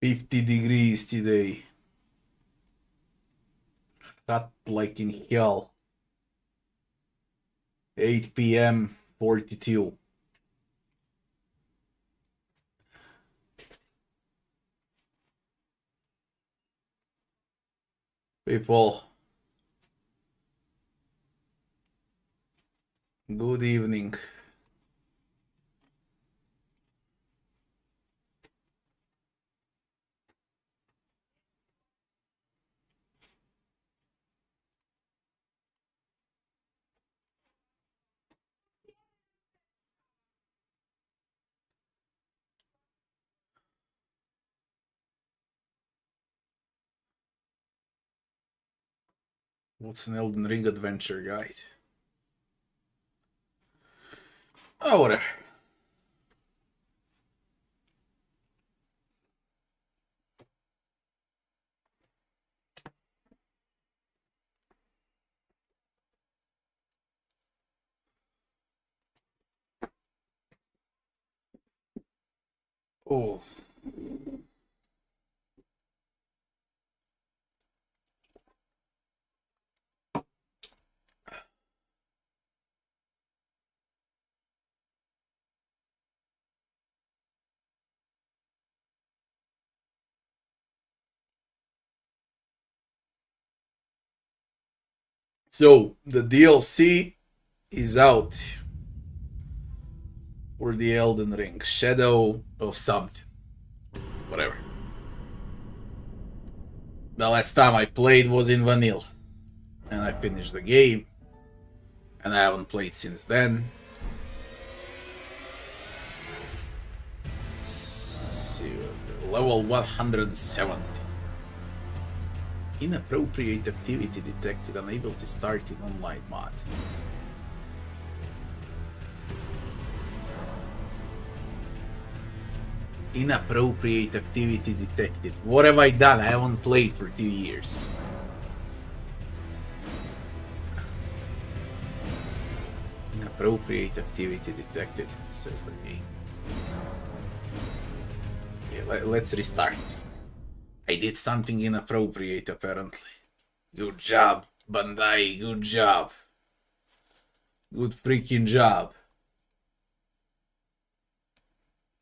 50 degrees today. Hot like in hell. 8 p.m. 42. People, good evening. What's an Elden Ring adventure guide? Oh, whatever. Oh. So, the DLC is out for the Elden Ring. Shadow of something. Whatever. The last time I played was in Vanilla. And I finished the game. And I haven't played since then. Level 170. Inappropriate activity detected, unable to start in online mod. Inappropriate activity detected. What have I done? I haven't played for 2 years. Inappropriate activity detected, says the game. Yeah, let's restart. I did something inappropriate, apparently. Good job, Bandai. Good job. Good freaking job.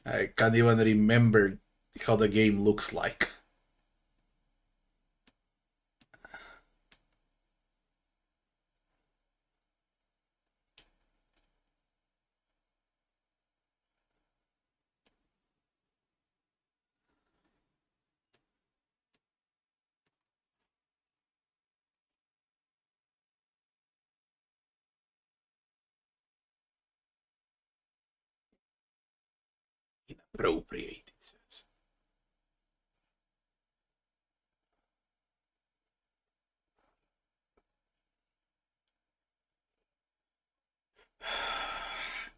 I can't even remember how the game looks like. Inappropriate, it says.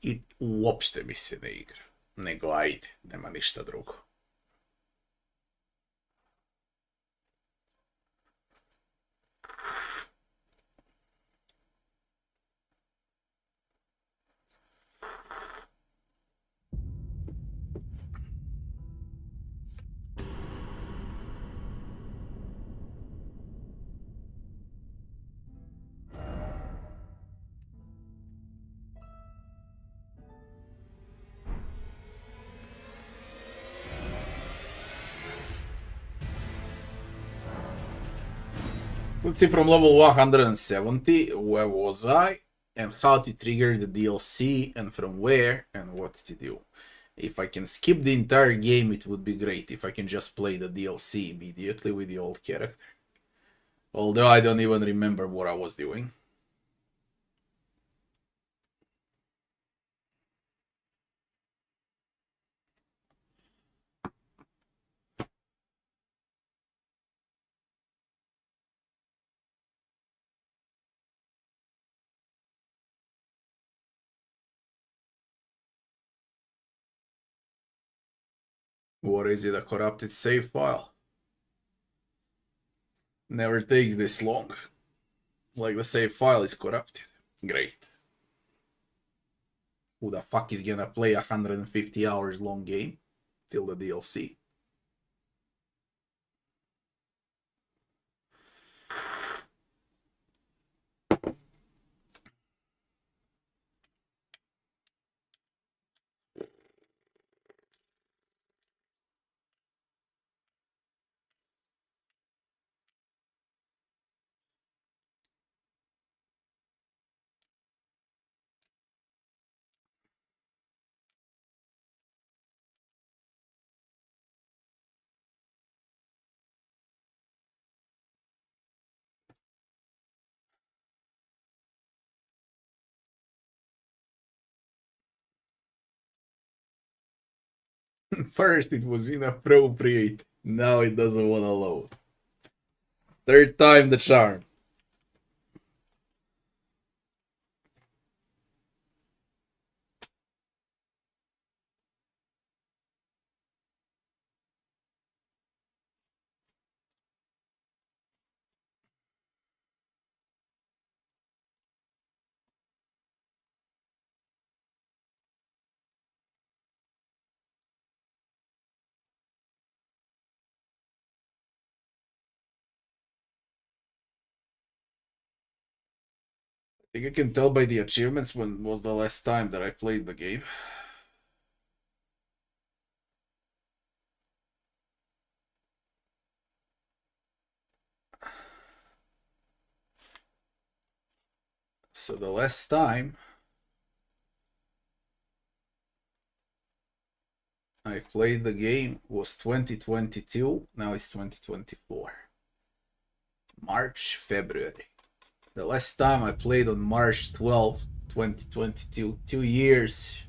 I uopšte mi se ne igra. Nego ajde, nema ništa drugo. Let's see, from level 170, where was I, and how to trigger the DLC, and from where, and what to do. If I can skip the entire game, it would be great. If I can just play the DLC immediately with the old character. Although I don't even remember what I was doing. What is it, a corrupted save file? Never takes this long. Like the save file is corrupted. Great. Who the fuck is gonna play a 150 hours long game till the DLC? First it was inappropriate, now it doesn't want to load. Third time the charm. I think I can tell by the achievements when was the last time that I played the game. So the last time I played the game was 2022, now it's 2024. March, February. The last time I played on March 12th, 2022, 2 years,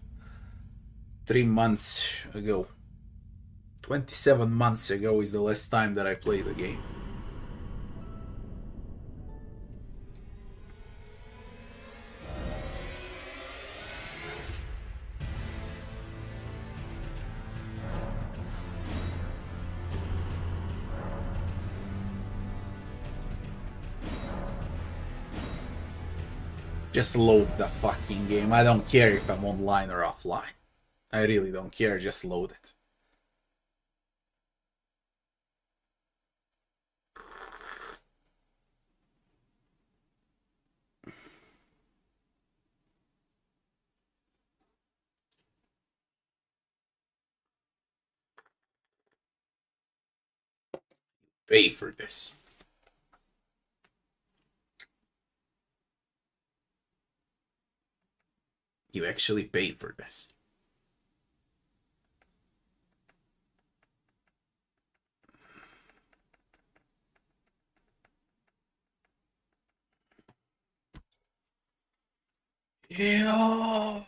3 months ago. 27 months ago is the last time that I played the game. Just load the fucking game. I don't care if I'm online or offline. I really don't care, just load it. Pay for this. You actually pay for this. Yeah.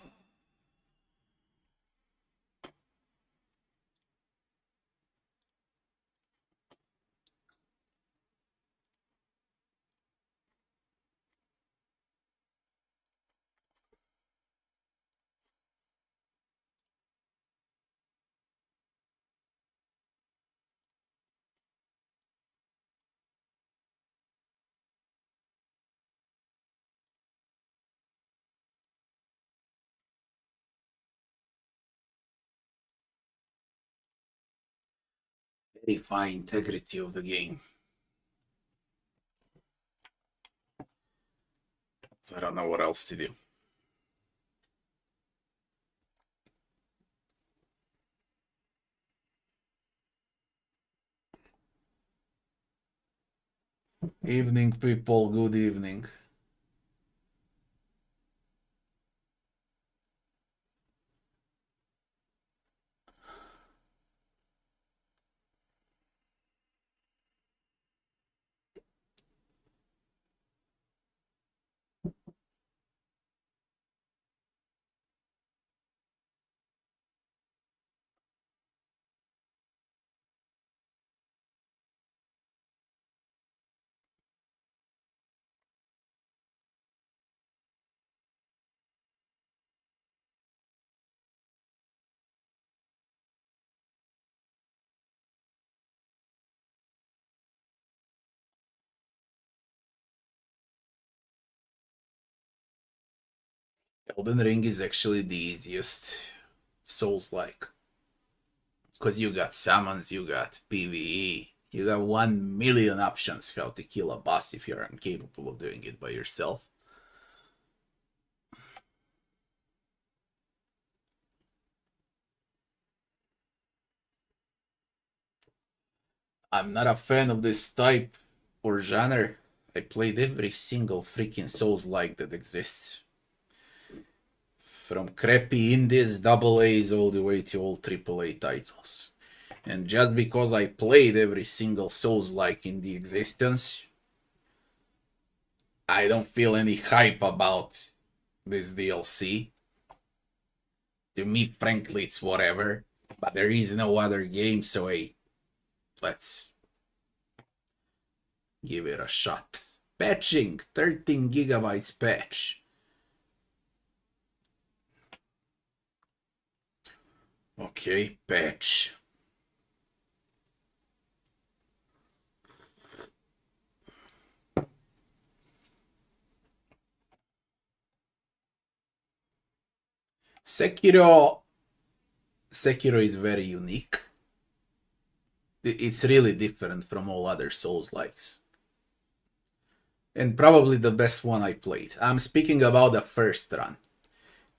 Verify integrity of the game. So I don't know what else to do. Evening, people. Good evening. Elden Ring is actually the easiest Souls-like. Because you got summons, you got PvE, you got 1 million options how to kill a boss if you're incapable of doing it by yourself. I'm not a fan of this type or genre. I played every single freaking Souls-like that exists. From crappy indies, double A's, all the way to all AAA titles. And just because I played every single Souls-like in the existence, I don't feel any hype about this DLC. To me, frankly, it's whatever. But there is no other game, so hey, let's give it a shot. Patching, 13 gigabytes patch. Okay, patch. Sekiro is very unique. It's really different from all other Souls-likes. And probably the best one I played. I'm speaking about the first run.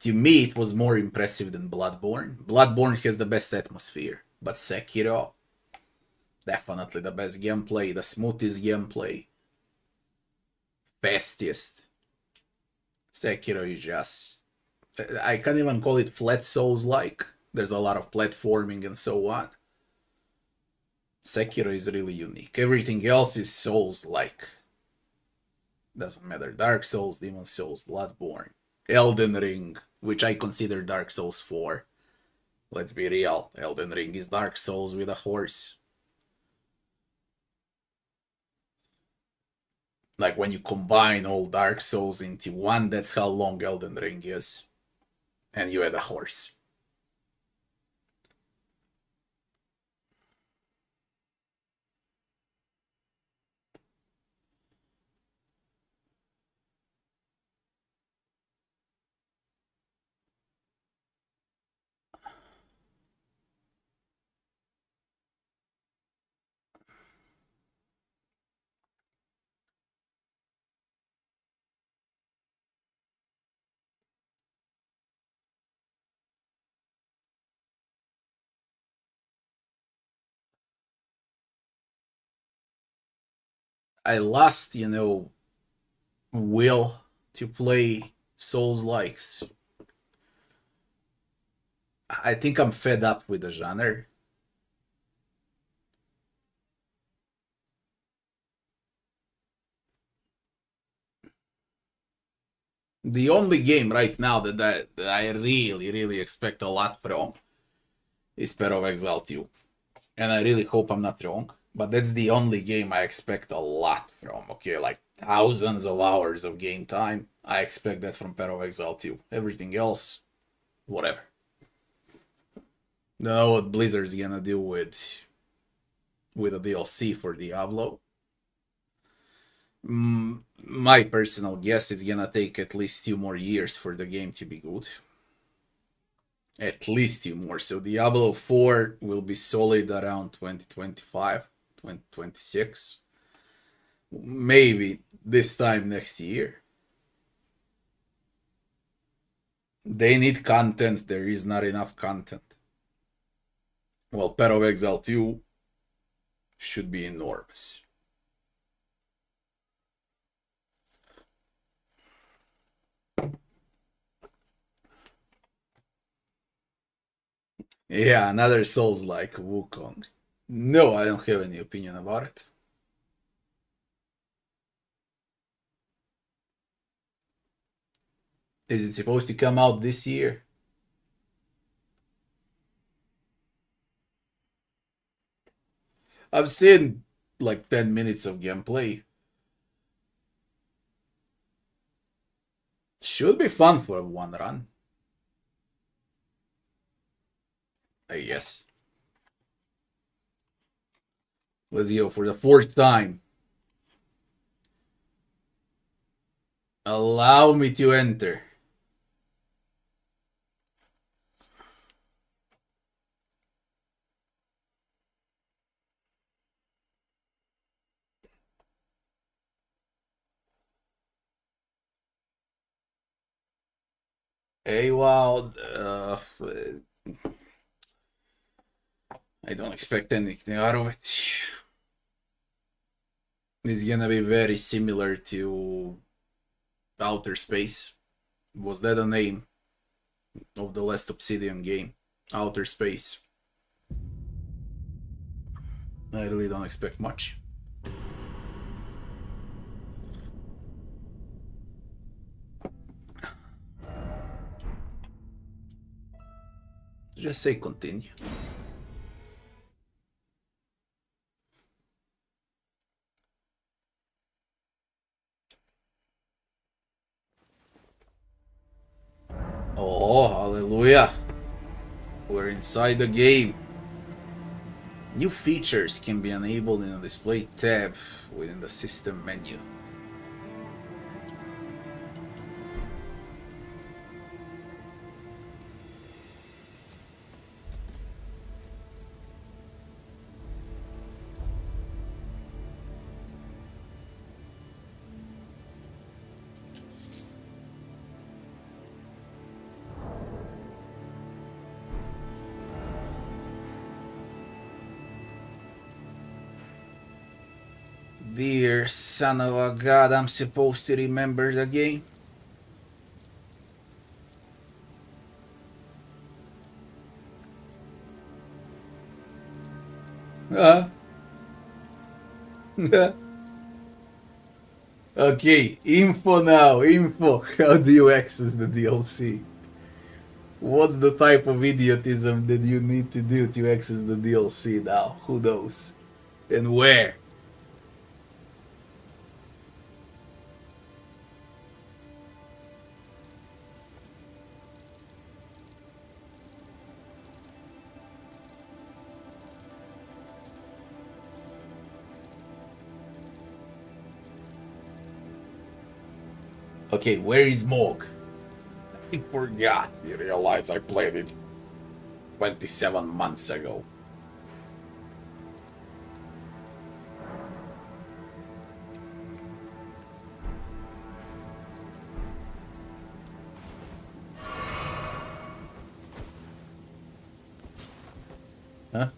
To me, it was more impressive than Bloodborne. Bloodborne has the best atmosphere, but Sekiro, definitely the best gameplay, the smoothest gameplay, fastest. Sekiro is just... I can't even call it flat Souls-like. There's a lot of platforming and so on. Sekiro is really unique. Everything else is Souls-like. Doesn't matter. Dark Souls, Demon Souls, Bloodborne, Elden Ring, which I consider Dark Souls 4. Let's be real. Elden Ring is Dark Souls with a horse. Like when you combine all Dark Souls into one, that's how long Elden Ring is. And you add a horse. I lost, will to play Souls likes. I think I'm fed up with the genre. The only game right now that I really, really expect a lot from is Path of Exile 2. And I really hope I'm not wrong. But that's the only game I expect a lot from. Okay, like thousands of hours of game time. I expect that from Path of Exile 2. Everything else, whatever. Know what Blizzard's gonna do with a DLC for Diablo. My personal guess, it's gonna take at least 2 more years for the game to be good. At least 2 more. So Diablo 4 will be solid around 2025, 2026. Maybe this time next year. They need content. There is not enough content. Well, Path of Exile 2 should be enormous. Yeah, another Souls like Wukong. No, I don't have any opinion about it. Is it supposed to come out this year? I've seen like 10 minutes of gameplay. Should be fun for one run. I guess. Let's go for the fourth time. Allow me to enter. Hey, well, I don't expect anything out of it. It's gonna be very similar to Outer Space. Was that the name of the last Obsidian game? Outer Space. I really don't expect much. Just say continue. Oh, hallelujah. We're inside the game. New features can be enabled in a display tab within the system menu. Dear son of a god, I'm supposed to remember the game? Okay, info now, info. How do you access the DLC? What's the type of idiotism that you need to do to access the DLC now? Who knows? And where? Okay, where is Mog? I forgot. You realize I played it 27 months ago. Huh?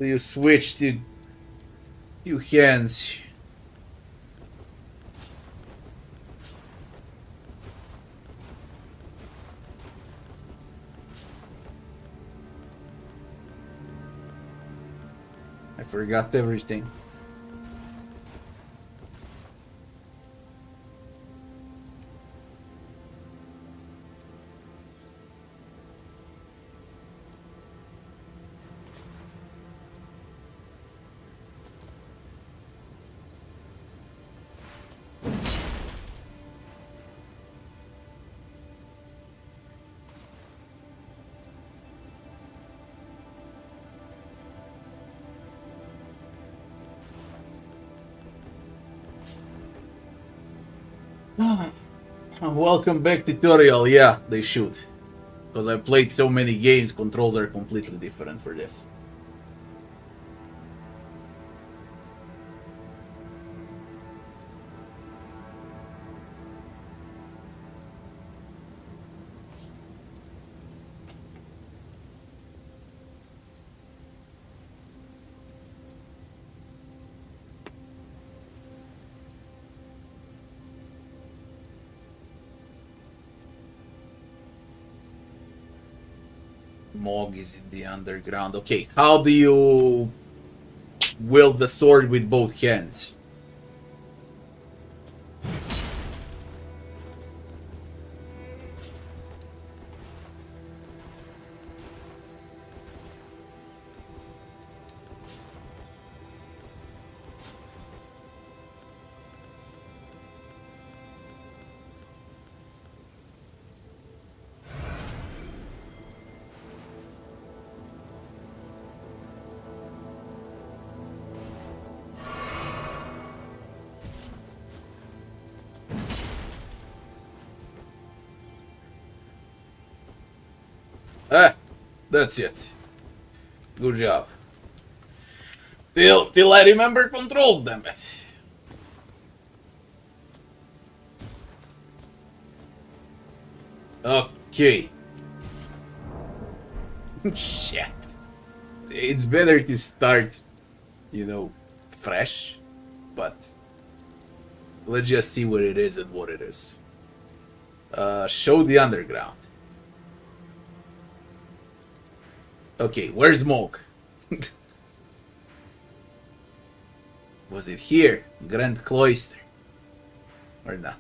You switch to two hands. I forgot everything. Welcome back tutorial. Yeah, they should. Because I played so many games, controls are completely different for this. Mog is in the underground. Okay, how do you wield the sword with both hands? Ah, that's it. Good job. Till I remember controls, damn it. Okay. Shit. It's better to start, fresh, but let's just see what it is and what it is. Show the underground. Okay, where's Smoke? Was it here? Grand Cloister? Or not?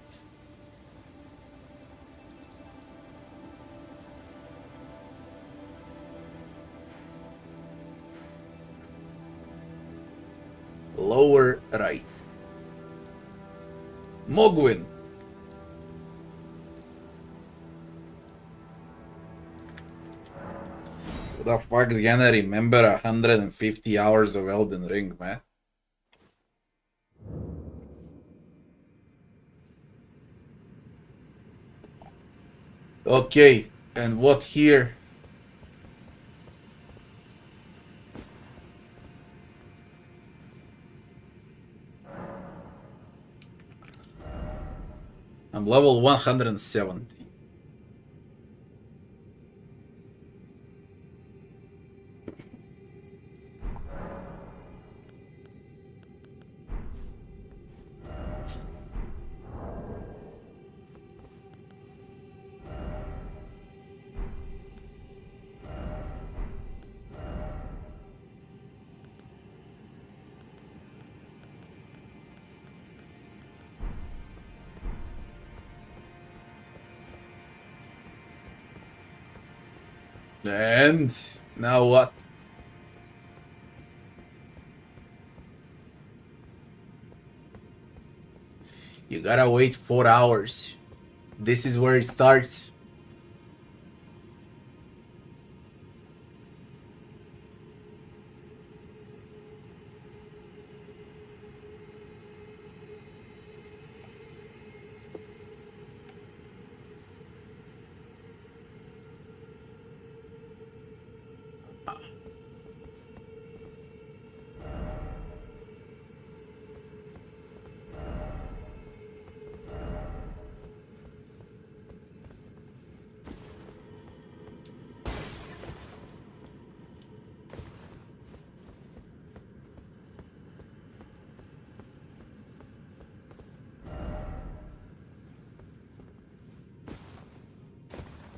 Lower right. Mogwin. Who the fuck's gonna remember 150 hours of Elden Ring, man? Okay, and what here? I'm level 170. And now what? You gotta wait 4 hours. This is where it starts.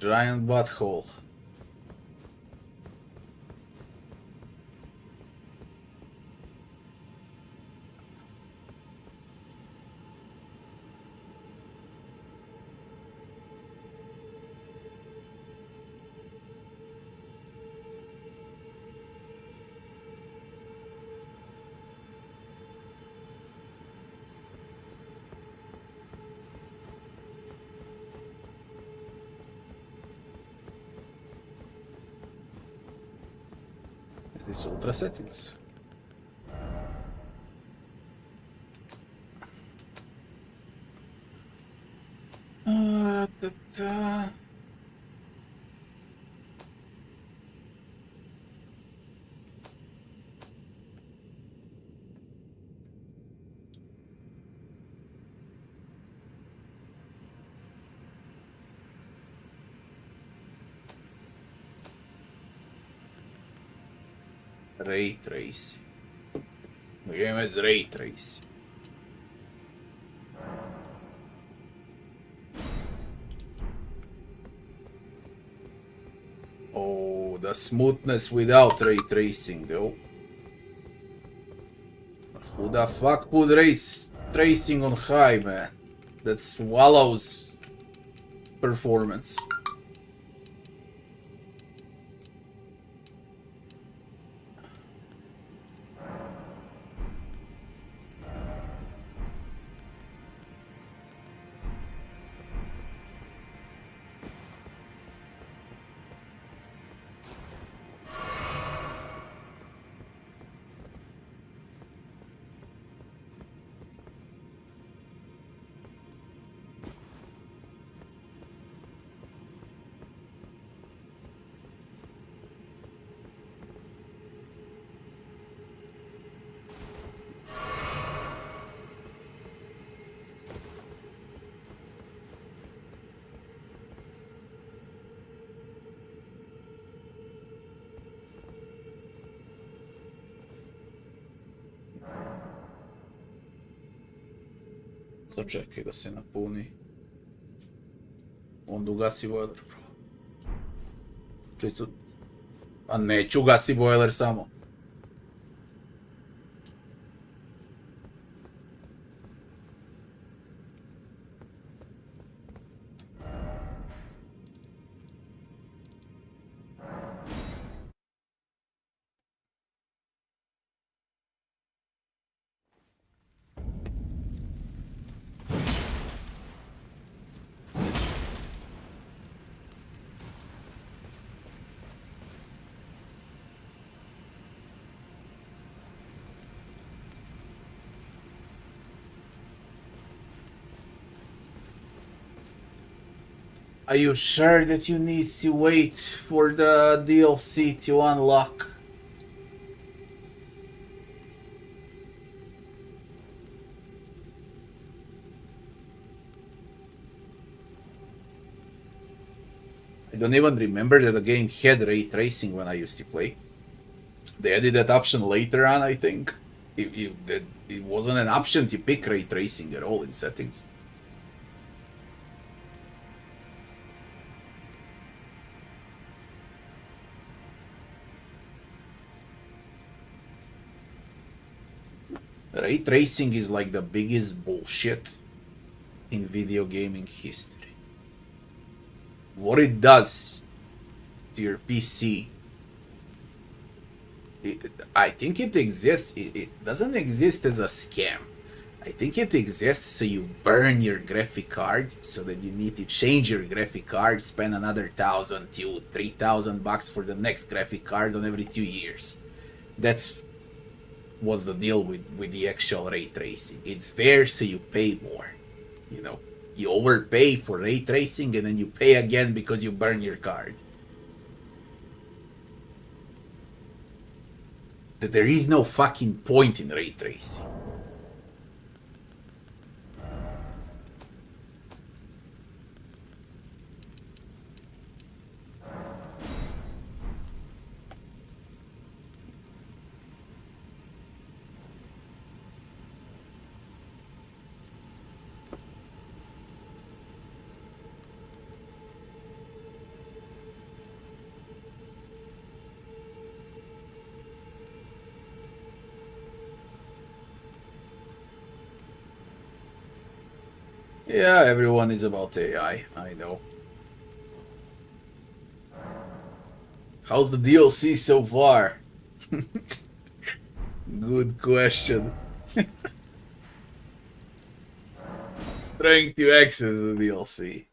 Giant butthole. Is this ultra settings? Ta-ta. Ray trace. The game is ray trace. Oh, the smoothness without ray tracing, though. Who the fuck put ray tracing on high, man? That's Wallow's performance. Sačekaj da se napuni. Onda ugasi bojler. Čisto... A neću ugasi bojler samo. Are you sure that you need to wait for the DLC to unlock? I don't even remember that the game had ray tracing when I used to play. They added that option later on, I think. It wasn't an option to pick ray tracing at all in settings. Ray tracing is like the biggest bullshit in video gaming history. What it does to your PC, I think it exists. It doesn't exist as a scam. I think it exists so you burn your graphic card, so that you need to change your graphic card, spend another $1,000 to $3,000 for the next graphic card on every 2 years. That's what's the deal with the actual ray tracing. It's there so you pay more. You know, you overpay for ray tracing and then you pay again because you burn your card. There is no fucking point in ray tracing. Yeah, everyone is about AI, I know. How's the DLC so far? Good question. Trying to access the DLC.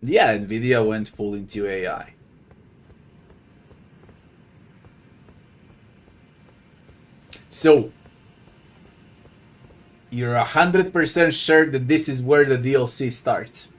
Yeah, Nvidia went full into AI. So, you're 100% sure that this is where the DLC starts?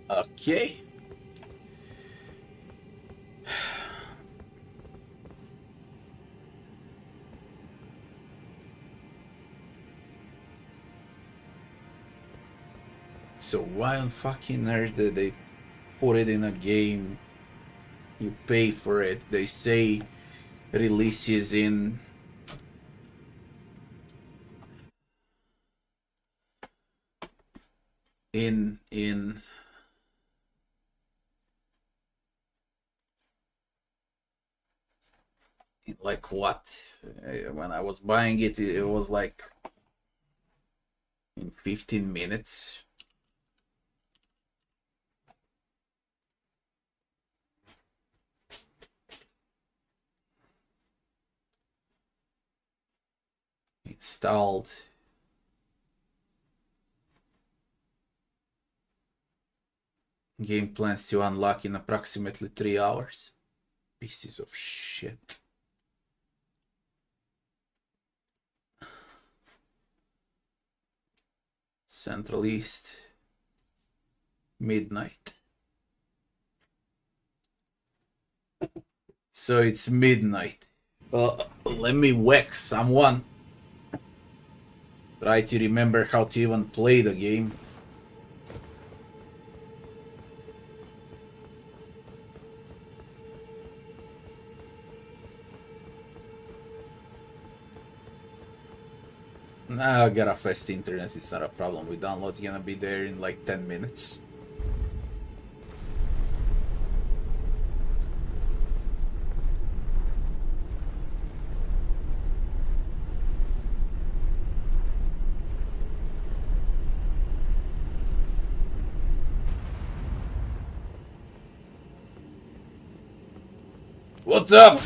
Okay. So why on fucking earth did they put it in a game? You pay for it. They say releases in like what? When I was buying it, it was like in 15 minutes. Installed. Game plans to unlock in approximately 3 hours. Pieces of shit. Central East. Midnight. So it's midnight. Let me whack someone. Try to remember how to even play the game. Nah, I got a fast internet, it's not a problem. We download's gonna be there in like 10 minutes. What's up?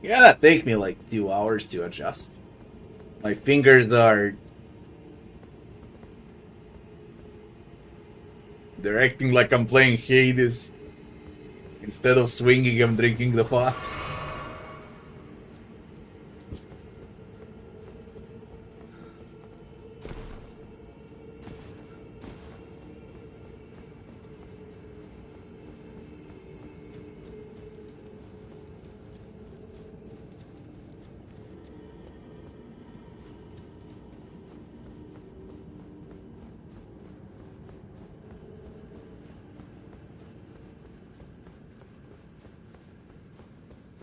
Yeah, that take me like 2 hours to adjust. My fingers are... They're acting like I'm playing Hades. Instead of swinging, I'm drinking the pot.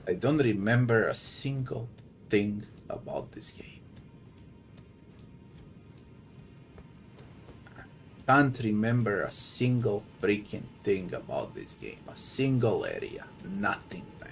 I don't remember a single thing about this game. Can't remember a single freaking thing about this game. A single area. Nothing, man.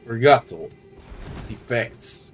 Forgot all effects.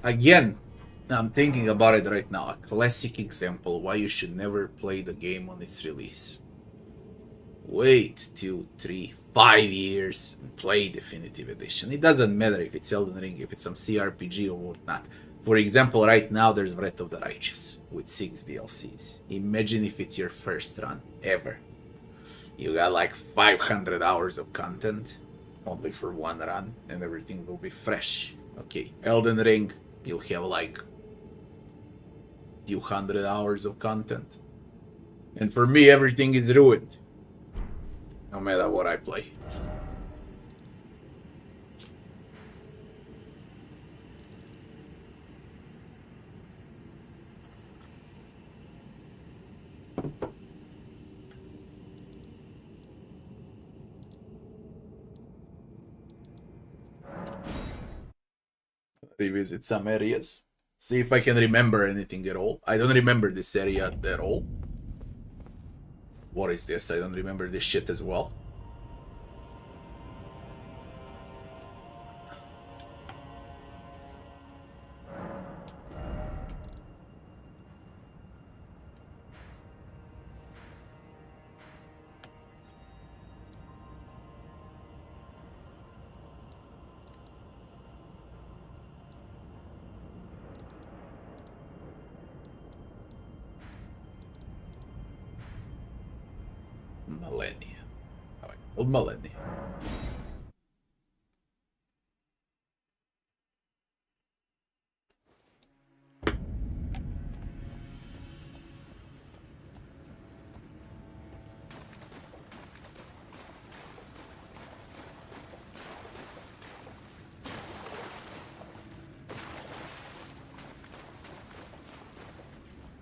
Again, I'm thinking about it right now. A classic example why you should never play the game on its release. Wait 2, 3, 5 years and play Definitive Edition. It doesn't matter if it's Elden Ring, if it's some CRPG or whatnot. For example, right now there's Breath of the Righteous with 6 DLCs. Imagine if it's your first run ever. You got like 500 hours of content only for one run and everything will be fresh. Okay, Elden Ring, you'll have like 200 hours of content. And for me, everything is ruined. No matter what I play. Revisit some areas. See if I can remember anything at all. I don't remember this area at all. What is this? I don't remember this shit as well. Millennia. Old Millennia.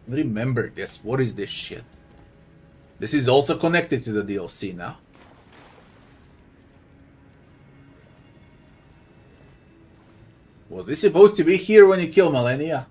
Remember this. What is this shit? This is also connected to the DLC now. Was this supposed to be here when you kill Millennia?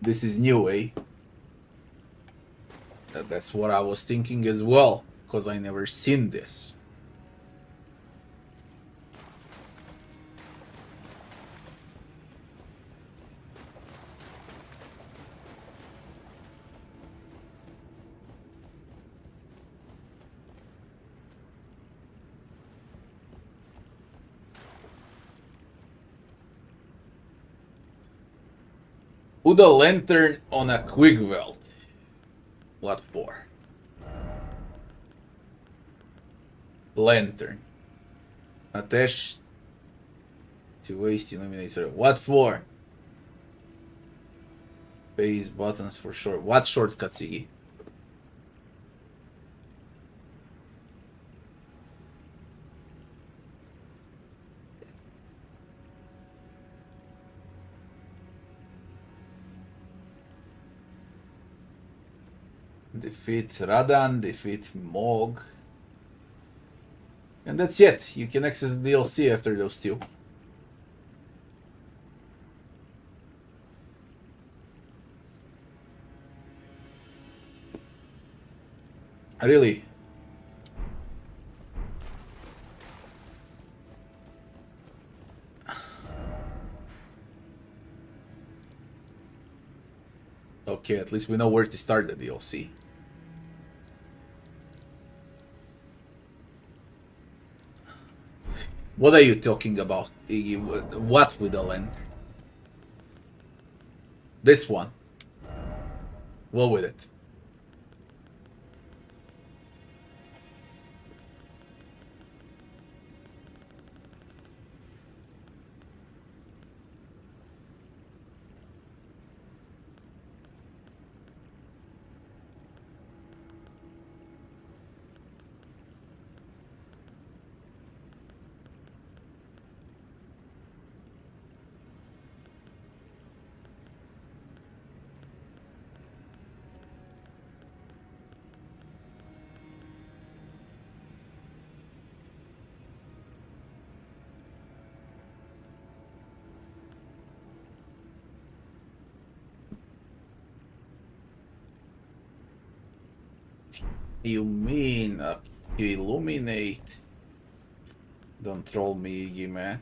This is new, eh? That's what I was thinking as well, because I never seen this. Put a lantern on a quick weld. What for? Lantern. Attach to waste illuminator. What for? Base buttons for short. What shortcuts, Iggy? Defeat Radan, defeat Mog. And that's it. You can access the DLC after those two. Really? Okay, at least we know where to start the DLC. What are you talking about? What with the lantern? This one. What with it? You mean you illuminate? Don't troll me, Iggy, man.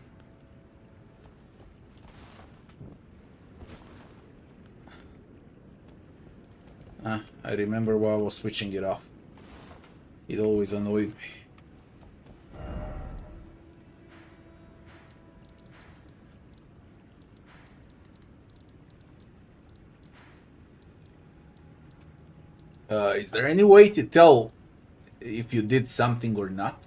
I remember why I was switching it off. It always annoyed me. Is there any way to tell if you did something or not?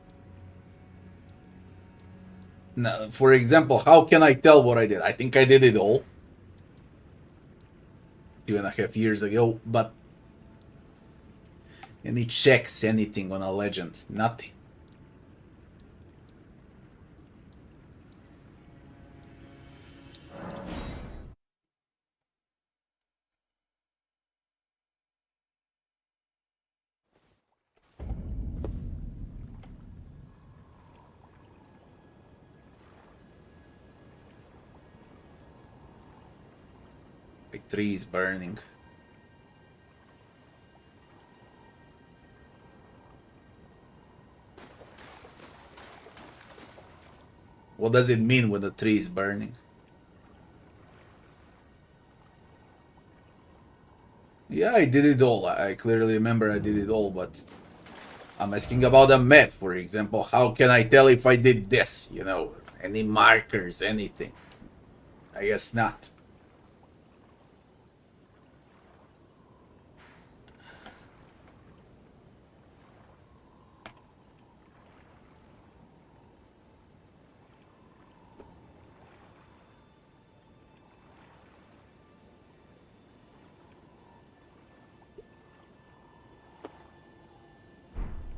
Now, for example, how can I tell what I did? I think I did it all 2.5 years ago, but any checks, anything on a legend? Nothing. The tree is burning. What does it mean when the tree is burning? Yeah, I did it all. I clearly remember I did it all, but I'm asking about a map, for example. How can I tell if I did this? You know, any markers, anything? I guess not.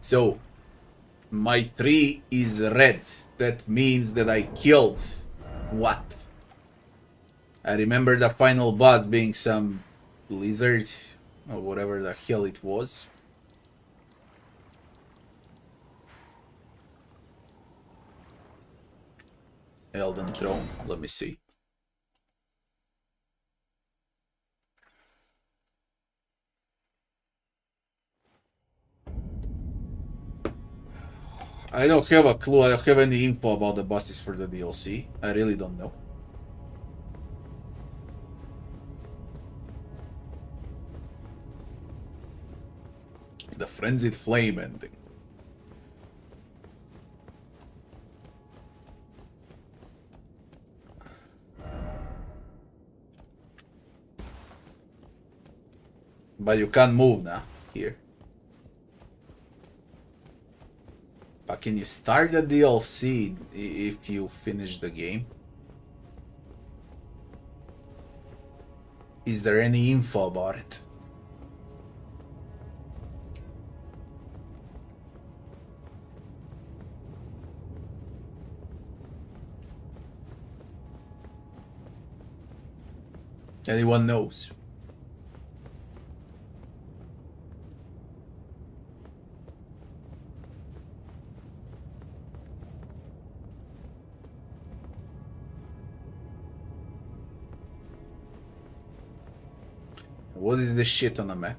So, my tree is red. That means that I killed what? I remember the final boss being some lizard or whatever the hell it was. Elden Throne. Let me see. I don't have a clue. I don't have any info about the bosses for the DLC. I really don't know. The Frenzied Flame ending. But you can't move now, here. But can you start the DLC if you finish the game? Is there any info about it? Anyone knows? What is this shit on the map?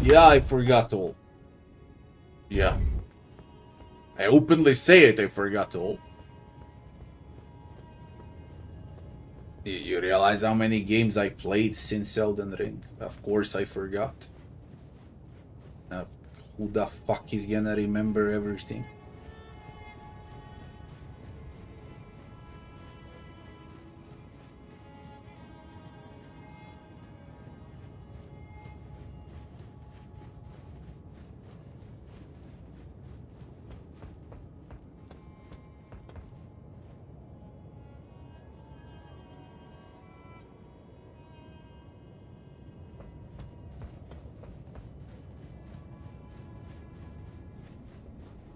Yeah, I forgot all. Yeah. I openly say it, I forgot all. You realize how many games I played since Elden Ring? Of course I forgot. Uh, who the fuck is gonna remember everything?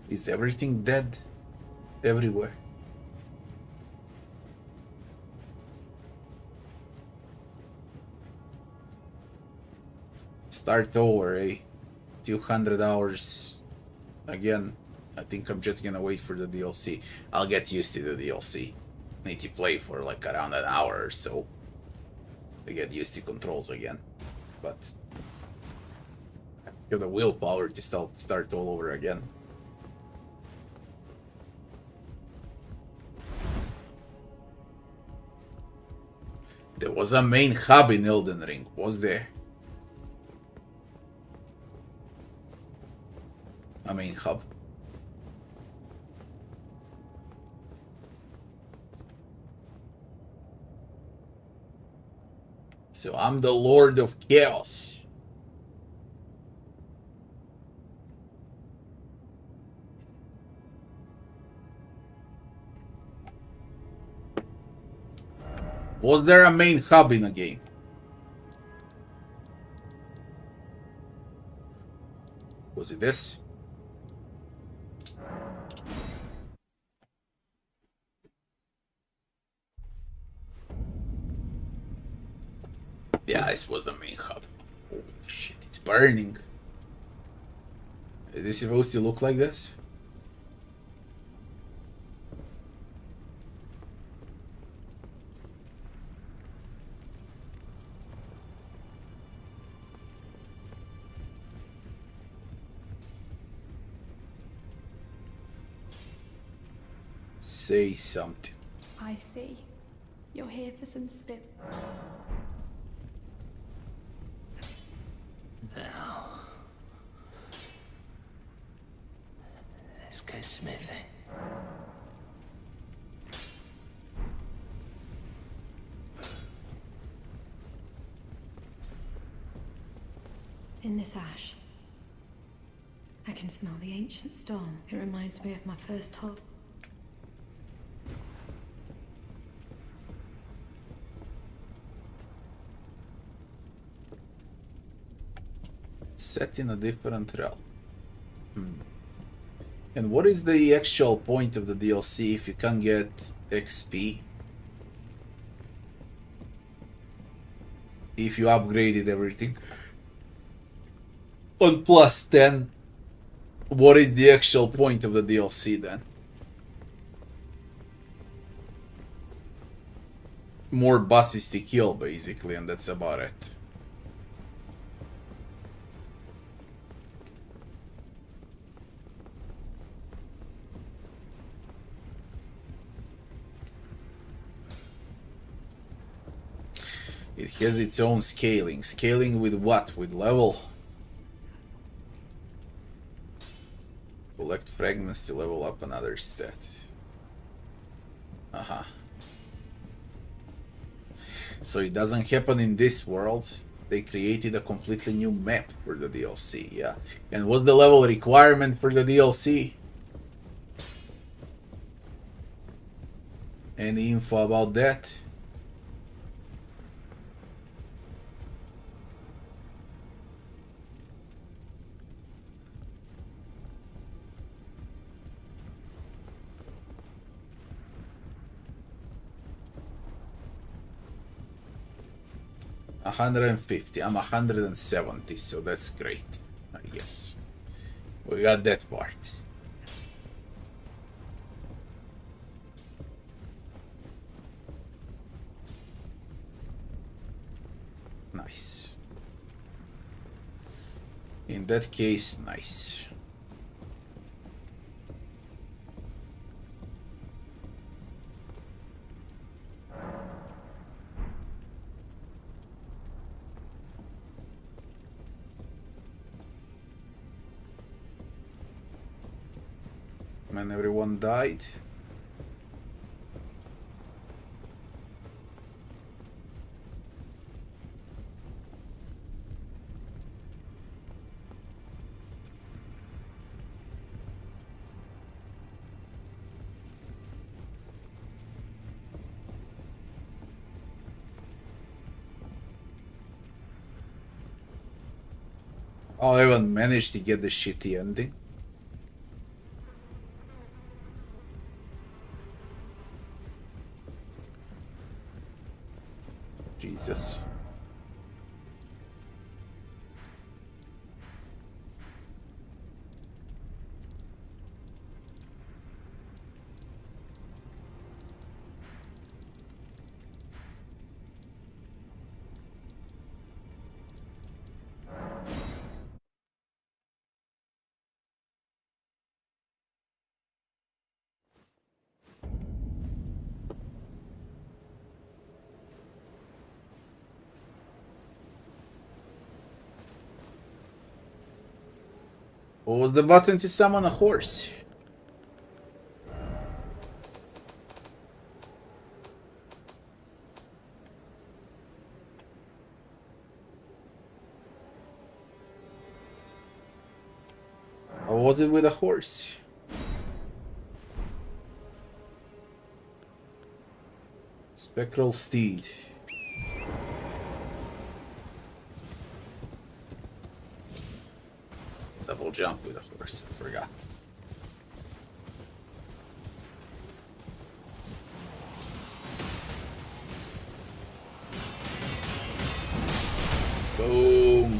Is everything dead? Everywhere. Start over, eh? 200 hours again. I think I'm just gonna wait for the DLC. I'll get used to the DLC. Need to play for like around an hour or so to get used to controls again. But I have the willpower to start all over again. There was a main hub in Elden Ring, was there? A main hub. So I'm the Lord of Chaos. Was there a main hub in a game? Was it this? Yeah, this was the main hub. Holy shit, it's burning. Is this supposed to look like this? Say something. I see. You're here for some spirit. Now, let's go smithing. In this ash, I can smell the ancient storm. It reminds me of my first hug. Set in a different realm. And what is the actual point of the DLC if you can't get XP? If you upgraded everything on plus 10, what is the actual point of the DLC then? More bosses to kill basically, and that's about it. It has its own scaling. Scaling with what? With level? Collect fragments to level up another stat. So it doesn't happen in this world. They created a completely new map for the DLC, yeah. And what's the level requirement for the DLC? Any info about that? $150. I'm 170, so that's great. Yes, we got that part. Nice. In that case, nice. and everyone died. Oh, I haven't managed to get the shitty ending. Jesus. What was the button to summon a horse? Or was it with a horse? Spectral steed. Double jump with a horse, I forgot. Boom.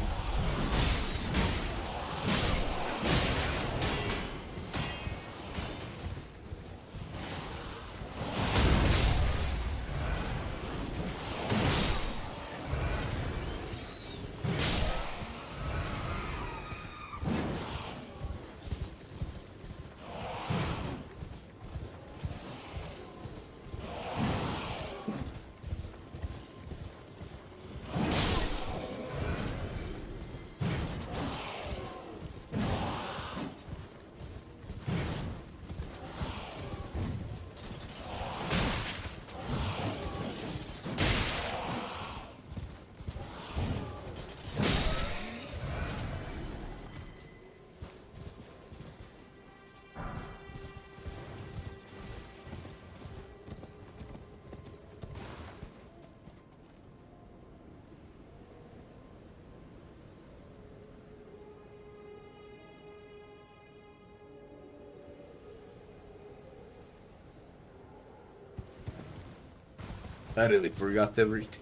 I really forgot everything.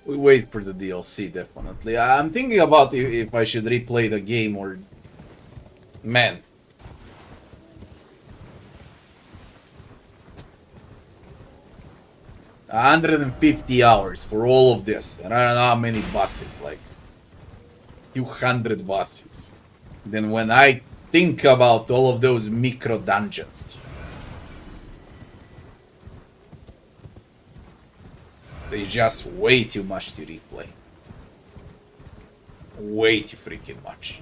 We wait for the DLC, definitely. I'm thinking about if I should replay the game or... Man. 150 hours for all of this, and I don't know how many bosses, like 200 bosses. Then when I think about all of those micro dungeons, they just way too much to replay. Way too freaking much.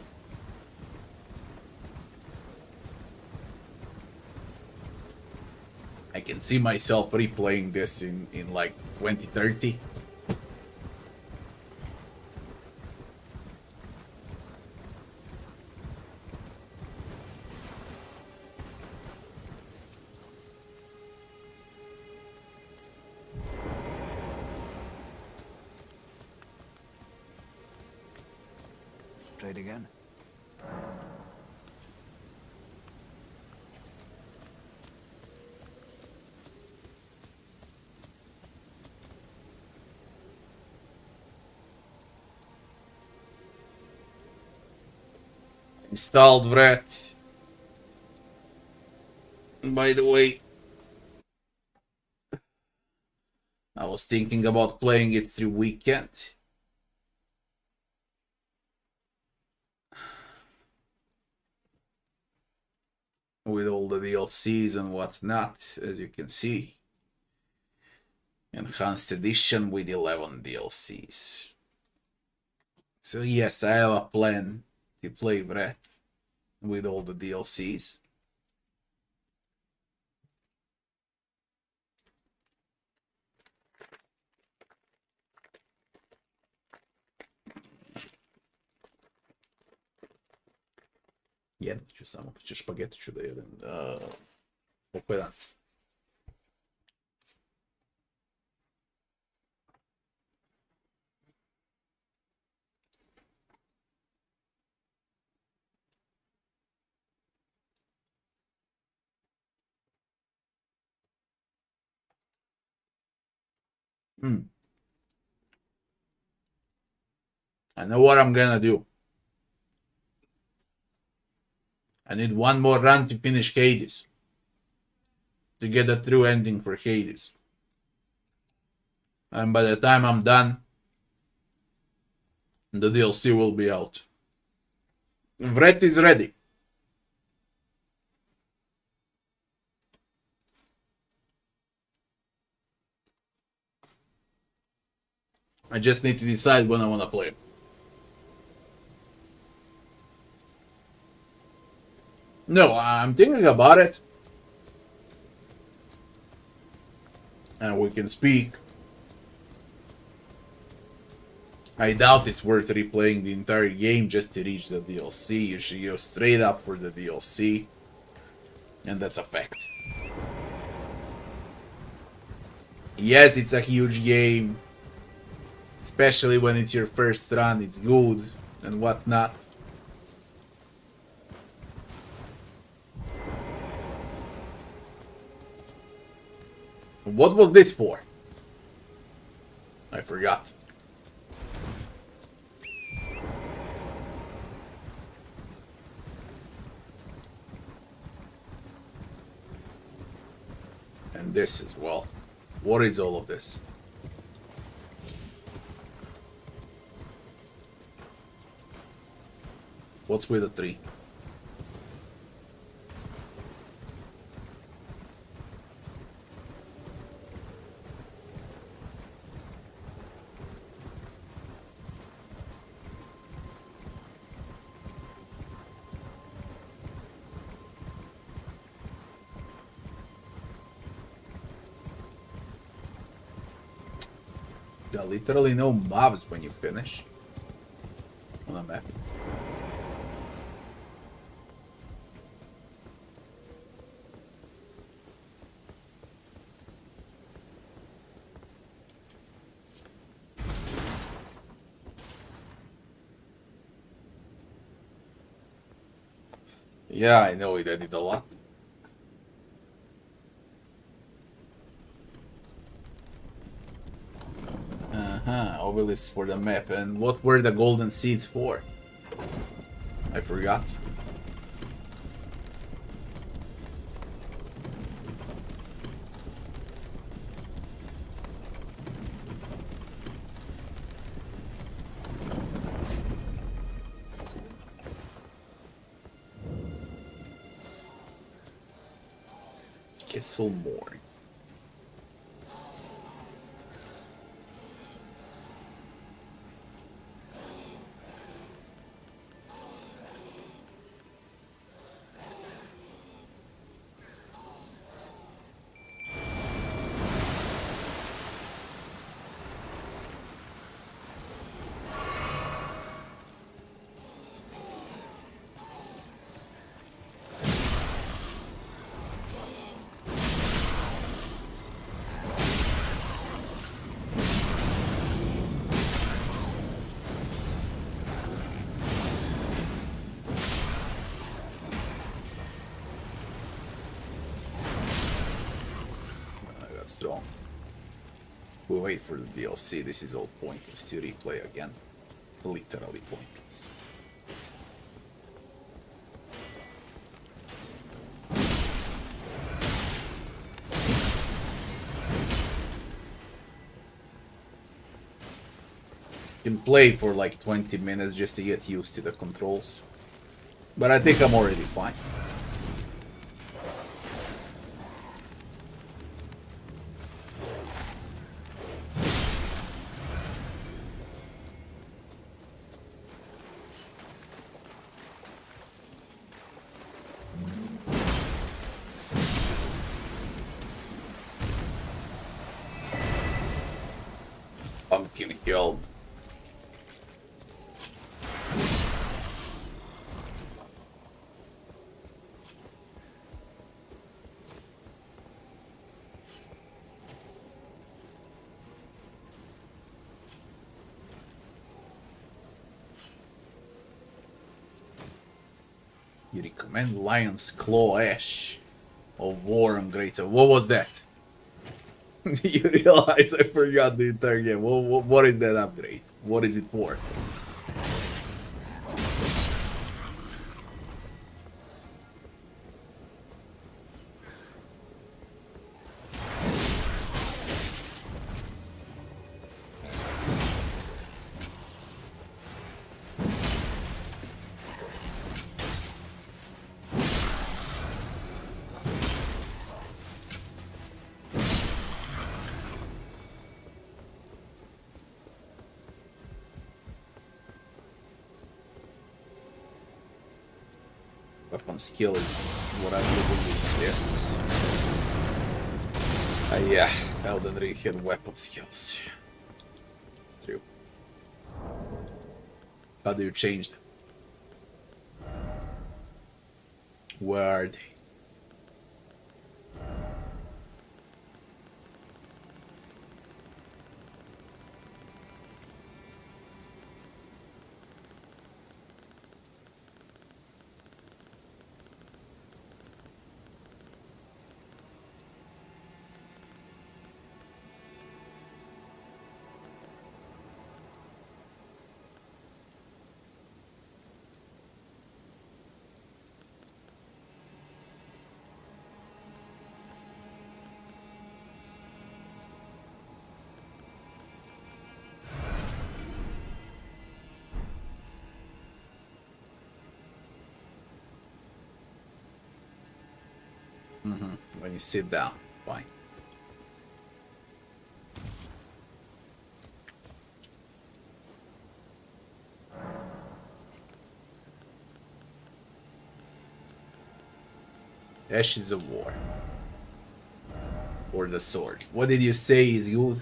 I can see myself replaying this in like 2030. Trade again. Installed Wrath. By the way, I was thinking about playing it through weekend. With all the DLCs and whatnot, as you can see. Enhanced edition with 11 DLCs. So yes, I have a plan to play Wrath with all the DLCs. Jedno ću samo, ću špageti ću da jedem. Oko 11. I know what I'm gonna do. I need one more run to finish Hades. To get a true ending for Hades. And by the time I'm done, the DLC will be out. Wrath is ready. I just need to decide when I want to play it. No, I'm thinking about it. And we can speak. I doubt it's worth replaying the entire game just to reach the DLC. You should go straight up for the DLC. And that's a fact. Yes, it's a huge game. Especially when it's your first run, it's good and whatnot. What was this for? I forgot. And this as well. What is all of this? What's with the tree? There are literally no mobs when you finish on a map. Yeah, I know it added a lot. Obelisk for the map. And what were the golden seeds for? I forgot. Kesselmore. I got strong. We'll wait for the DLC. This is all pointless to replay again. Literally pointless. You can play for like 20 minutes just to get used to the controls. But I think I'm already fine. Pumpkin Hill. You recommend Lion's Claw Ash of War on Greater. What was that? You realize I forgot the entire game. What is that upgrade? What is it for? Weapon skill is what I'm using. Yes. Yeah, Elden Ring had weapon skills. True. How do you change them? Where are they? When you sit down, fine. Ashes of War. Or the sword. What did you say is good?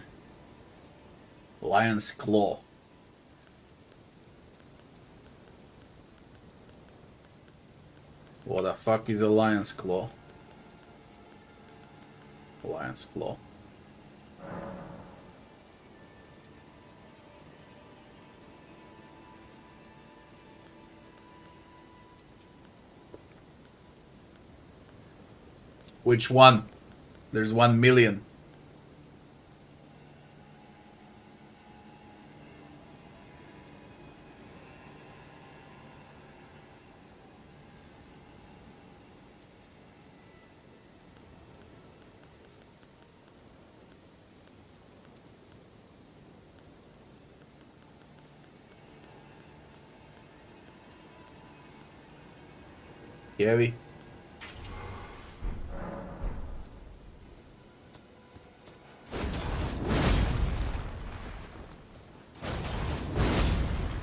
Lion's Claw. What the fuck is a Lion's Claw? Lion's Claw. Which one? There's 1 million. Heavy.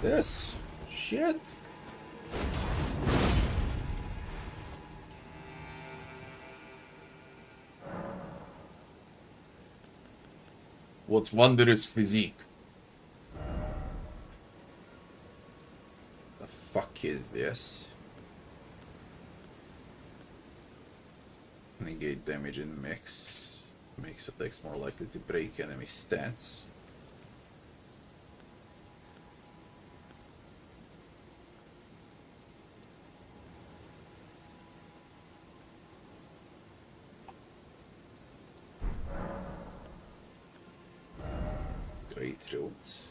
Yes. Shit. What wondrous physique. The fuck is this? Negate damage in mix. Makes attacks more likely to break enemy stance. Great Runes.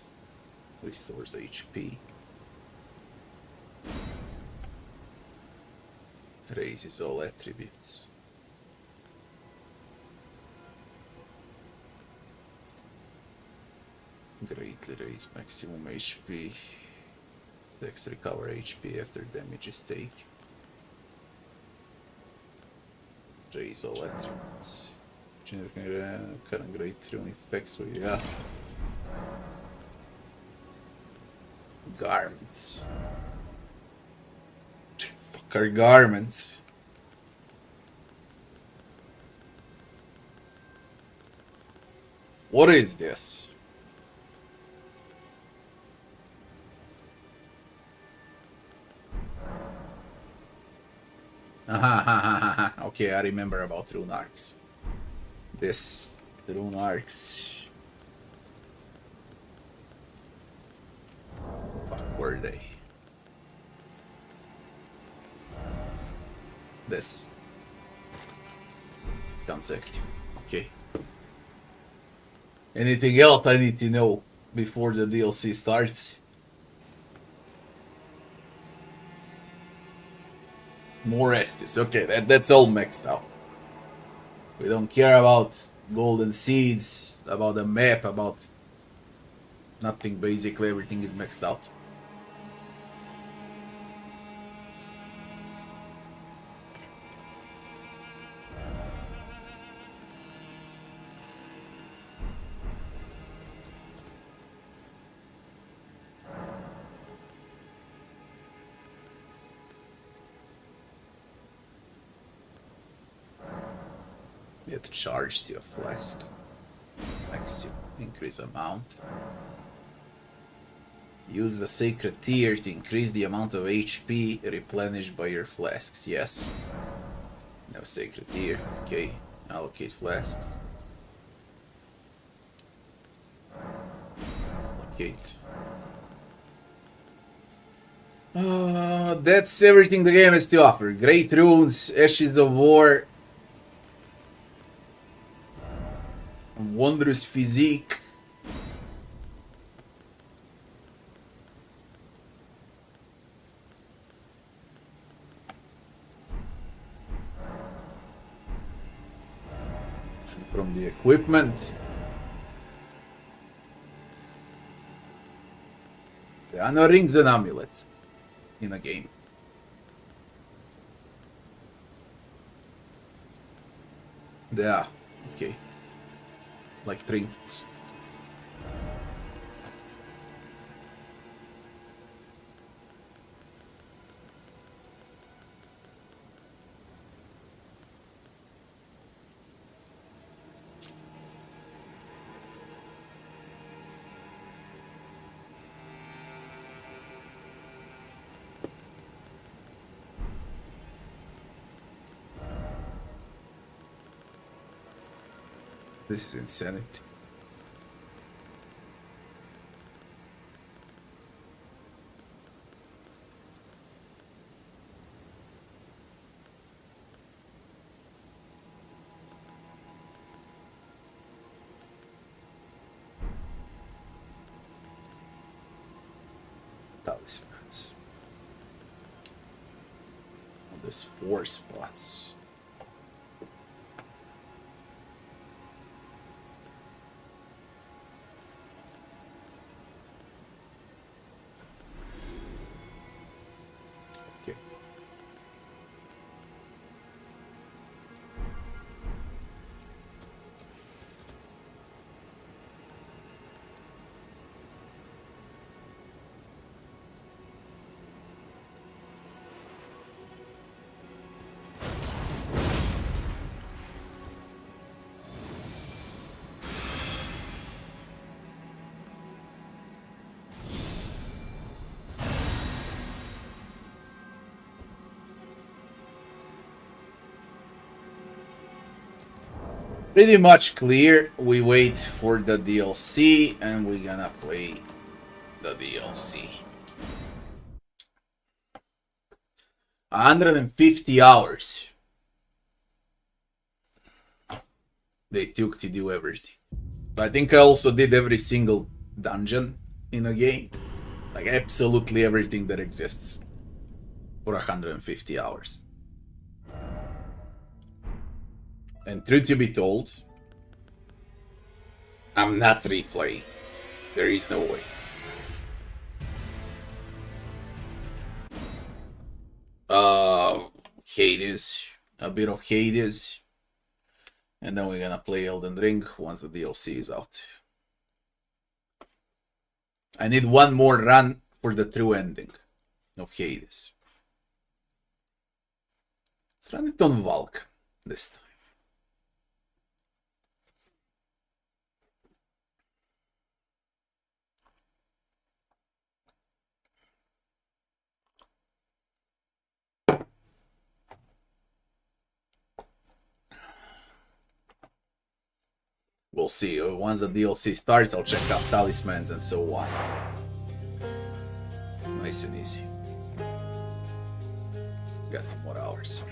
Restores HP. Raises all attributes. Greatly raise maximum HP. Dex recover HP after damage is taken. Raise all attributes. Current great rune effects with yeah. Garments. Fuck our garments. What is this? Okay, I remember about rune arcs. The rune arcs. Fuck were they? This. Concept. Okay. Anything else I need to know before the DLC starts? More Estus. Okay, that's all maxed out. We don't care about golden seeds, about the map, about nothing. Basically, everything is maxed out. Get charged to a flask. Maximum increase amount. Use the sacred tear to increase the amount of HP replenished by your flasks. Yes. No sacred tear. Okay. Allocate flasks. Allocate. That's everything the game has to offer. Great runes, Ashes of War, wondrous physique. From the equipment. There are no rings and amulets in a game. Yeah, okay. Like trinkets. This is insanity. Talismans. Oh, there's 4 spots. Okay. Pretty much clear. We wait for the DLC and we're gonna play the DLC. 150 hours they took to do everything. I think I also did every single dungeon in a game. Like absolutely everything that exists for 150 hours. And truth to be told, I'm not replaying. There is no way. Hades. A bit of Hades. And then we're gonna play Elden Ring once the DLC is out. I need one more run for the true ending of Hades. Let's run it on Valk this time. We'll see. Once the DLC starts, I'll check out talismans and so on. Nice and easy. Got 2 more hours.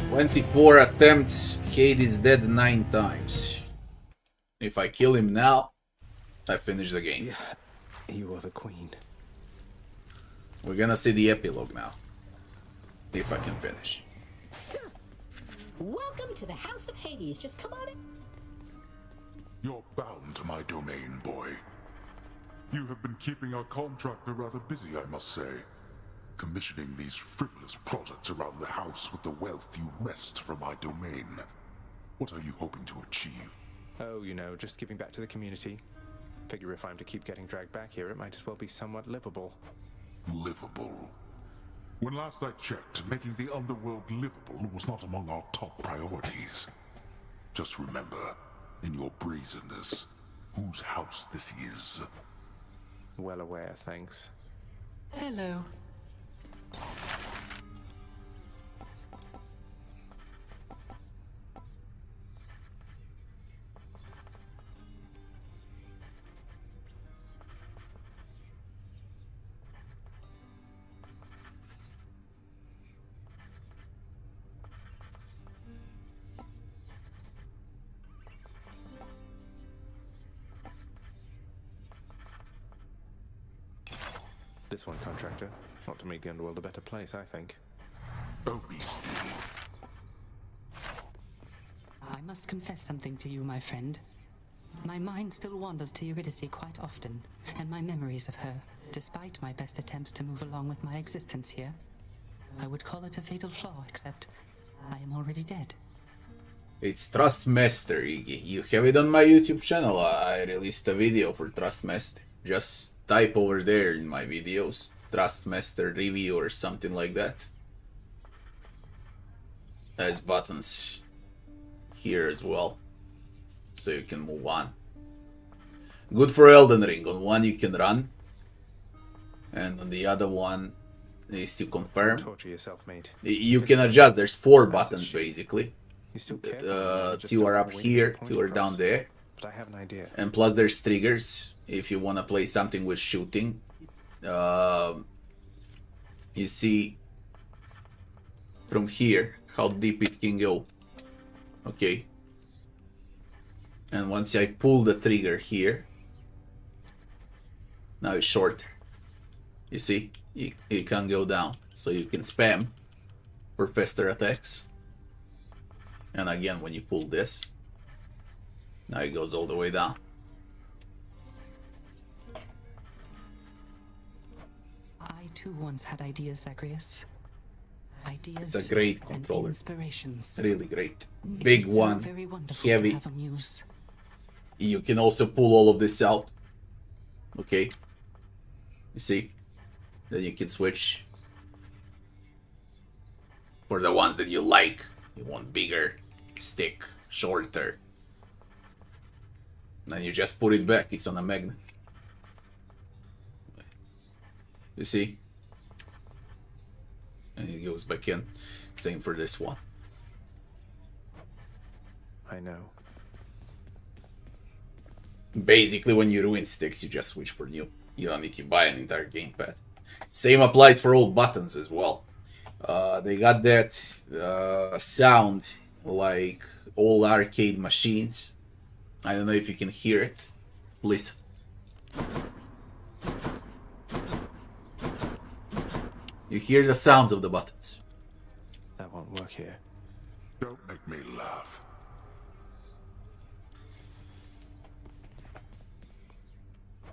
24 attempts. Hades dead 9 times. If I kill him now, I finish the game. Yeah, you are the queen. We're gonna see the epilogue now. If I can finish. Welcome to the House of Hades. Just come on in. You're bound to my domain, boy. You have been keeping our contractor rather busy, I must say. Commissioning these frivolous projects around the house with the wealth you wrest from my domain. What are you hoping to achieve? Oh, you know, just giving back to the community. Figure if I'm to keep getting dragged back here, it might as well be somewhat livable. Livable? When last I checked, making the underworld livable was not among our top priorities. Just remember, in your brazenness, whose house this is. Well aware, thanks. Hello. This one, contractor. Not to make the underworld a better place, I think. Oh, be still. I must confess something to you, my friend. My mind still wanders to Eurydice quite often, and my memories of her, despite my best attempts to move along with my existence here. I would call it a fatal flaw, except I am already dead. It's Trustmaster, Iggy. You have it on my YouTube channel. I released a video for Trustmaster. Just type over there in my videos, Trustmaster review or something like that. There's buttons here as well, so you can move on. Good for Elden Ring. On one you can run, and on the other one is to confirm. Torture yourself, mate. You can adjust. There's 4 buttons basically. You still care? 2 are up here, 2 are down there. But I have an idea. And plus there's triggers if you want to play something with shooting. You see from here how deep it can go. Okay. And once I pull the trigger here, now it's shorter. You see, it can go down, so you can spam for faster attacks. And again, when you pull this, now it goes all the way down. I too once had ideas, Zagreus. Ideas It's a great and controller. inspirations. Really great. It Big was so one, very wonderful heavy. to have a muse. You can also pull all of this out. Okay. You see? Then you can switch for the ones that you like. You want bigger stick, shorter. Then you just put it back. It's on a magnet. You see? And it goes back in. Same for this one. I know. Basically, when you ruin sticks, you just switch for new. You don't need to buy an entire gamepad. Same applies for all buttons as well. They got that sound like all arcade machines. I don't know if you can hear it. Listen. You hear the sounds of the buttons. That won't work here. Don't make me laugh.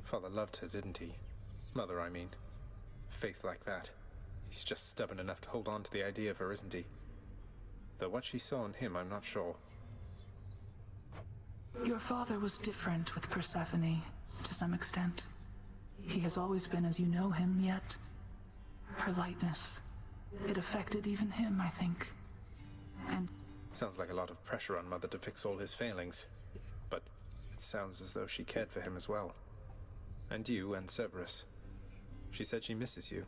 Father loved her, didn't he? Mother, I mean. Faith like that. He's just stubborn enough to hold on to the idea of her, isn't he? Though what she saw in him, I'm not sure. Your father was different with Persephone, to some extent. He has always been as you know him, yet her lightness, it affected even him, I think. And Sounds like a lot of pressure on Mother to fix all his failings. But it sounds as though she cared for him as well. And you and Cerberus. She said she misses you.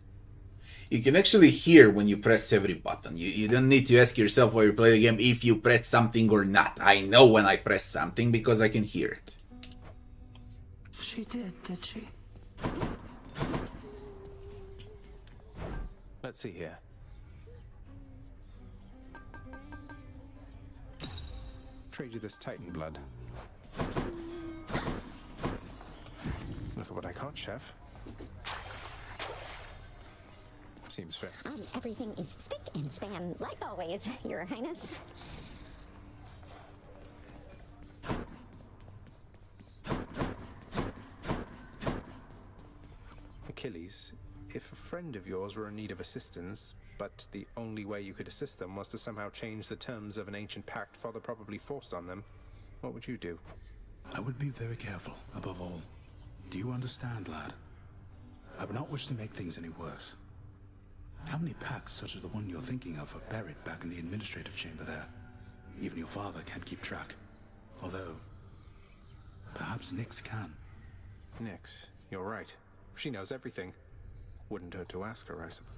You can actually hear when you press every button. You don't need to ask yourself while you play the game if you press something or not. I know when I press something because I can hear it. she did she? Let's see here. Trade you this Titan blood. Look at what I caught, Chef. Seems fair. Everything is spick and span, like always, Your Highness. Achilles, if a friend of yours were in need of assistance, but the only way you could assist them was to somehow change the terms of an ancient pact Father probably forced on them, what would you do? I would be very careful, above all. Do you understand, lad? I would not wish to make things any worse. How many pacts such as the one you're thinking of are buried back in the administrative chamber there? Even your father can't keep track. Although, perhaps Nyx can. Nyx, you're right. She knows everything. Wouldn't hurt to ask her, I suppose.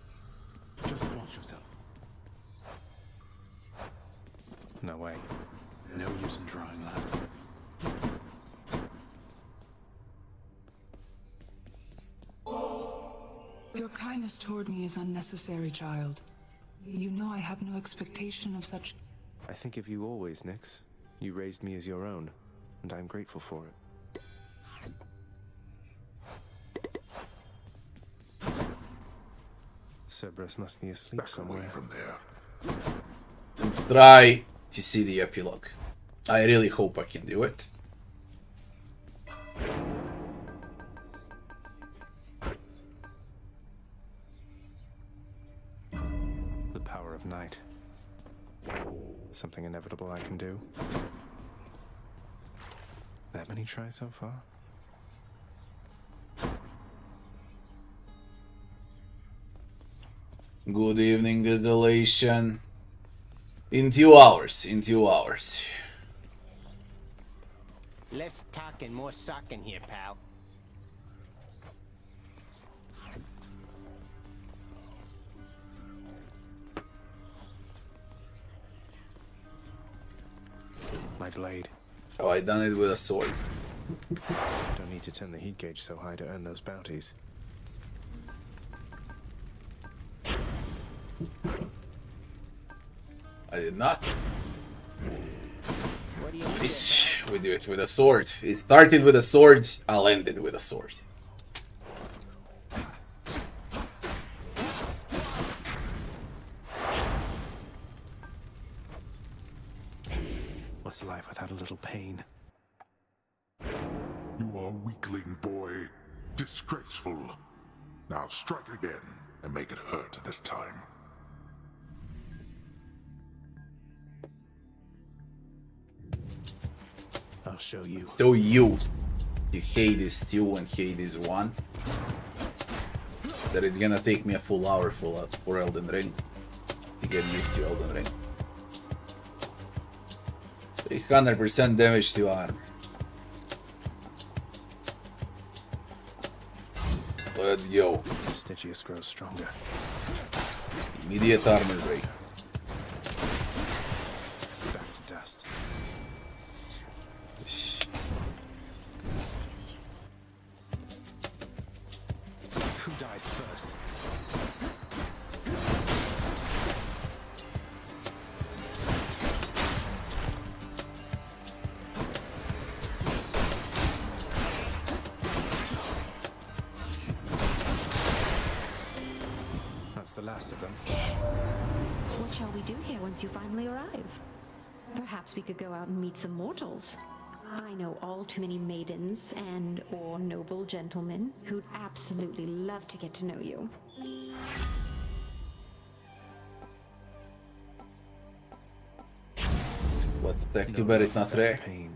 Just watch yourself. No way. No use in trying, lad. Your kindness toward me is unnecessary, child. You know I have no expectation of such. I think of you always, Nyx. You raised me as your own, and I'm grateful for it. Cerberus must be asleep Back somewhere. away from there. And try to see the epilogue. I really hope I can do it. The power of night. Something inevitable I can do. That many tries so far? Good evening, Desolation. In 2 hours, Less talking, more socking here, pal. My blade. Oh, I done it with a sword. Don't need to turn the heat gauge so high to earn those bounties. I did not. What do you need? Nice. We do it with a sword. It started with a sword, I'll end it with a sword. What's life without a little pain? You are weakling, boy. Disgraceful. Now strike again and make it hurt this time. I'll show you. So used to Hades 2 and Hades 1 that it's gonna take me a full hour for Elden Ring to get used to Elden Ring. 300% damage to armor. Let's go. Stygius grows stronger. Immediate armor break. Back to dust. eyes first. That's the last of them. What shall we do here once you finally arrive? Perhaps we could go out and meet some mortals. I know all too many maidens and/or noble gentlemen who'd absolutely love to get to know you. What detective Barrett not rare? Pain.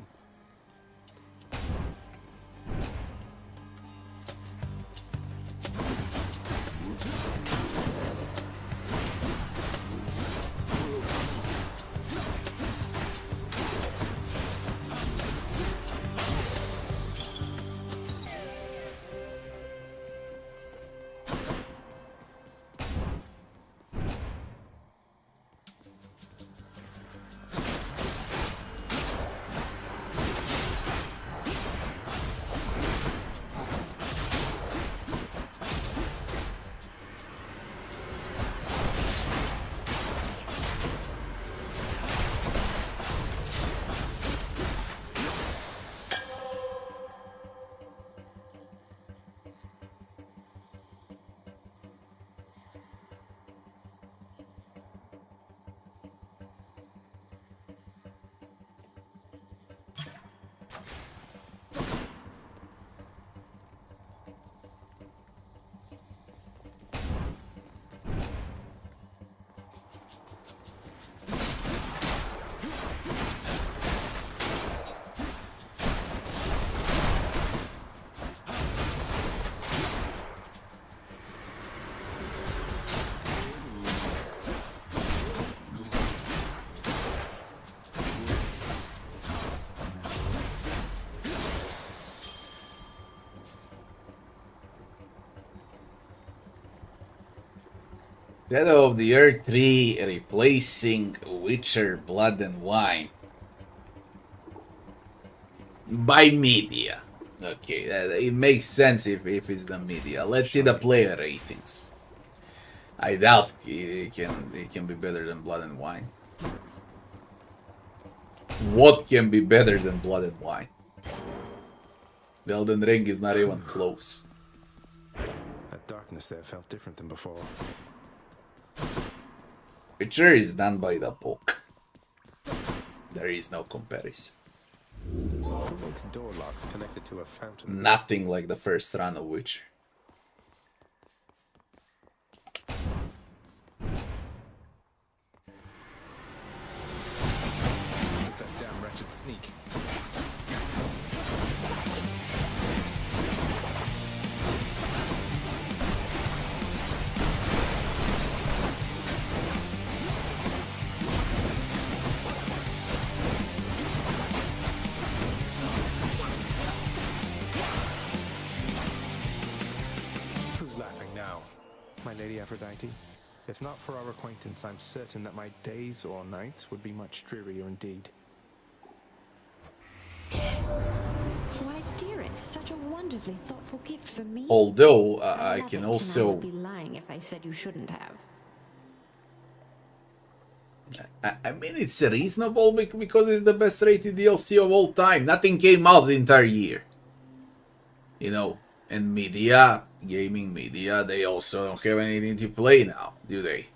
Shadow of the Earth 3 replacing Witcher Blood and Wine by media. Okay, it makes sense if it's the media. Let's see the player ratings. I doubt it can be better than Blood and Wine. What can be better than Blood and Wine? The Elden Ring is not even close. That darkness there felt different than before. Witcher is done by the book. There is no comparison. Who makes door locks connected to a fountain? Nothing like the first run of Witcher. It's that damn wretched sneak. My Lady Aphrodite, if not for our acquaintance, I'm certain that my days or nights would be much drearier indeed. Why, dearest, such a wonderfully thoughtful gift for me. Although I love can it, and I also would be lying if I said you shouldn't have. I mean, it's reasonable because it's the best rated DLC of all time. Nothing came out the entire year. You know, and media, gaming media, they also don't have anything to play now, do they?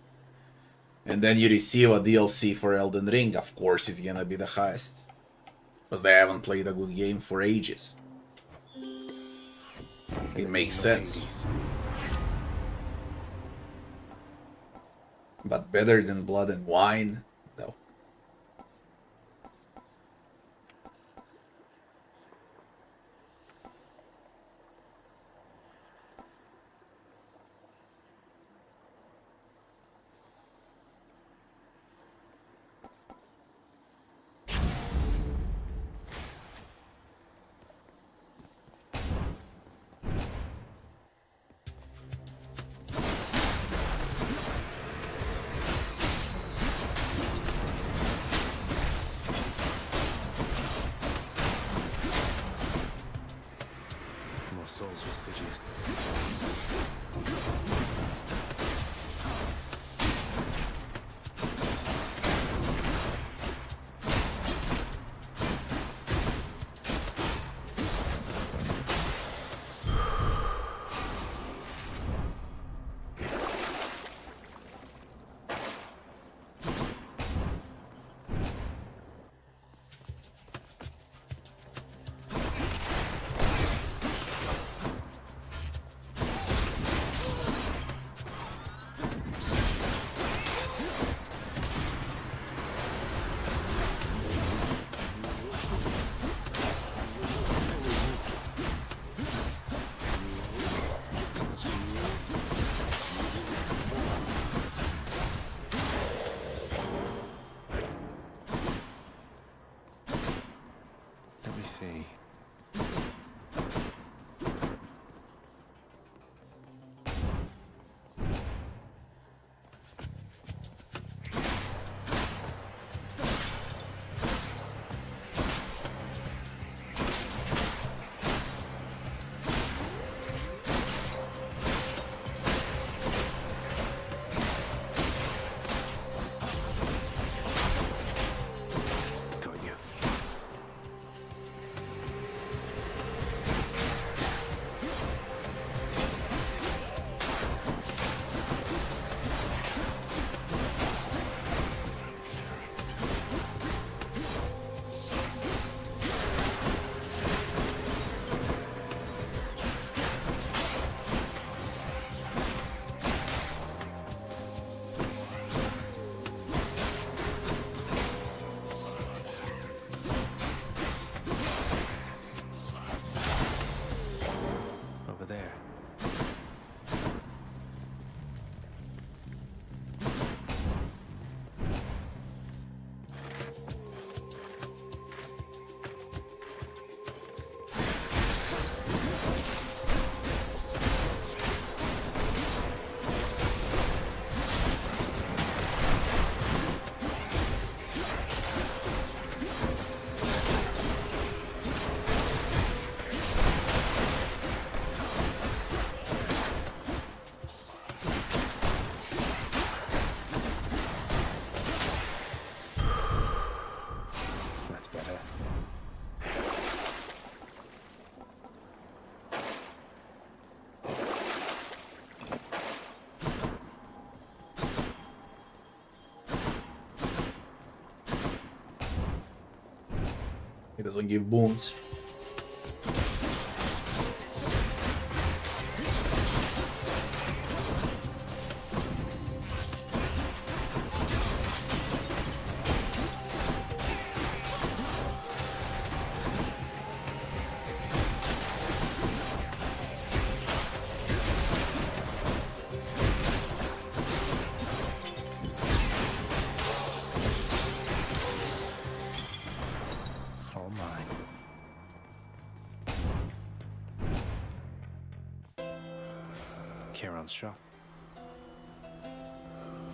And then you receive a DLC for Elden Ring, of course it's gonna be the highest. Because they haven't played a good game for ages. It makes sense. But better than Blood and Wine? No. soul's vestigious. Let me see. Got you. Over there. That's better. He doesn't give boons. All mine. Charon's shop.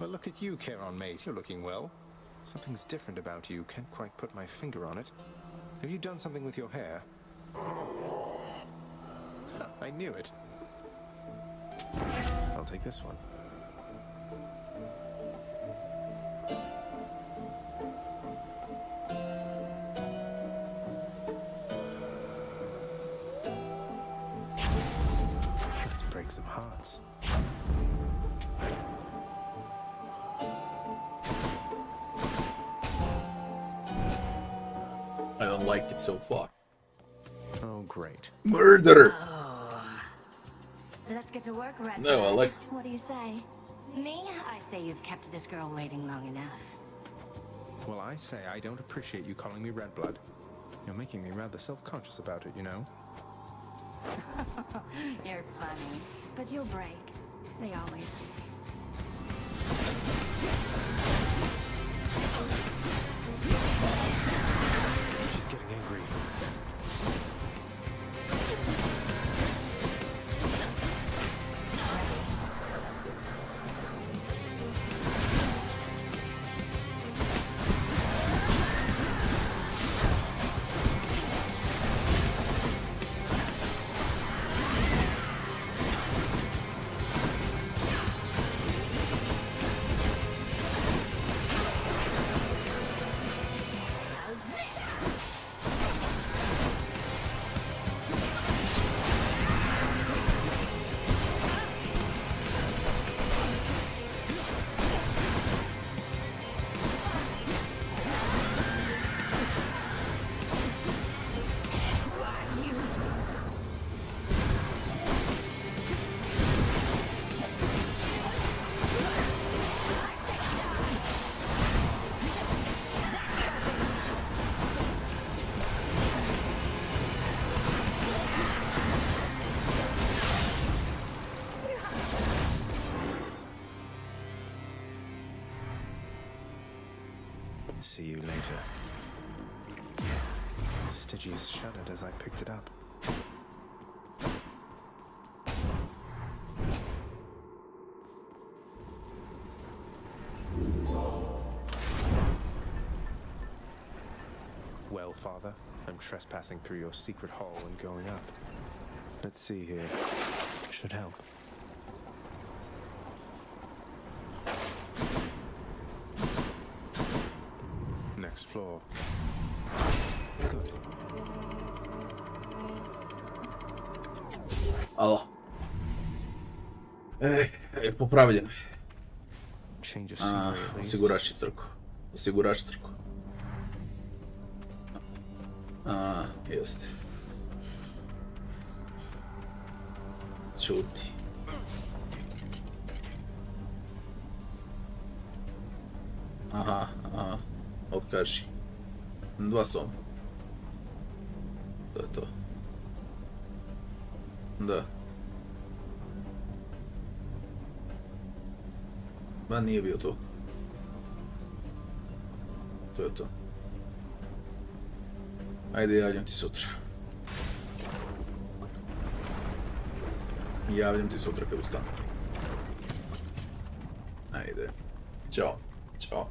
Well, look at you, Charon, mate. You're looking well. Something's different about you. Can't quite put my finger on it. Have you done something with your hair? I knew it. I'll take this one. Let's break some hearts. I don't like it so far. Oh, great. Murder! Let's get to work, Red. No, I like it. What do you say? Me? I say you've kept this girl waiting long enough. Well, I say I don't appreciate you calling me Red Blood. You're making me rather self-conscious about it, you know? You're funny. But you'll break. They always do. She's getting angry. see you later. Stygius shuddered as I picked it up. Well, Father, I'm trespassing through your secret hall and going up. Let's see here. Should help. Next floor. Good. Alo. Je popravljeno. Change of scenery at least. Osigurač crku. Osigurač crku. Jeste. Čuti. Aha. Otkaži. 2 soma. To je to. Da. Ma nije bio to. To je to. Ajde, javljam ti sutra. Javljam ti sutra kad ustanem. Ajde. Ćao. Ćao.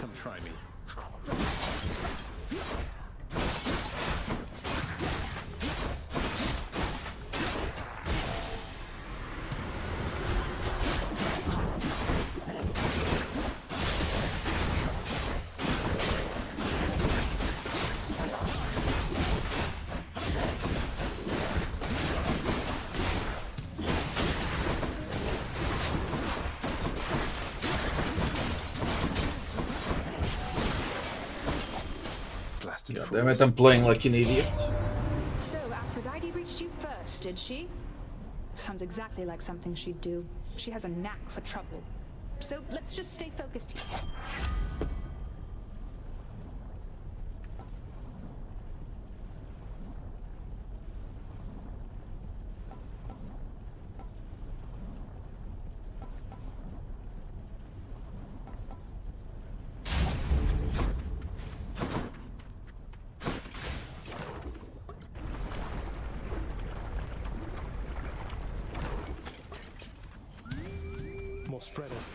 Come try me. God damn it, I'm playing like an idiot. So, Aphrodite reached you first, did she? Sounds exactly like something she'd do. She has a knack for trouble. So, let's just stay focused here. More spreaders.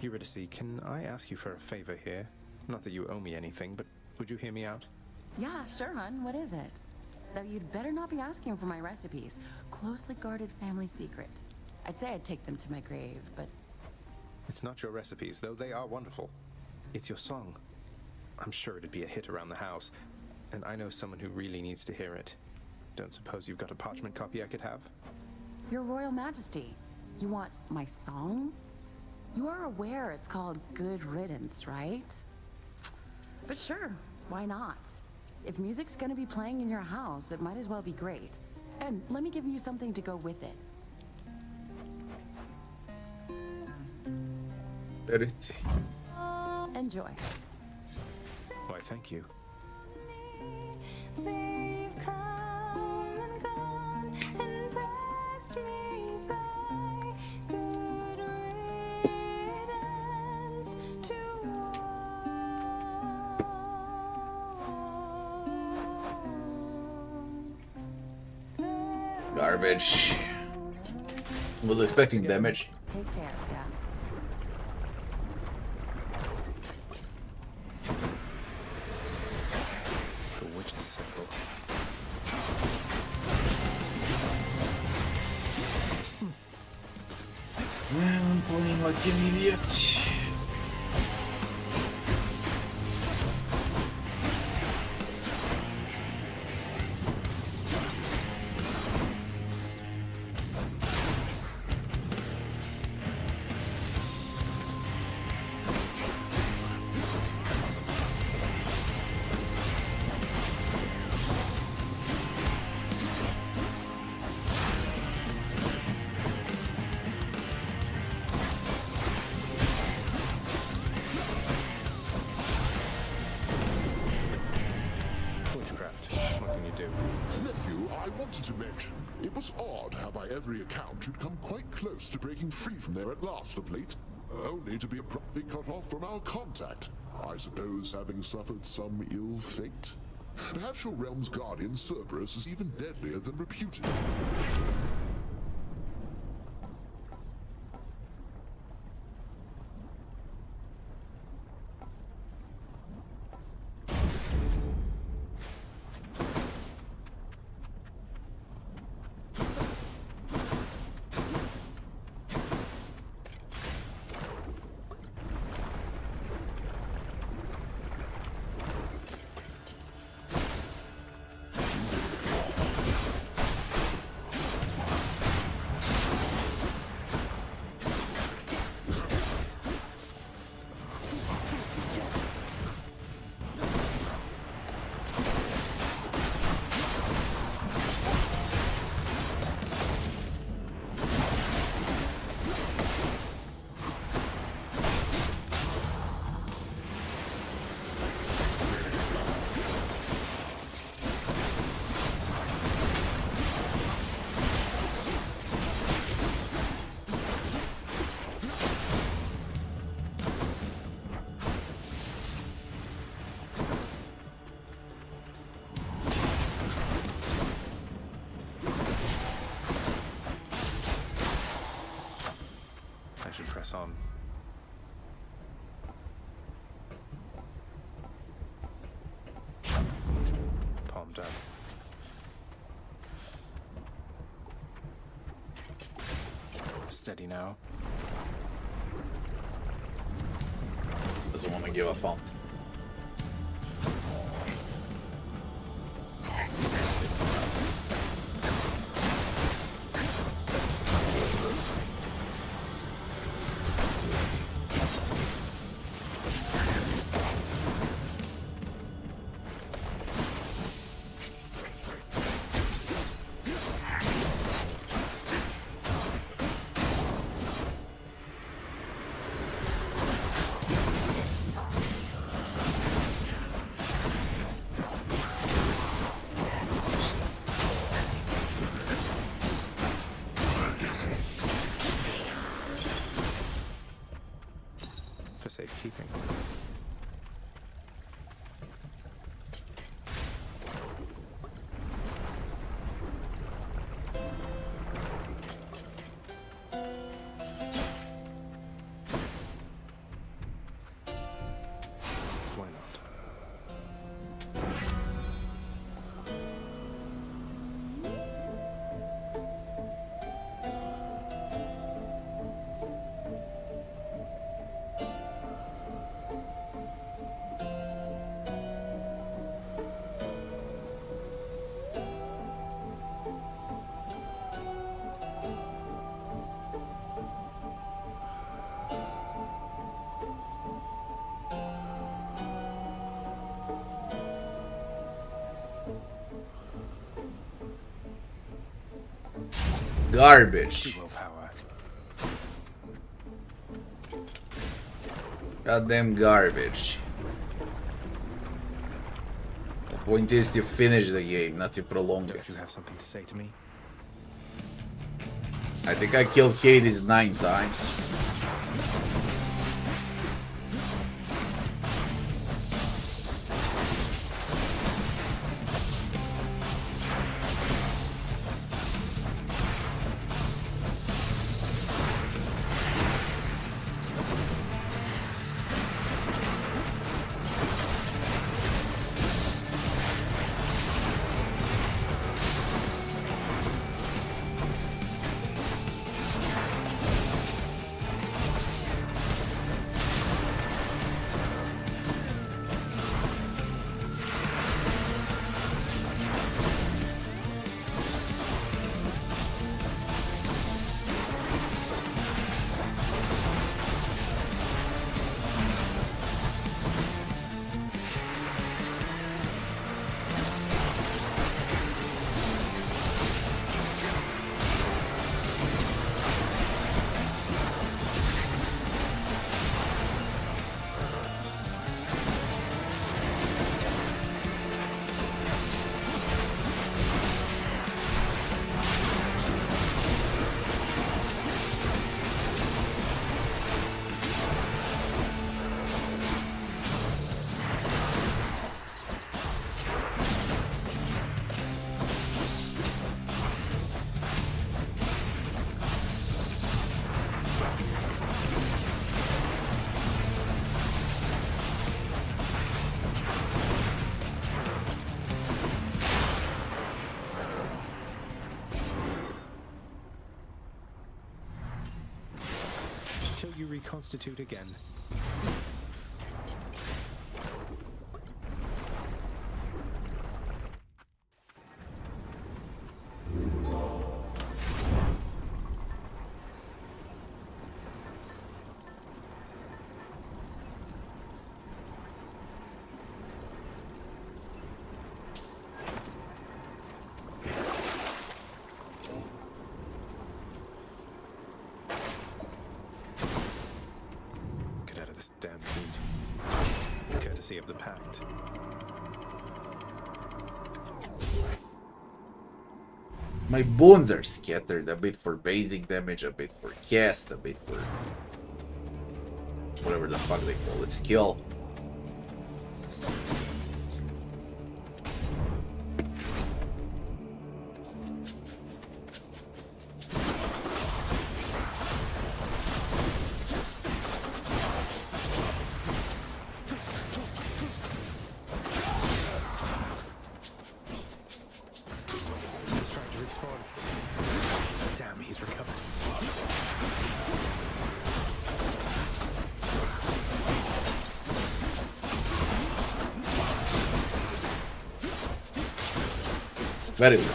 Eurydice, can I ask you for a favor here? Not that you owe me anything, but would you hear me out? Yeah, sure, hon. What is it? Though you'd better not be asking for my recipes. Closely guarded family secret. I'd say I'd take them to my grave, but... It's not your recipes, though they are wonderful. It's your song. I'm sure it'd be a hit around the house, and I know someone who really needs to hear it. Don't suppose you've got a parchment copy I could have? Your Royal Majesty, you want my song? You are aware it's called Good Riddance, right? But sure, why not? If music's gonna be playing in your house, it might as well be great. And let me give you something to go with it. Why, thank you. They've come and gone and passed me by. Good riddance to all. Garbage. Was expecting damage. Take care, yeah. The witch's circle. I'm playing like an idiot. Witchcraft. What can you do? Nephew, I wanted to mention, it was odd how by every account you'd come quite close to breaking free from there at last of late, only to be abruptly cut off from our contact. I suppose having suffered some ill fate? Perhaps your realm's guardian, Cerberus, is even deadlier than reputed. I should press on. Palmed up. Steady now. Doesn't want to give a font. For safekeeping. Why not? Garbage. Willpower. Goddamn garbage. point is to finish the game, not to prolong it. Don't you have something to say to me? I think I killed Hades 9 times. Till you reconstitute again. This damn heat. Courtesy of the Pact. My bones are scattered, a bit for basic damage, a bit for cast, a bit for whatever the fuck they call it, skill. Damn, he's recovered. Very good.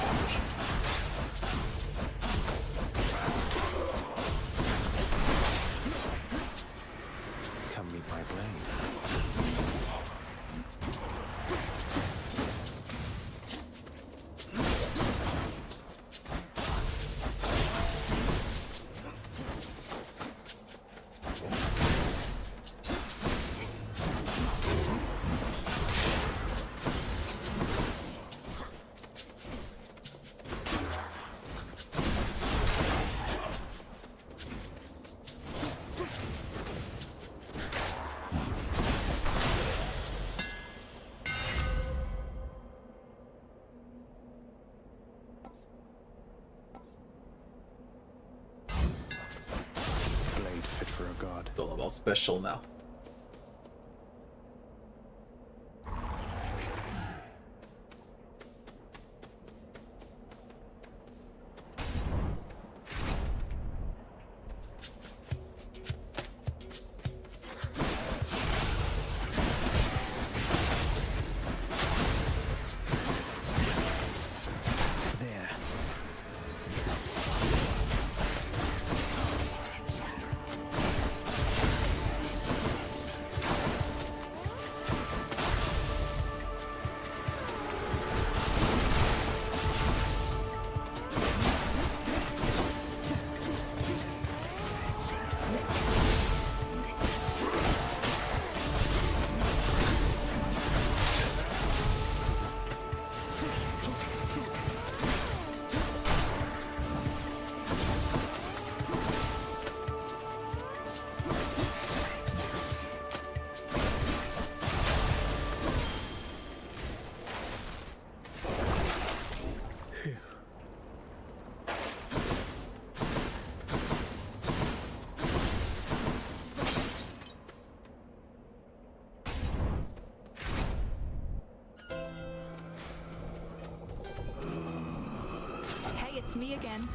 Come meet my blade. Fit for a god. It's all about special now. It's me again.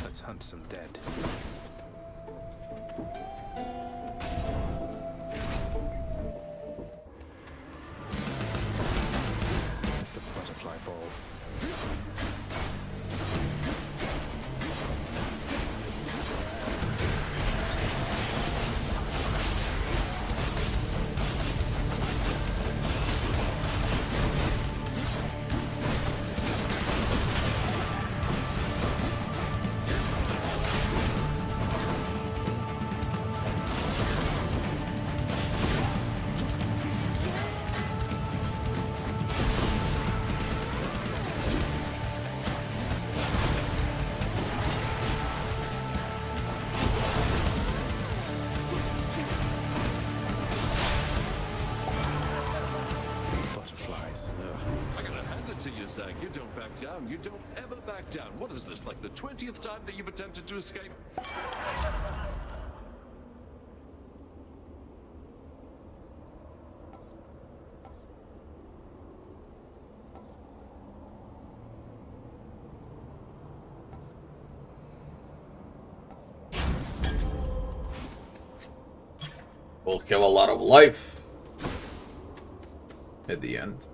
Let's hunt some dead. It's the butterfly ball. To you, Zach. You don't back down. You don't ever back down. What is this, like the 20th time that you've attempted to escape? We'll kill a lot of life at the end.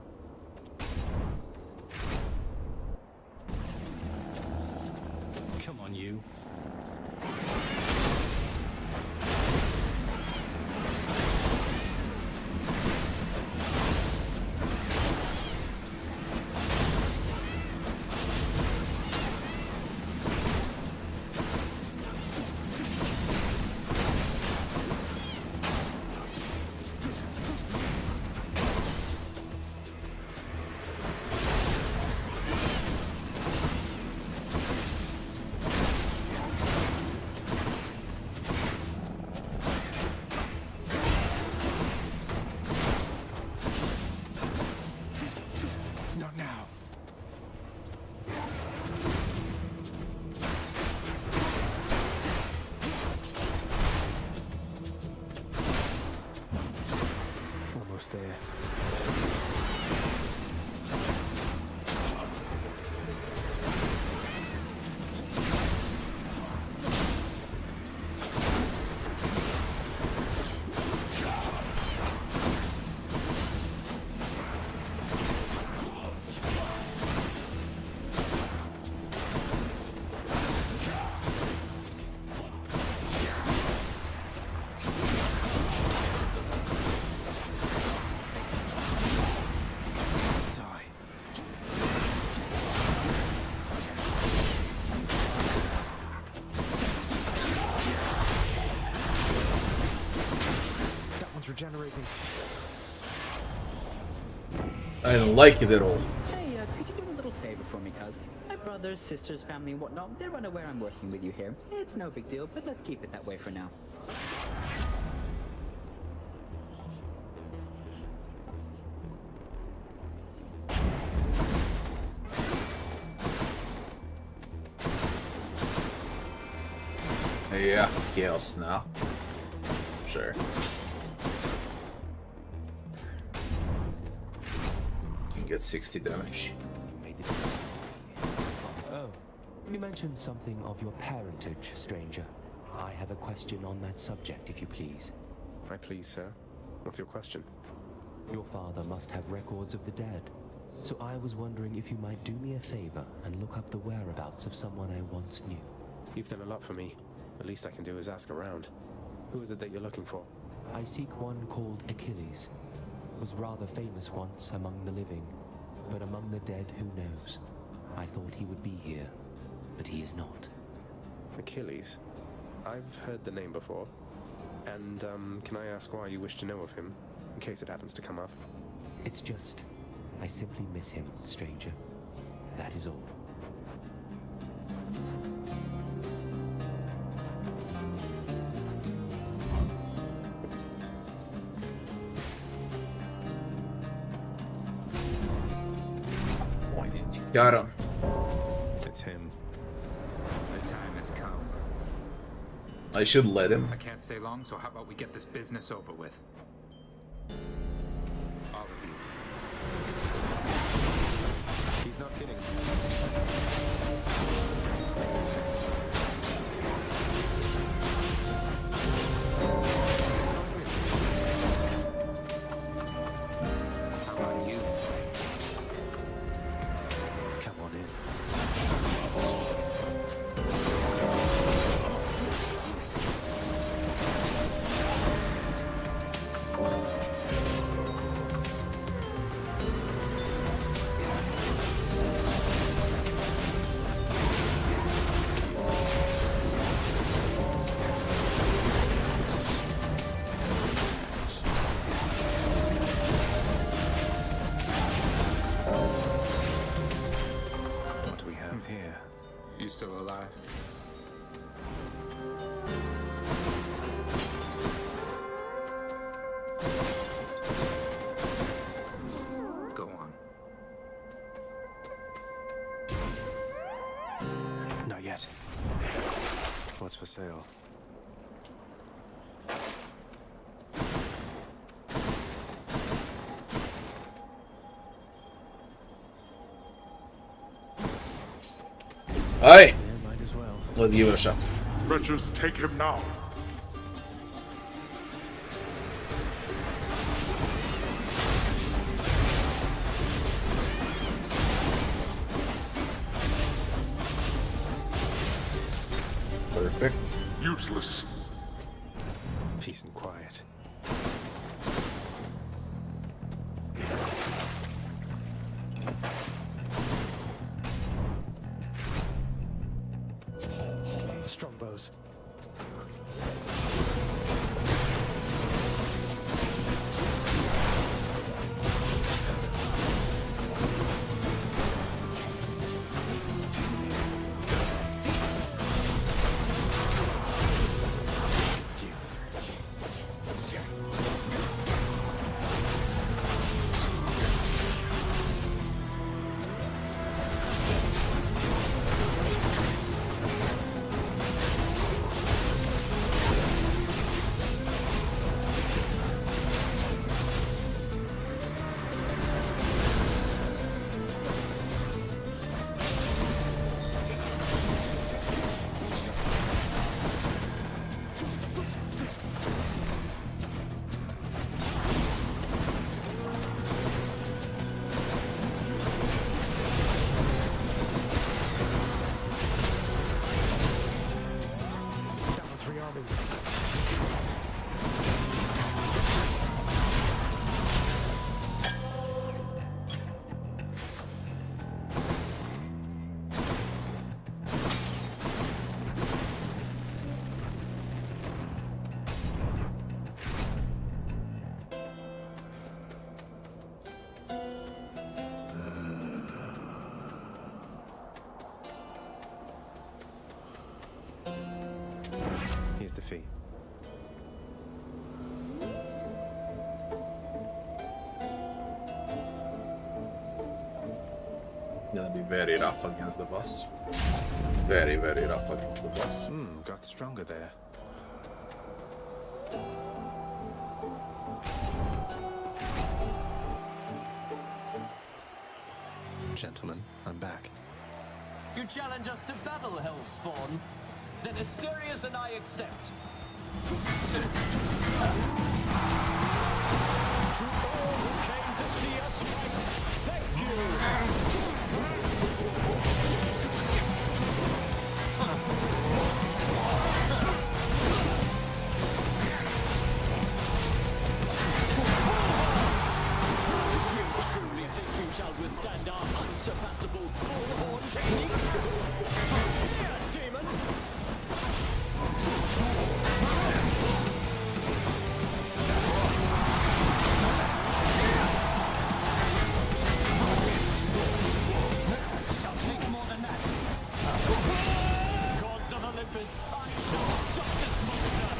Come on, you. Almost there. Regenerating. I don't like it at all. Hey, could you do a little favor for me, cuz? My brothers, sisters, family, and whatnot, they're unaware I'm working with you here. It's no big deal, but let's keep it that way for now. Yeah, chaos now. Sure. Can get 60 damage. Oh, you mentioned something of your parentage, stranger. I have a question on that subject, if you please. I please, sir. What's your question? Your father must have records of the dead. So I was wondering if you might do me a favor and look up the whereabouts of someone I once knew. You've done a lot for me. The least I can do is ask around. Who is it that you're looking for? I seek one called Achilles. Was rather famous once among the living, but among the dead, who knows? I thought he would be here, but he is not. Achilles? I've heard the name before. And, can I ask why you wish to know of him, in case it happens to come up? It's just, I simply miss him, stranger. That is all. Got him. It's him. The time has come. I should let him. I can't stay long, so how about we get this business over with? still alive. Go on. Not yet. What's for sale? Alright, Yeah, might as well. let's give it a shot. Wretches, take him now. Perfect. Useless. Peace and quiet. Strongbows. Here's the fee. Gonna be very rough against the boss. Very, very rough against the boss. Got stronger there. Gentlemen, I'm back. You challenge us to battle, Hellspawn? Then Asterius and I accept. To all who came to see us fight, thank you! You truly think you shall withstand our unsurpassable bullhorn technique? Here, demon! Shall take more than that. Gods of Olympus, I shall stop this monster!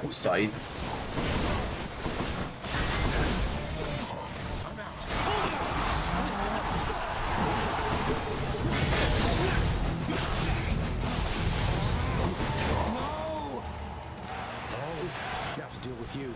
Whose side? Now to deal with you.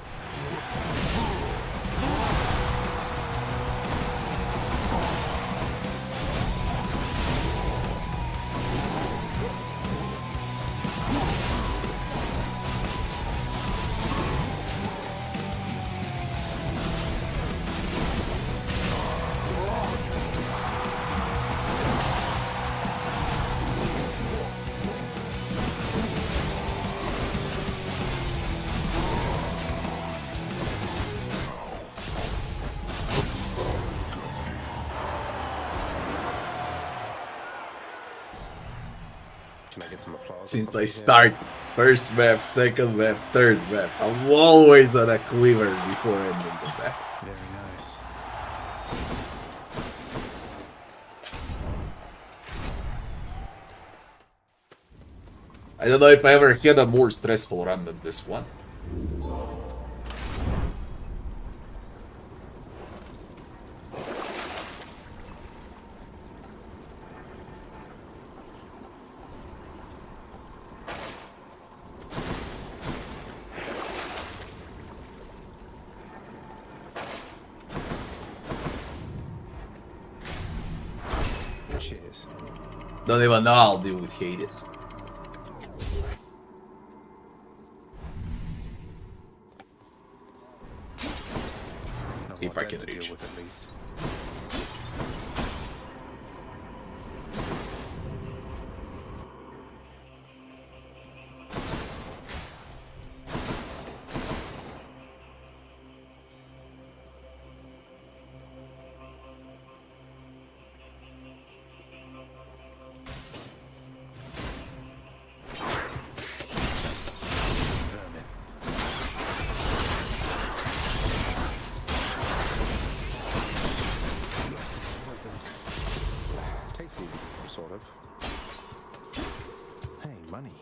Can I get some applause? Since I start first map, second map, third map, I'm always on a quiver before ending the map. Very nice. I don't know if I ever had a more stressful run than this one. Cheers. Don't even know how I'll deal with Hades. If I can reach. With at least. Tasty, sort of. Hey, money.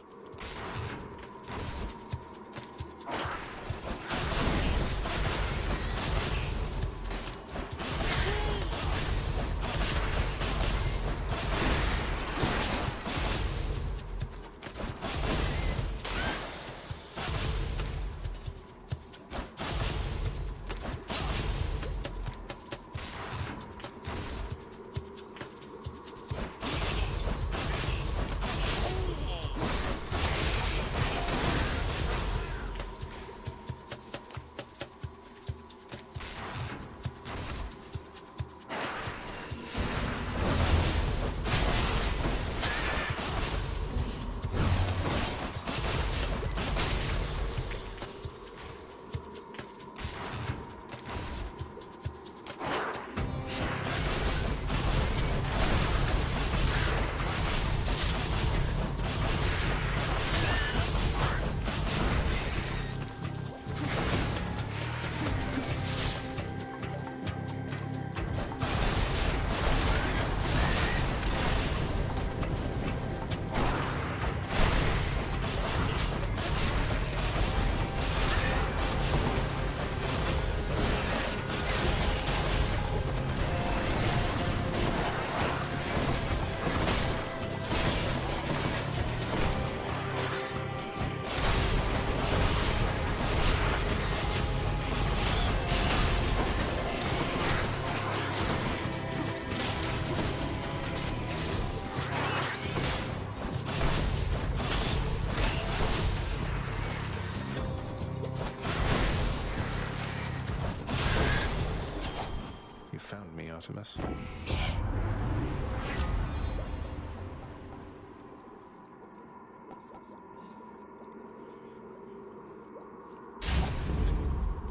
Found me, Artemis.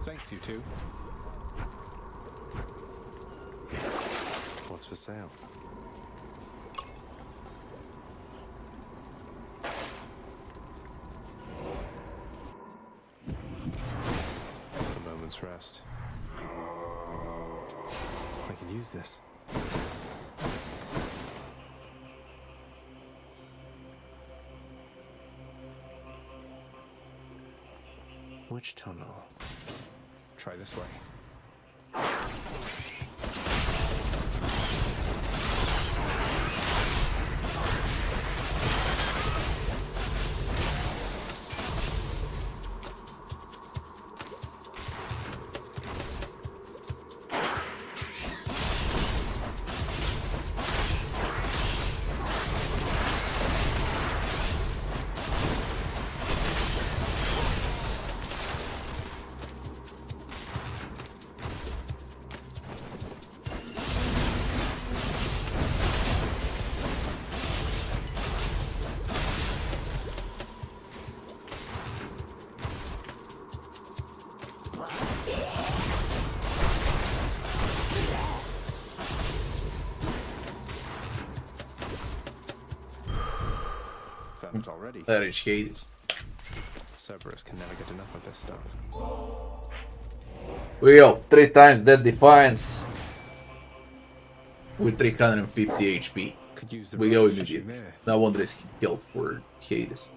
Thanks, you two. What's for sale? A moment's rest. I can use this. Which tunnel? Try this way. Already. That is Hades. Cerberus can never get enough of this stuff. We go 3 times that defiance with 350 HP. Could use the we go immediate. I won't risk health for Hades.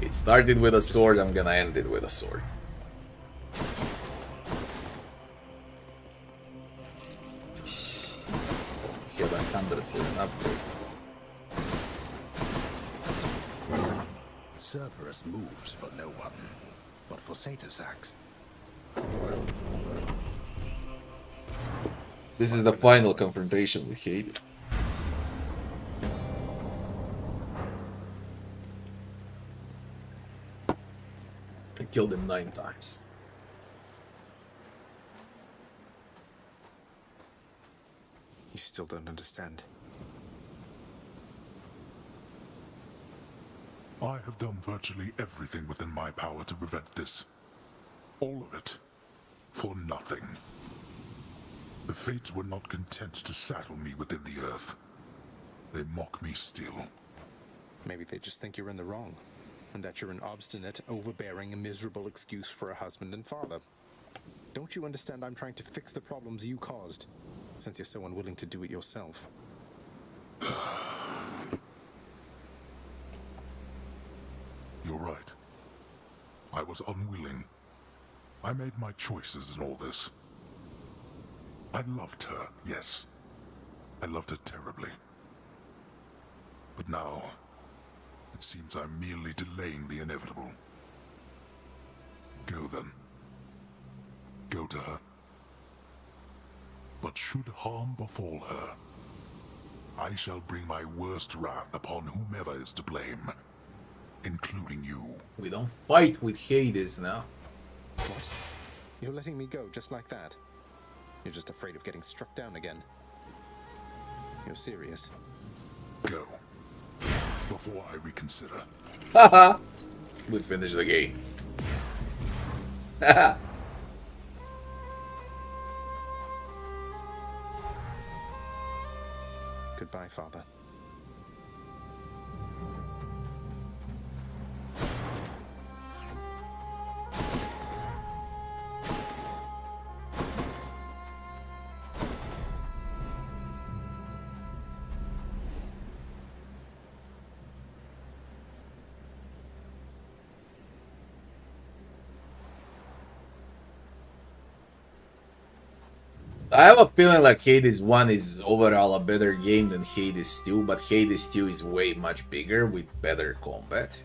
It started with a sword, I'm gonna end it with a sword. Hit 100 for an upgrade. Cerberus moves for no one, but for Satyr-Sax. This is the final confrontation with Hades. I killed him 9 times. You still don't understand. I have done virtually everything within my power to prevent this. All of it. For nothing. The Fates were not content to saddle me within the earth. They mock me still. Maybe they just think you're in the wrong, and that you're an obstinate, overbearing, and miserable excuse for a husband and father. Don't you understand I'm trying to fix the problems you caused, since you're so unwilling to do it yourself? You're right. I was unwilling. I made my choices in all this. I loved her, yes. I loved her terribly. But now, it seems I'm merely delaying the inevitable. Go then. Go to her. But should harm befall her, I shall bring my worst wrath upon whomever is to blame, including you. We don't fight with Hades now. What? You're letting me go just like that? You're just afraid of getting struck down again. You're serious. Go. Before I reconsider. Haha! We finished the game. Haha! Goodbye, Father. I have a feeling like Hades 1 is overall a better game than Hades 2, but Hades 2 is way much bigger with better combat.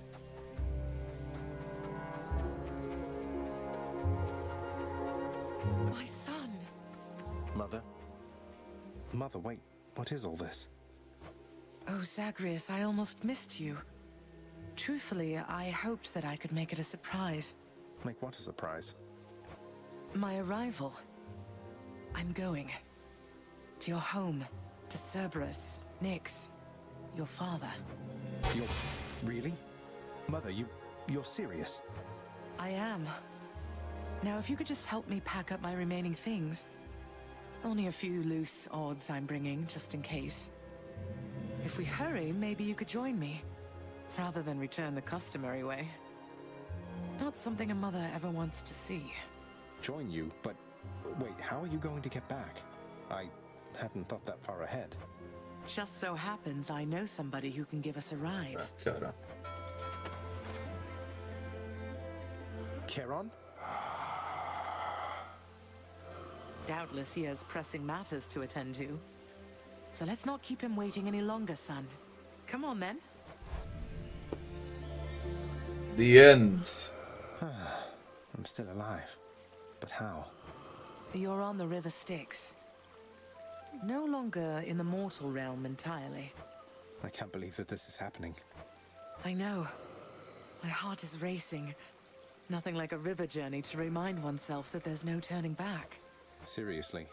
My son. Mother? Mother, wait. What is all this? Oh, Zagreus, I almost missed you. Truthfully, I hoped that I could make it a surprise. Make what a surprise? My arrival. I'm going. To your home. To Cerberus. Nyx. Your father. You're... really? Mother, you're serious? I am. Now, if you could just help me pack up my remaining things. Only a few loose odds I'm bringing, just in case. If we hurry, maybe you could join me. Rather than return the customary way. Not something a mother ever wants to see. Join you? But... wait, how are you going to get back? I hadn't thought that far ahead. Just so happens I know somebody who can give us a ride. Charon? Doubtless he has pressing matters to attend to. So let's not keep him waiting any longer, son. Come on, then. The end. I'm still alive. But how? You're on the River Styx. No longer in the mortal realm entirely. I can't believe that this is happening. I know. My heart is racing. Nothing like a river journey to remind oneself that there's no turning back. Seriously.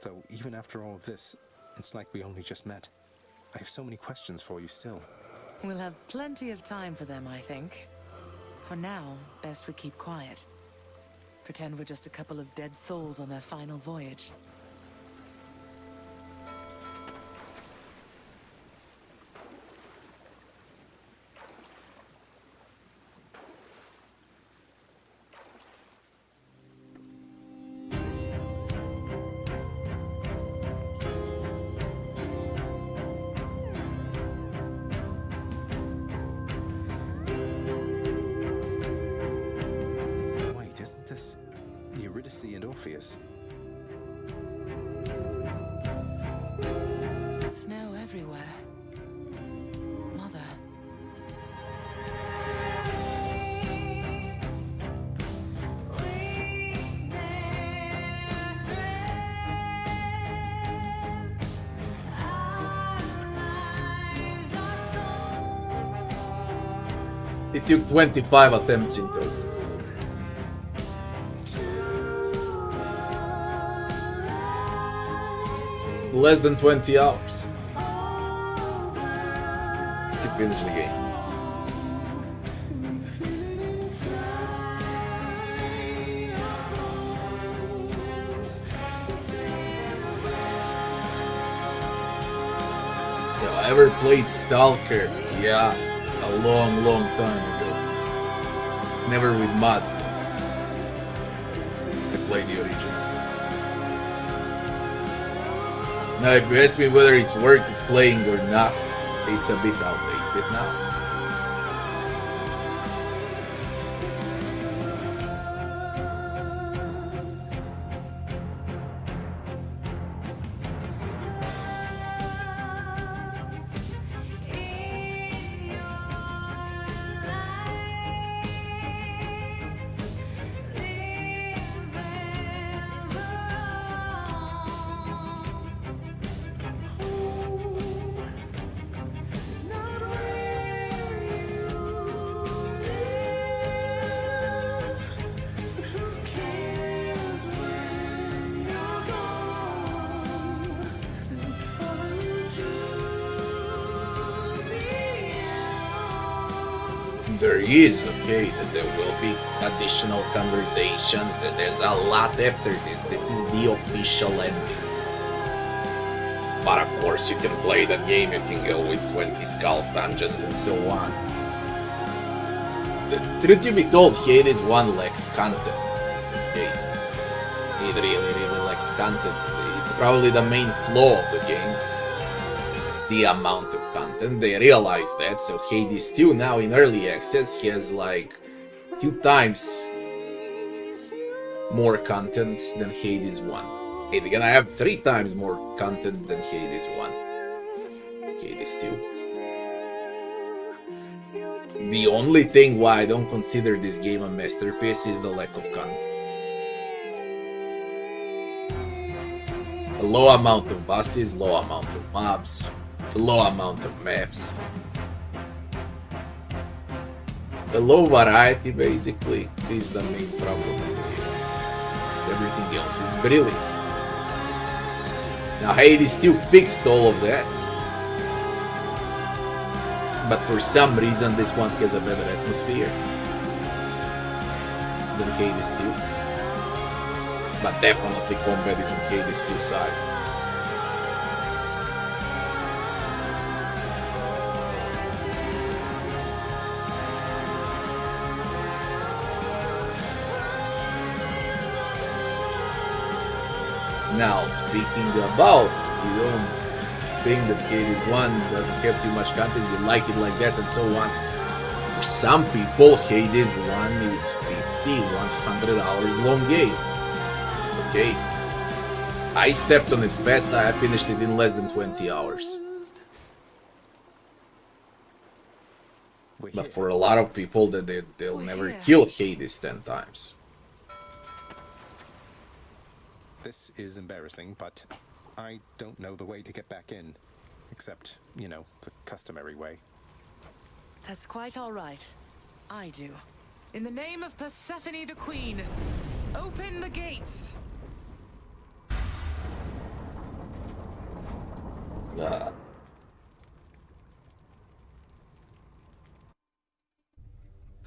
Though, even after all of this, it's like we only just met. I have so many questions for you still. We'll have plenty of time for them, I think. For now, best we keep quiet. Pretend we're just a couple of dead souls on their final voyage. Eurydice and Orpheus. Snow everywhere. Mother. It took 25 attempts in total. Less than 20 hours to finish the game. Have I ever played Stalker? Yeah, a long time ago. Never with mods. I played the original. Now, if you ask me whether it's worth it playing or not, it's a bit outdated now. There is, okay, that there will be additional conversations, that there's a lot after this. This is the official ending. But of course you can play the game, you can go with 20 skulls dungeons and so on. The truth to be told, Hades 1 lacks content. Okay. It really lacks content. It's probably the main flaw of the game. The amount of content, they realize that, so Hades 2 now in early access has like 2 times more content than Hades 1. It's gonna have 3 times more content than Hades 1. Hades 2. The only thing why I don't consider this game a masterpiece is the lack of content. A low amount of bosses, low amount of mobs, low amount of maps. The low variety basically is the main problem with the game. Everything else is brilliant. Now Hades still fixed all of that. But for some reason this one has a better atmosphere than Hades 2. But definitely combat is on Hades 2 side. Now, speaking about, you don't think that Hades 1 doesn't have too much content, you like it like that and so on. For some people, Hades 1 is 50, 100 hours long game. Okay. I stepped on it fast, I finished it in less than 20 hours. But for a lot of people, they'll never kill Hades 10 times. This is embarrassing, but I don't know the way to get back in. Except, you know, the customary way. That's quite all right. I do. In the name of Persephone the Queen, open the gates!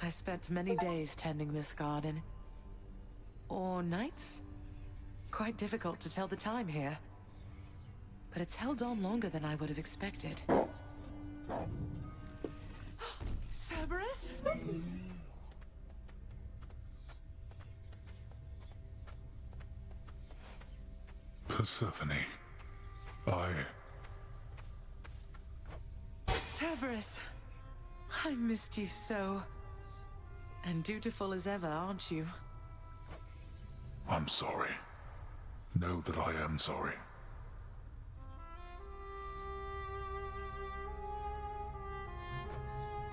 I spent many days tending this garden. Or nights? Quite difficult to tell the time here. But it's held on longer than I would have expected. Cerberus? Persephone, Cerberus, I missed you so. And dutiful as ever, aren't you? I'm sorry. Know that I am sorry.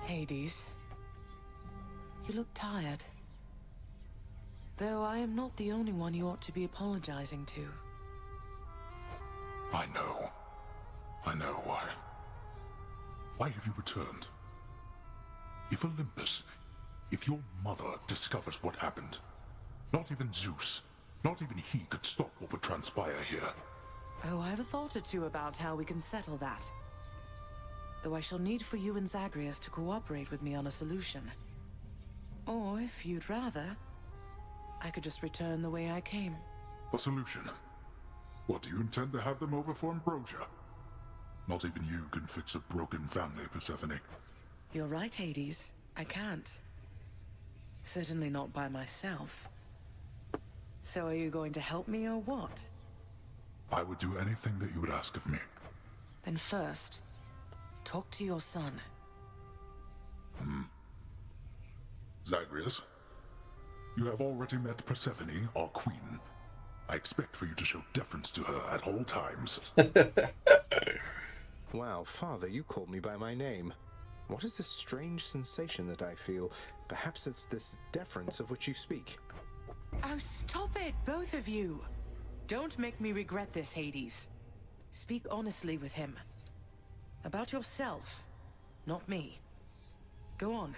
Hades, you look tired. Though I am not the only one you ought to be apologizing to. I know. I know why. Why have you returned? If Olympus, if your mother discovers what happened, not even Zeus, not even he could stop what would transpire here. Oh, I have a thought or two about how we can settle that. Though I shall need for you and Zagreus to cooperate with me on a solution. Or, if you'd rather, I could just return the way I came. A solution? What, do you intend to have them over for ambrosia? Not even you can fix a broken family, Persephone. You're right, Hades. I can't. Certainly not by myself. So are you going to help me or what? I would do anything that you would ask of me. Then first, talk to your son. Zagreus, you have already met Persephone, our queen. I expect for you to show deference to her at all times. Wow, Father, you called me by my name. What is this strange sensation that I feel? Perhaps it's this deference of which you speak. Oh, stop it, both of you! Don't make me regret this, Hades. Speak honestly with him. About yourself, not me. Go on.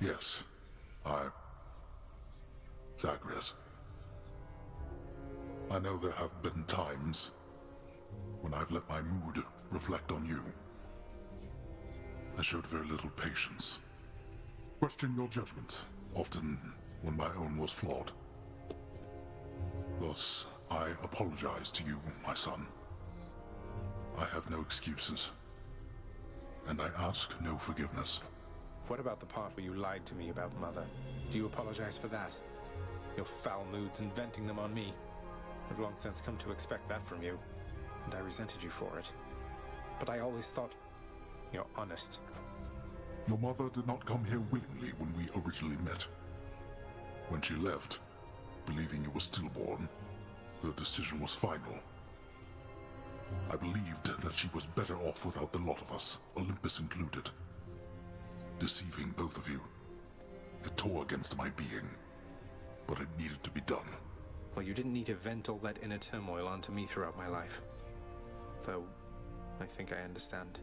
Yes, Zagreus. I know there have been times when I've let my mood reflect on you. I showed very little patience. Questioned your judgment, often when my own was flawed. Thus, I apologize to you, my son. I have no excuses, and I ask no forgiveness. What about the part where you lied to me about Mother? Do you apologize for that? Your foul moods and venting them on me. I've long since come to expect that from you, and I resented you for it. But I always thought you're honest. Your mother did not come here willingly when we originally met. When she left, believing you were stillborn, her decision was final. I believed that she was better off without the lot of us, Olympus included. Deceiving both of you. It tore against my being, but it needed to be done. Well, you didn't need to vent all that inner turmoil onto me throughout my life. Though, I think I understand.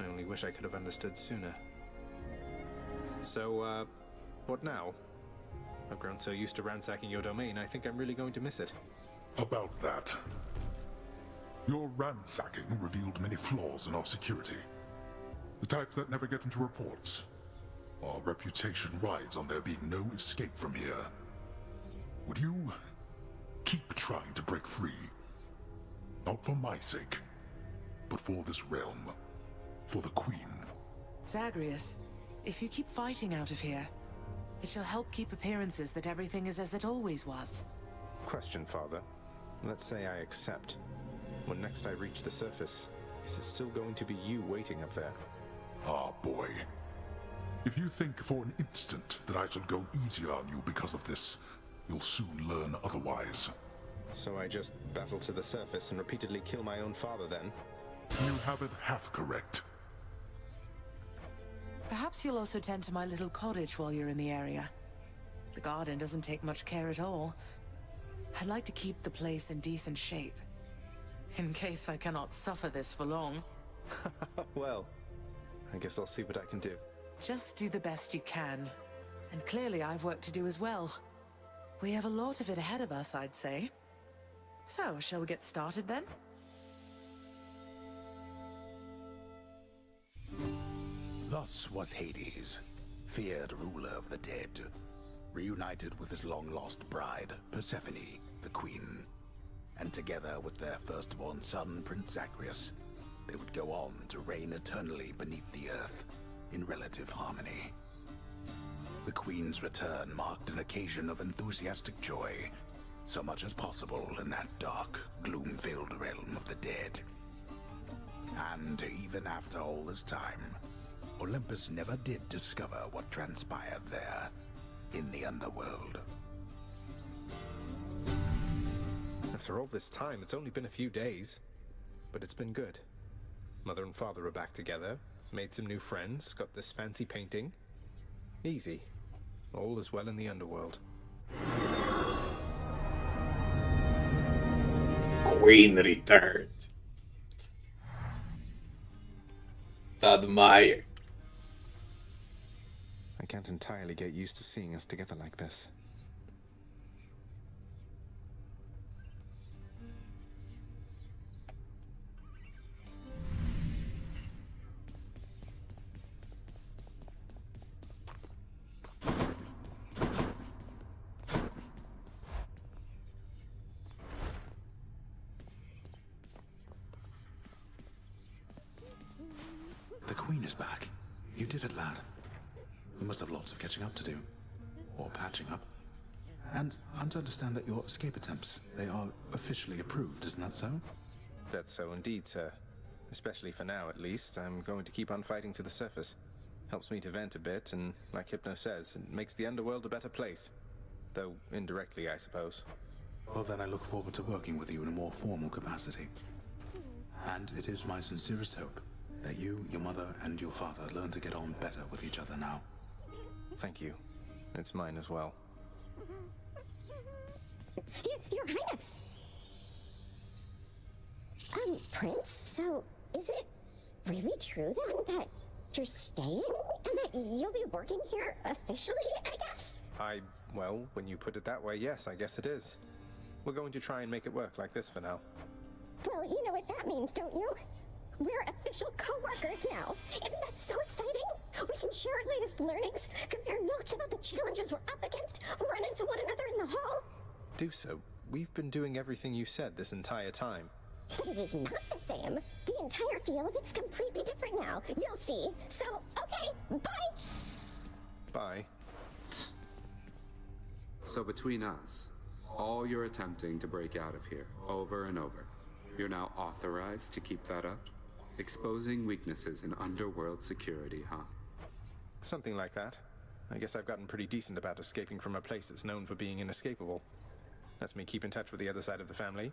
I only wish I could have understood sooner. So, what now? I've grown so used to ransacking your domain, I think I'm really going to miss it. About that. Your ransacking revealed many flaws in our security. The types that never get into reports. Our reputation rides on there being no escape from here. Would you keep trying to break free? Not for my sake, but for this realm. For the Queen. Zagreus, if you keep fighting out of here, it shall help keep appearances that everything is as it always was. Question, Father. Let's say I accept. When next I reach the surface, is it still going to be you waiting up there? Ah, boy. If you think for an instant that I shall go easier on you because of this, you'll soon learn otherwise. So I just battle to the surface and repeatedly kill my own father then? You have it half correct. Perhaps you'll also tend to my little cottage while you're in the area. The garden doesn't take much care at all. I'd like to keep the place in decent shape, in case I cannot suffer this for long. Well, I guess I'll see what I can do. Just do the best you can. And clearly I've work to do as well. We have a lot of it ahead of us, I'd say. So, shall we get started then? Thus was Hades, feared ruler of the dead, reunited with his long-lost bride, Persephone, the queen. And together with their firstborn son, Prince Zagreus, they would go on to reign eternally beneath the earth, in relative harmony. The queen's return marked an occasion of enthusiastic joy, so much as possible in that dark, gloom-filled realm of the dead. And even after all this time, Olympus never did discover what transpired there, in the underworld. After all this time, it's only been a few days. But it's been good. Mother and father are back together, made some new friends, got this fancy painting. Easy. All is well in the underworld. Queen returned. Admire. I can't entirely get used to seeing us together like this. The Queen is back. You did it, lad. You must have lots of catching up to do. Or patching up. And I'm to understand that your escape attempts, they are officially approved, isn't that so? That's so indeed, sir. Especially for now, at least. I'm going to keep on fighting to the surface. Helps me to vent a bit, and like Hypno says, it makes the underworld a better place. Though indirectly, I suppose. Well, then I look forward to working with you in a more formal capacity. And it is my sincerest hope that you, your mother, and your father learn to get on better with each other now. Thank you. It's mine as well. Your Highness! Prince, so is it really true then that you're staying? And that you'll be working here officially, I guess? Well, when you put it that way, yes, I guess it is. We're going to try and make it work like this for now. Well, you know what that means, don't you? We're official co-workers now. Isn't that so exciting? We can share our latest learnings, compare notes about the challenges we're up against, run into one another in the hall. Do so. We've been doing everything you said this entire time. But it is not the same. The entire feel of it's completely different now. You'll see. So, okay, bye! Bye. So between us, all you're attempting to break out of here, over and over, you're now authorized to keep that up? Exposing weaknesses in underworld security, huh? Something like that. I guess I've gotten pretty decent about escaping from a place that's known for being inescapable. Lets me keep in touch with the other side of the family.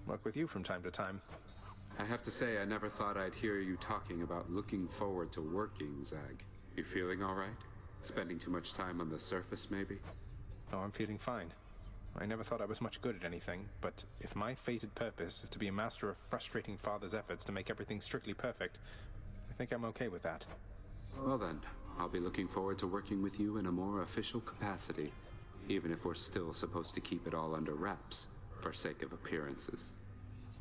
Work with you from time to time. I have to say, I never thought I'd hear you talking about looking forward to working, Zag. You feeling all right? Spending too much time on the surface, maybe? Oh, I'm feeling fine. I never thought I was much good at anything, but if my fated purpose is to be a master of frustrating father's efforts to make everything strictly perfect, I think I'm okay with that. Well then, I'll be looking forward to working with you in a more official capacity, even if we're still supposed to keep it all under wraps, for sake of appearances.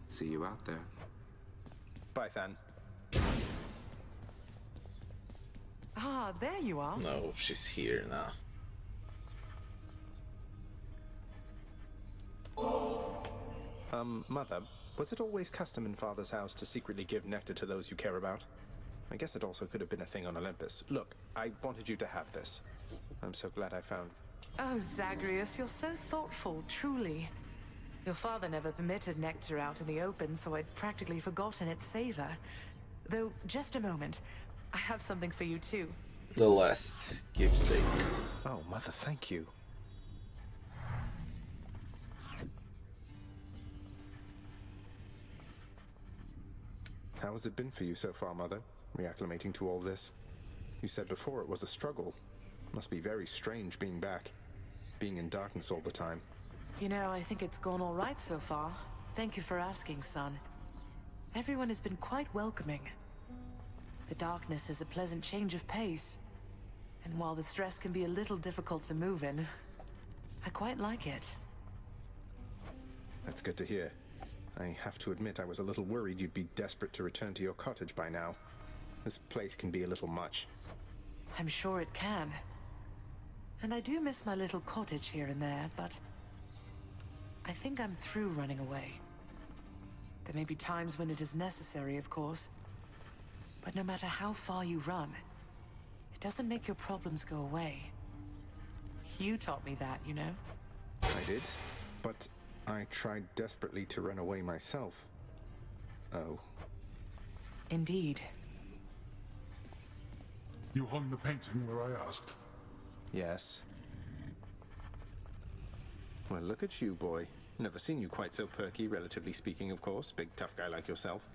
See you out there. Bye, Than. Ah, there you are. No, she's here now. Mother, was it always custom in Father's house to secretly give nectar to those you care about? I guess it also could have been a thing on Olympus. Look, I wanted you to have this. I'm so glad I found... Oh, Zagreus, you're so thoughtful, truly. Your father never permitted nectar out in the open, so I'd practically forgotten its savor. Though, just a moment. I have something for you, too. The last keepsake. Oh, Mother, thank you. How has it been for you so far, Mother? Reacclimating to all this? You said before it was a struggle. Must be very strange being back. Being in darkness all the time. You know, I think it's gone all right so far. Thank you for asking, son. Everyone has been quite welcoming. The darkness is a pleasant change of pace. And while the stress can be a little difficult to move in, I quite like it. That's good to hear. I have to admit I was a little worried you'd be desperate to return to your cottage by now. This place can be a little much. I'm sure it can. And I do miss my little cottage here and there, but I think I'm through running away. There may be times when it is necessary, of course. But no matter how far you run, it doesn't make your problems go away. You taught me that, you know? I did, but I tried desperately to run away myself. Oh. Indeed. You hung the painting where I asked? Yes. Well, look at you, boy. Never seen you quite so perky, relatively speaking, of course. Big tough guy like yourself.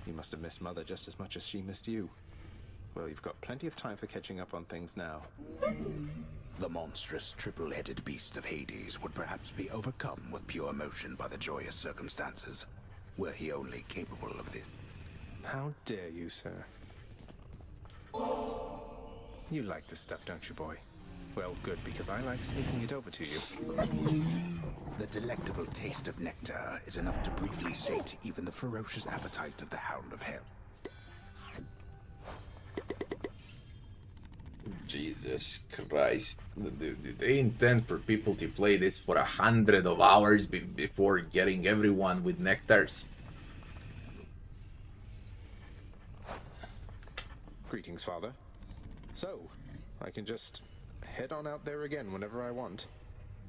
You must have missed Mother just as much as she missed you. Well, you've got plenty of time for catching up on things now. The monstrous triple-headed beast of Hades would perhaps be overcome with pure emotion by the joyous circumstances, were he only capable of this. How dare you, sir? You like this stuff, don't you, boy? Well, good, because I like sneaking it over to you. The delectable taste of nectar is enough to briefly sate even the ferocious appetite of the Hound of Hell. Jesus Christ. Do they intend for people to play this for 100 of hours before getting everyone with nectars? Greetings, Father. So, I can just head on out there again whenever I want.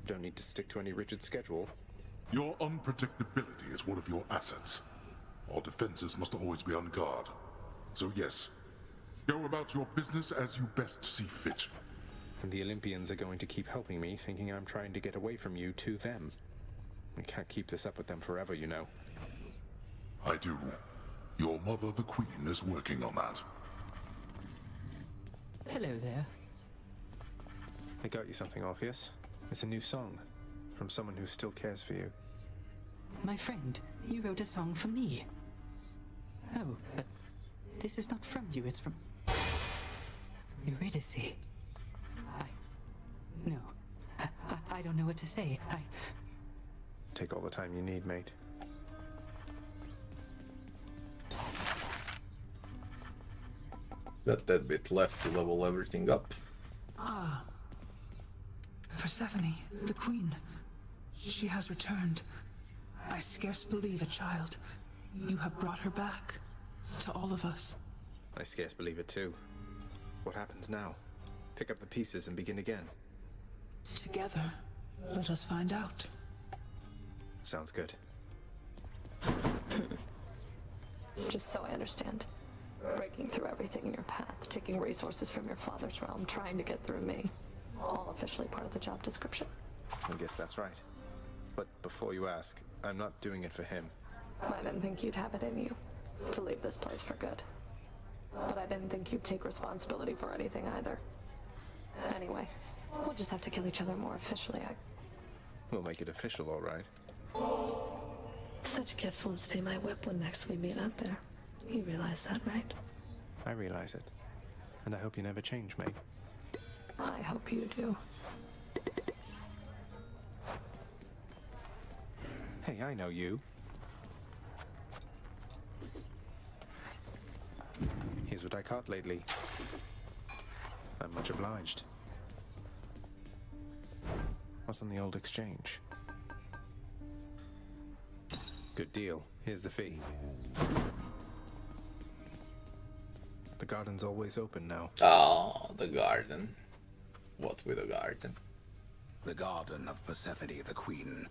Don't need to stick to any rigid schedule. Your unpredictability is one of your assets. Our defenses must always be on guard. So yes, go about your business as you best see fit. And the Olympians are going to keep helping me, thinking I'm trying to get away from you to them. We can't keep this up with them forever, you know. I do. Your mother, the Queen, is working on that. Hello there. I got you something, Orpheus. It's a new song from someone who still cares for you. My friend, you wrote a song for me. Oh, but this is not from you, it's from Eurydice. No. I don't know what to say. Take all the time you need, mate. Got that bit left to level everything up. Ah. Persephone, the queen. She has returned. I scarce believe a child. You have brought her back. To all of us. I scarce believe it too. What happens now? Pick up the pieces and begin again. Together, let us find out. Sounds good. Just so I understand. Breaking through everything in your path, taking resources from your father's realm, trying to get through me. All officially part of the job description. I guess that's right. But before you ask, I'm not doing it for him. I didn't think you'd have it in you to leave this place for good. But I didn't think you'd take responsibility for anything either. Anyway, we'll just have to kill each other more officially. We'll make it official, all right. Such gifts won't stay my whip when next we meet out there. You realize that, right? I realize it. And I hope you never change, mate. I hope you do. Hey, I know you. Here's what I caught lately. I'm much obliged. What's on the old exchange? Good deal. Here's the fee. The garden's always open now. Oh, the garden. What with a garden? The garden of Persephone, the queen,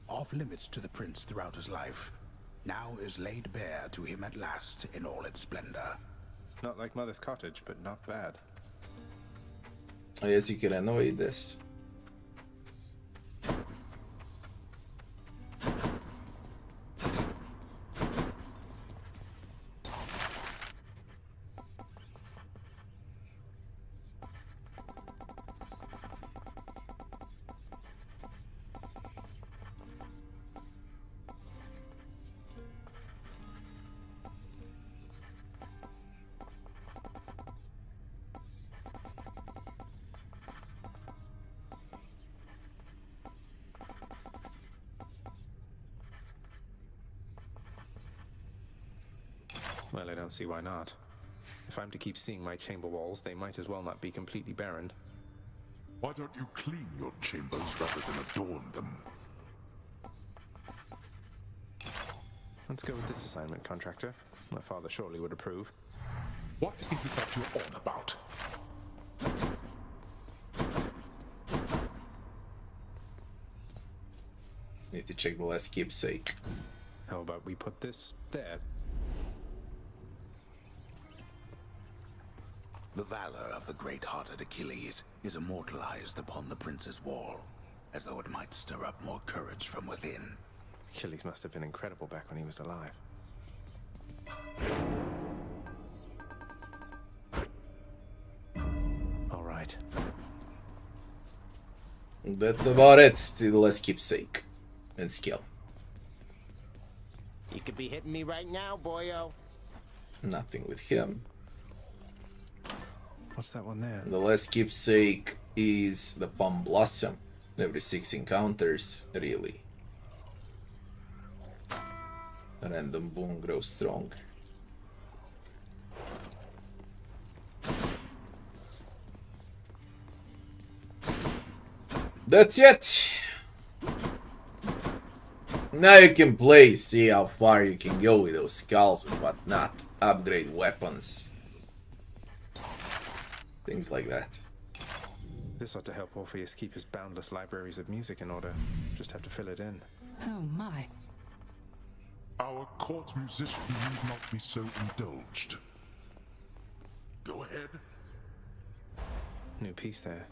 off limits to the prince throughout his life, now is laid bare to him at last in all its splendor. Not like Mother's cottage, but not bad. I guess you can renovate this. Well, I don't see why not. If I'm to keep seeing my chamber walls, they might as well not be completely barren. Why don't you clean your chambers rather than adorn them? Let's go with this assignment, contractor. My father surely would approve. What is it that you're on about? Need to check the last keepsake. How about we put this there? The valor of the great-hearted Achilles is immortalized upon the prince's wall. as though it might stir up more courage from within. Achilles must have been incredible back when he was alive. All right. That's about it. Still less keepsake and skill. You could be hitting me right now, boyo. Nothing with him. What's that one there? The last keepsake is the Palm Blossom. Every 6 encounters, really. A random boon grows strong. That's it! Now you can play, see how far you can go with those skulls and whatnot. Upgrade weapons. Things like that. This ought to help Orpheus keep his boundless libraries of music in order. Just have to fill it in. Oh my. Our court musician need not be so indulged. Go ahead. New piece there.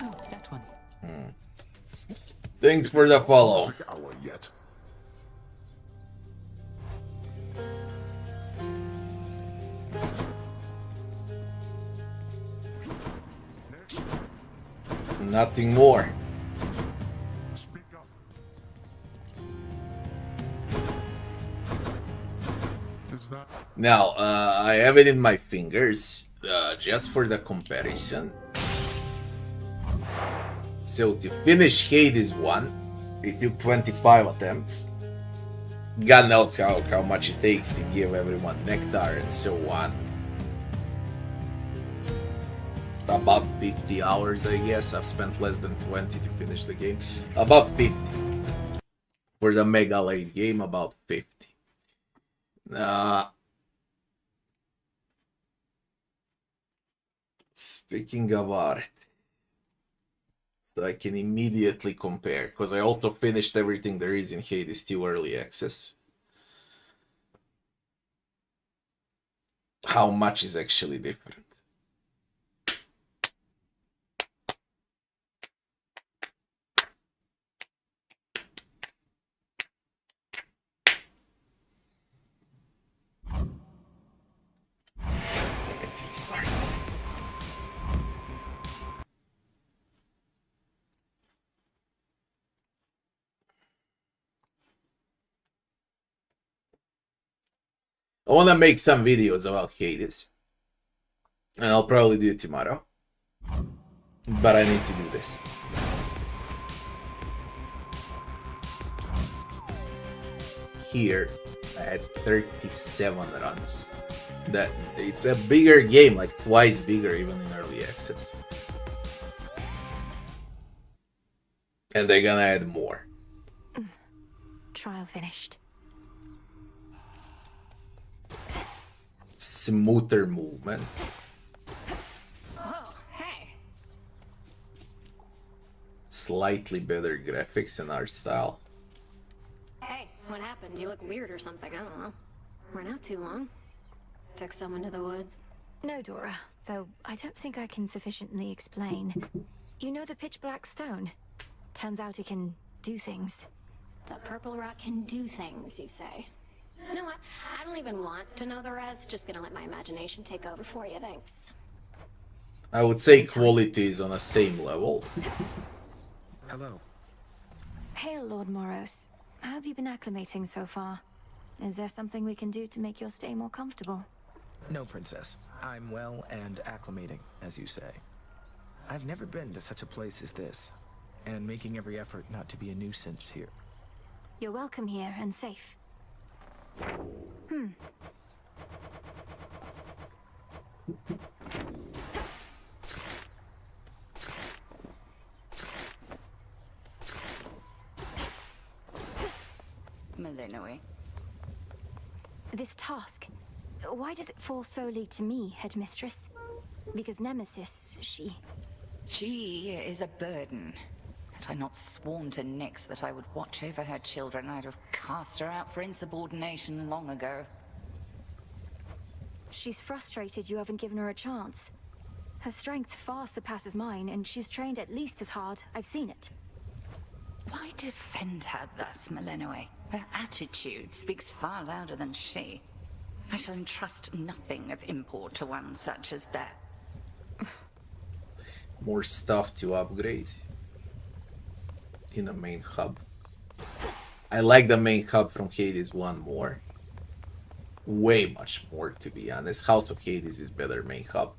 Oh, that one. Thanks for the follow. Hour yet. Nothing more. Now, I have it in my fingers, just for the comparison. So to finish Hades 1, it took 25 attempts. God knows how much it takes to give everyone nectar and so on. About 50 hours, I guess. I've spent less than 20 to finish the game. About 50. For the mega late game, about 50. Speaking about it, so I can immediately compare, because I also finished everything there is in Hades 2 Early Access. How much is actually different? I want to make some videos about Hades. And I'll probably do it tomorrow. But I need to do this. Here, I had 37 runs. That it's a bigger game, like twice bigger even in early access. And they're gonna add more. Trial finished. Smoother movement. Oh, hey. Slightly better graphics and art style. Hey, what happened? You look weird or something, I don't know. We're out too long. Took someone to the woods. No, Dora, though I don't think I can sufficiently explain. You know the pitch black stone? Turns out it can do things. The purple rock can do things, you say? You know what? I don't even want to know the rest. Just gonna let my imagination take over for you, thanks. I would say quality is on the same level. Hello. Hail, Lord Moros. How have you been acclimating so far? Is there something we can do to make your stay more comfortable? No, Princess. I'm well and acclimating, as you say. I've never been to such a place as this, and making every effort not to be a nuisance here. You're welcome here and safe. Malinoe. This task, why does it fall solely to me, Headmistress? Because Nemesis, She is a burden. Had I not sworn to Nyx that I would watch over her children, I'd have cast her out for insubordination long ago. She's frustrated you haven't given her a chance. Her strength far surpasses mine, and she's trained at least as hard. I've seen it. Why defend her thus, Malinoe? Her attitude speaks far louder than she. I shall entrust nothing of import to one such as that. More stuff to upgrade in the main hub. I like the main hub from Hades 1 more. Way much more, to be honest. House of Hades is better main hub.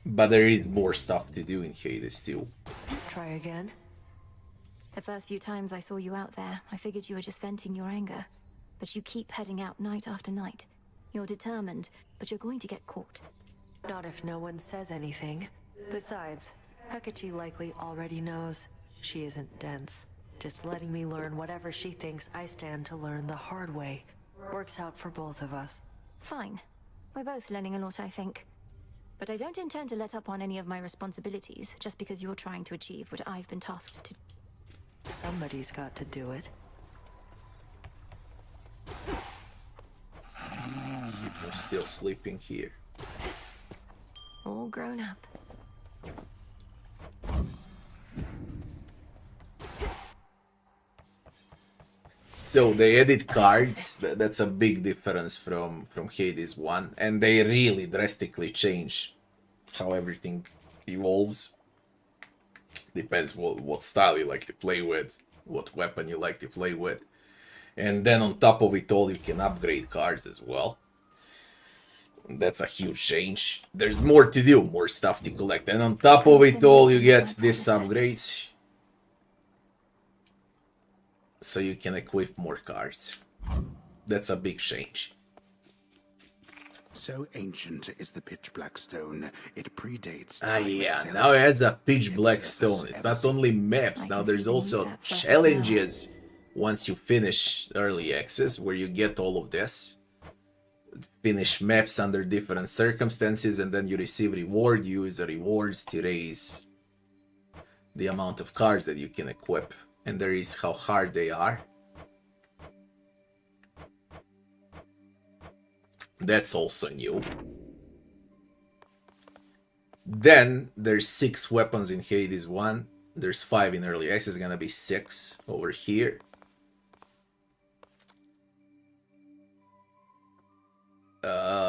But there is more stuff to do in Hades too. Try again. The first few times I saw you out there, I figured you were just venting your anger. But you keep heading out night after night. You're determined, but you're going to get caught. Not if no one says anything. Besides, Hecate likely already knows. She isn't dense. Just letting me learn whatever she thinks I stand to learn the hard way. Works out for both of us. Fine. We're both learning a lot, I think. But I don't intend to let up on any of my responsibilities just because you're trying to achieve what I've been tasked to. Somebody's got to do it. We're still sleeping here. All grown up. So they added cards. That's a big difference from Hades 1, and they really drastically change how everything evolves. Depends what style you like to play with, what weapon you like to play with. And then on top of it all, you can upgrade cards as well. That's a huge change. There's more to do, more stuff to collect. And on top of it all, you get this upgrades. So you can equip more cards. That's a big change. So ancient is the pitch black stone, it predates Ah time yeah, itself. now it has a pitch black stone. It's not only maps, now there's also challenges once you finish early access, where you get all of this. Finish maps under different circumstances, and then you receive reward. You use the rewards to raise the amount of cards that you can equip. And there is how hard they are. That's also new. Then there's 6 weapons in Hades 1. There's 5 in early access. It's gonna be 6 over here.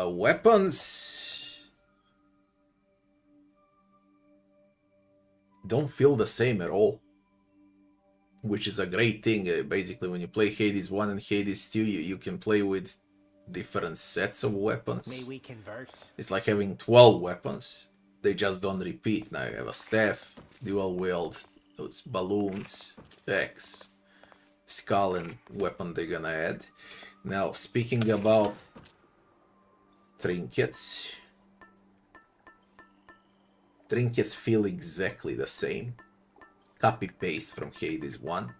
Weapons don't feel the same at all, which is a great thing. Basically, when you play Hades 1 and Hades 2, you can play with different sets of weapons. May we converse? It's like having 12 weapons. They just don't repeat. Now you have a staff, dual wield, those balloons, axe, skull, and weapon they're gonna add. Now, speaking about trinkets. Trinkets feel exactly the same. Copy-paste from Hades 1.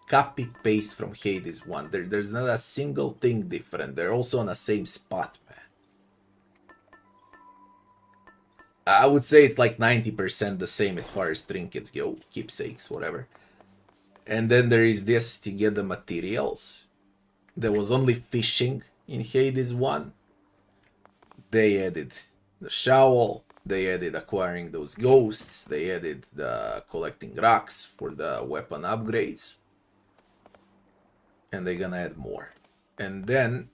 Copy-paste from Hades 1. There's not a single thing different. They're also on the same spot, man. I would say it's like 90% the same as far as trinkets go. Keepsakes, whatever. And then there is this to get the materials. There was only fishing in Hades 1. They added the shovel. They added acquiring those ghosts. They added the collecting rocks for the weapon upgrades. And they're gonna add more. And then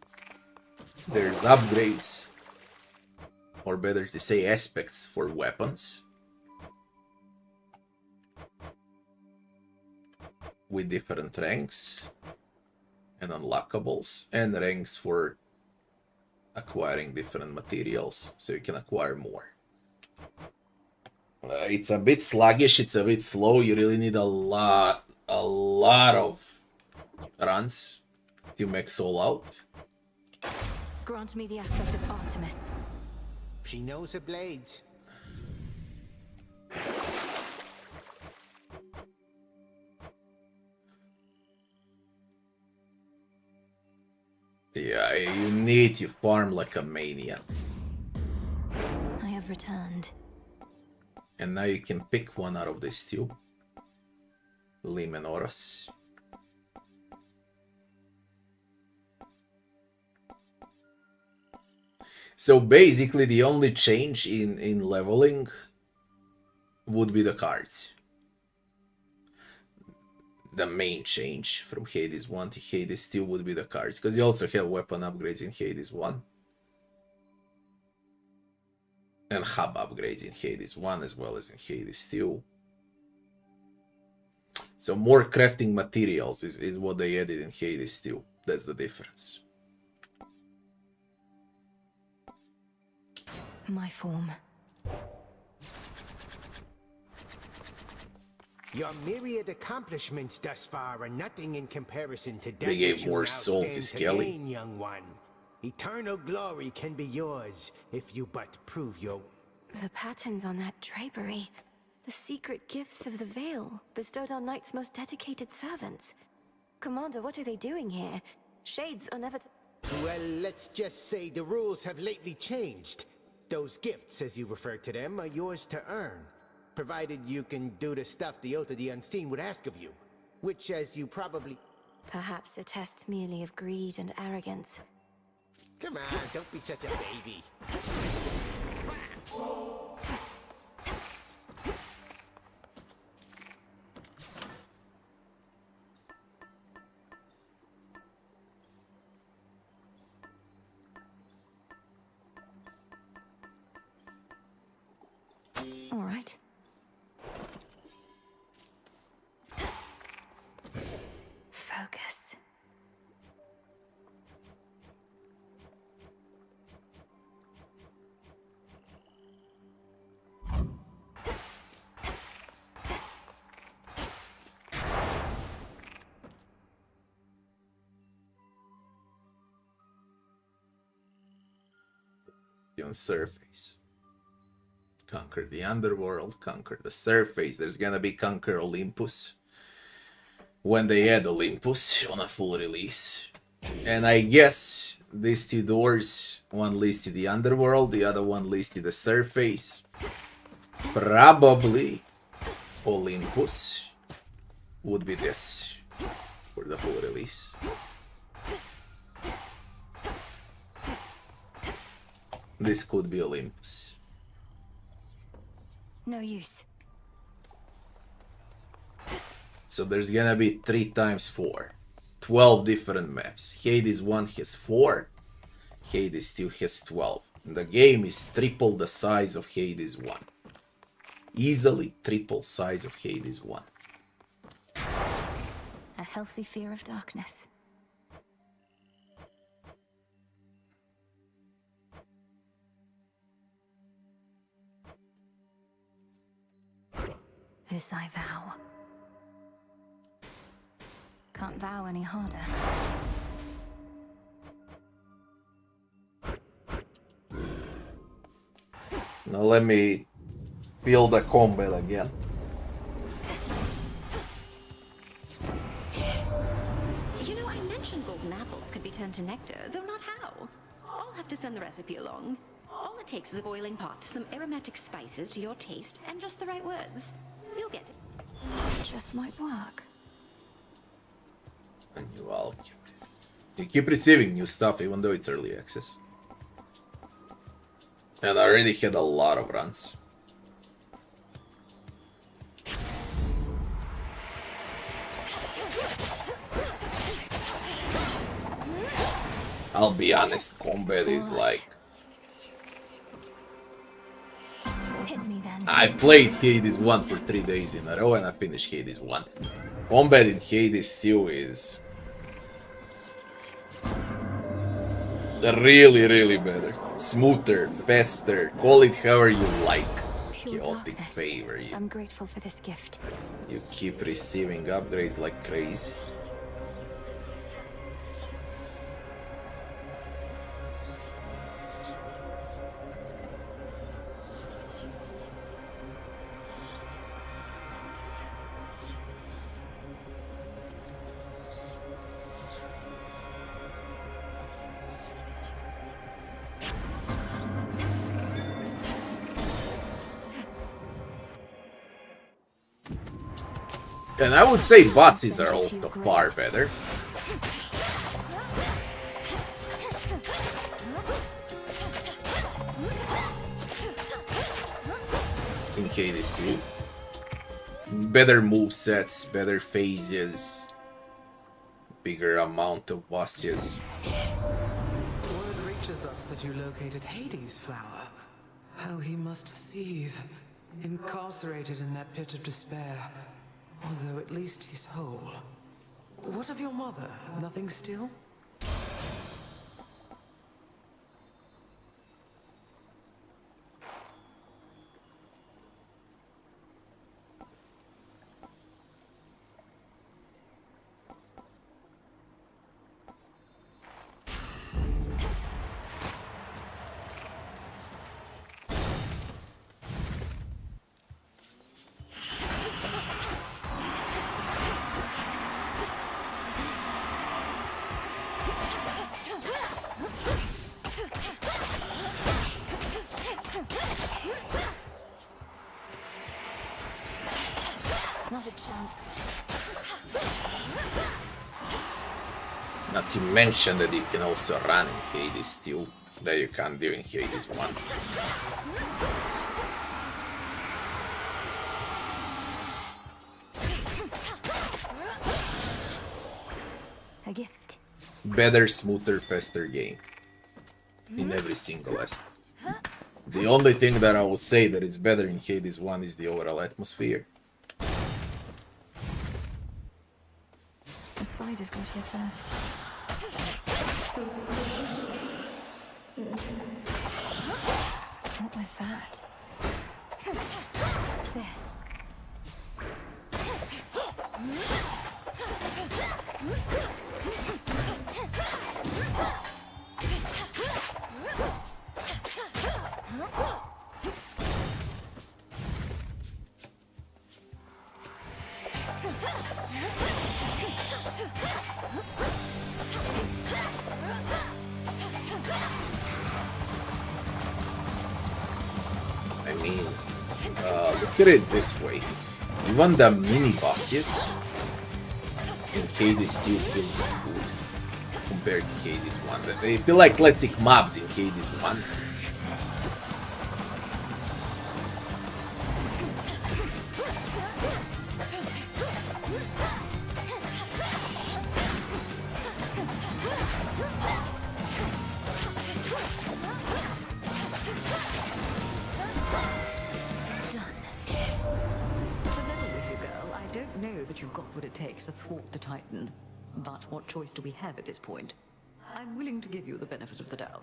there's upgrades, or better to say aspects, for weapons. With different ranks and unlockables, and ranks for acquiring different materials, so you can acquire more. It's a bit sluggish, it's a bit slow. You really need a lot of runs to max all out. Grant me the aspect of Artemis. She knows her blades. Yeah, you need to farm like a maniac. I have returned. And now you can pick one out of these two. Limenoras. So basically the only change in leveling would be the cards. The main change from Hades 1 to Hades 2 would be the cards, because you also have weapon upgrades in Hades 1. And hub upgrades in Hades 1 as well as in Hades 2. So more crafting materials is what they added in Hades 2. That's the difference. My form. Your myriad accomplishments thus far are nothing in comparison to that They gave which you more now soul to stand Skelly. gain, young one. Eternal glory can be yours if you but prove your... The patterns on that drapery. The secret gifts of the Veil, bestowed on Knight's most dedicated servants. Commander, what are they doing here? Shades are never... Well, let's just say the rules have lately changed. Those gifts, as you refer to them, are yours to earn. Provided you can do the stuff the Oath of the Unseen would ask of you. Which, as you probably... Perhaps a test merely of greed and arrogance. Come on, don't be such a baby. All right. Focus. On surface. Conquer the underworld, conquer the surface. There's gonna be Conquer Olympus when they add Olympus on a full release. And I guess these two doors, one leads to the underworld, the other one leads to the surface. Probably Olympus would be this for the full release. This could be Olympus. No use. So there's gonna be 3 times 4. 12 different maps. Hades 1 has 4. Hades 2 has 12. The game is triple the size of Hades 1. Easily triple size of Hades 1. A healthy fear of darkness. This I vow. Can't vow any harder. Now let me build a combat again. You know, I mentioned golden apples could be turned to nectar, though not how. I'll have to send the recipe along. All it takes is a boiling pot, some aromatic spices to your taste, and just the right words. You'll get it. Just might work. A new alchemy. You keep receiving new stuff even though it's early access. And I already had a lot of runs. I'll be honest, combat is like... Hit me then. I played Hades 1 for 3 days in a row and I finished Hades 1. Combat in Hades 2 is... really, really better. Smoother, faster, call it however you like. Chaotic favor. I'm grateful for this gift. You keep receiving upgrades like crazy. And I would say bosses are also far better. Hades 2. Better movesets, better phases, bigger amount of bosses. Word reaches us that you located Hades' flower. How he must seethe, incarcerated in that pit of despair. Although at least he's whole. What of your mother? Nothing still? Not a chance. Not to mention that you can also run in Hades 2, that you can't do in Hades 1. A gift. Better, smoother, faster game. In every single aspect. The only thing that I would say that it's better in Hades 1 is the overall atmosphere. The spiders got here first. What was that? There. I mean, look at it this way. Even the mini bosses in Hades 2 feel good compared to Hades 1. They feel like classic mobs in Hades 1. You've got what it takes to thwart the Titan. But what choice do we have at this point? I'm willing to give you the benefit of the doubt.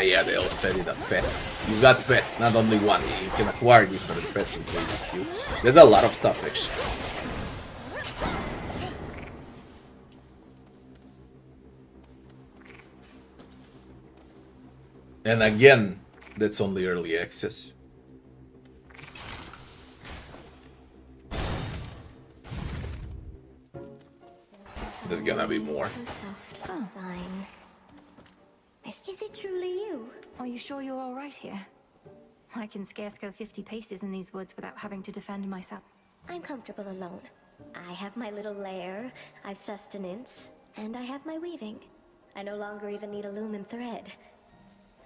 Yeah, they all said it, a pet. You got pets, not only one. You can acquire different pets in Hades too. There's a lot of stuff actually. And again, that's only early access. There's gonna be more. Oh, fine. Is it truly you? Are you sure you're all right here? I can scarce go 50 paces in these woods without having to defend myself. I'm comfortable alone. I have my little lair, I've sustenance, and I have my weaving. I no longer even need a loom and thread.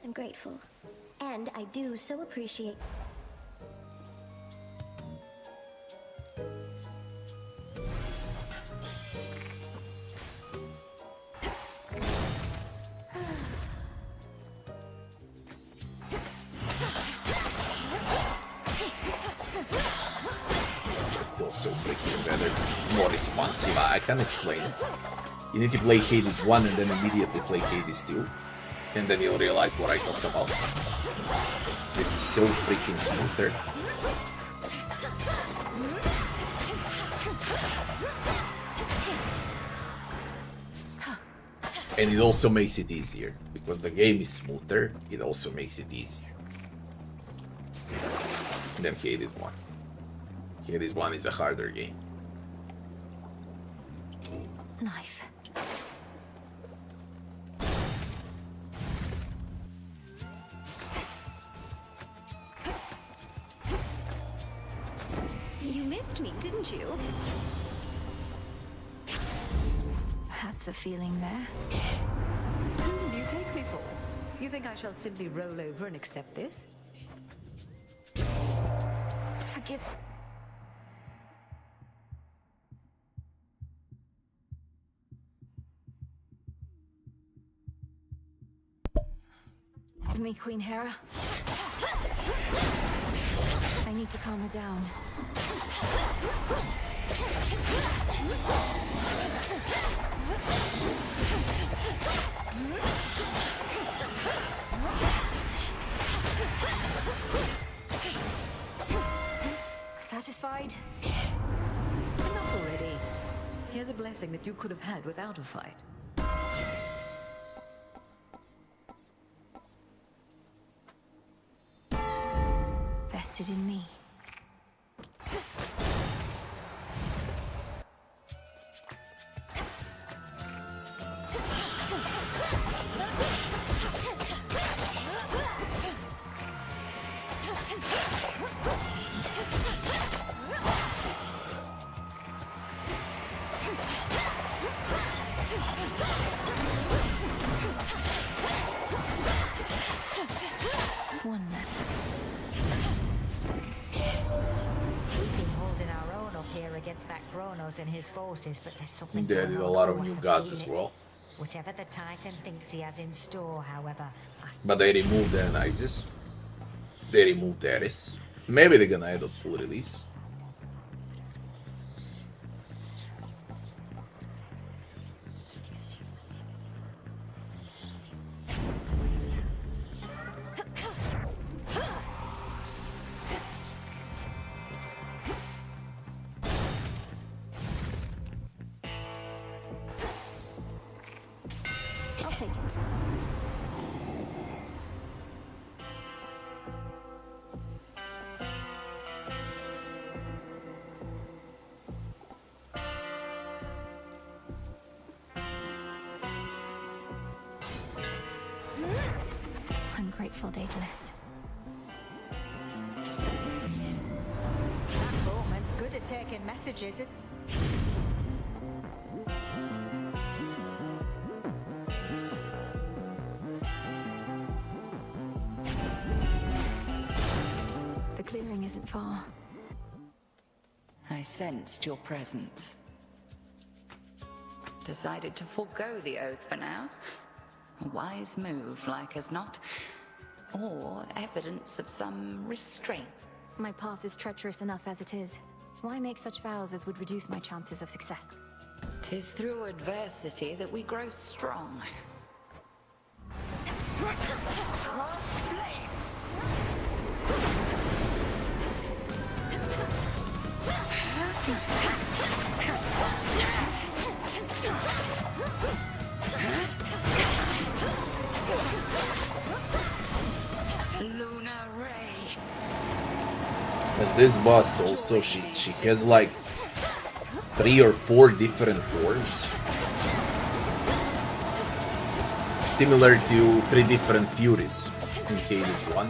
I'm grateful. And I do so appreciate... Also freaking better, more responsive. I can't explain it. You need to play Hades 1 and then immediately play Hades 2. And then you'll realize what I talked about. This is so freaking smoother. And it also makes it easier. Because the game is smoother, it also makes it easier. Than Hades 1. Hades 1 is a harder game. Life. You missed me, didn't you? That's a feeling there. Who do you take me for? You think I shall simply roll over and accept this? Forgive... me, Queen Hera. I need to calm her down. Satisfied? Enough already. Here's a blessing that you could have had without a fight. Vested in me. One left. We've been holding our own up here against that Kronos and his forces, but there's something They did a lot of new gods as well. Whatever the Titan thinks he has in store, however, But they removed the Anisis. They removed Ares. Maybe they're gonna add a full release. I'll take it. I'm grateful, Daedalus. that Bowman's good at taking messages. The clearing isn't far. I sensed your presence. Decided to forego the oath for now. A wise move, like as not. Or evidence of some restraint. My path is treacherous enough as it is. Why make such vows as would reduce my chances of success? 'Tis through adversity that we grow strong. Lunar Ray. And this boss also, she has like 3 or 4 different forms. Similar to 3 different Furies in Hades 1.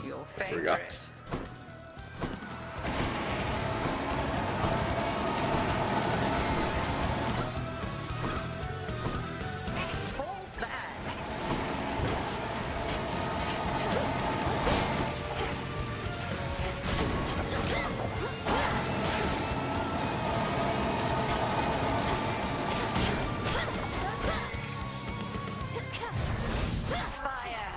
Your favorite. Forgot. Fall back. Fire.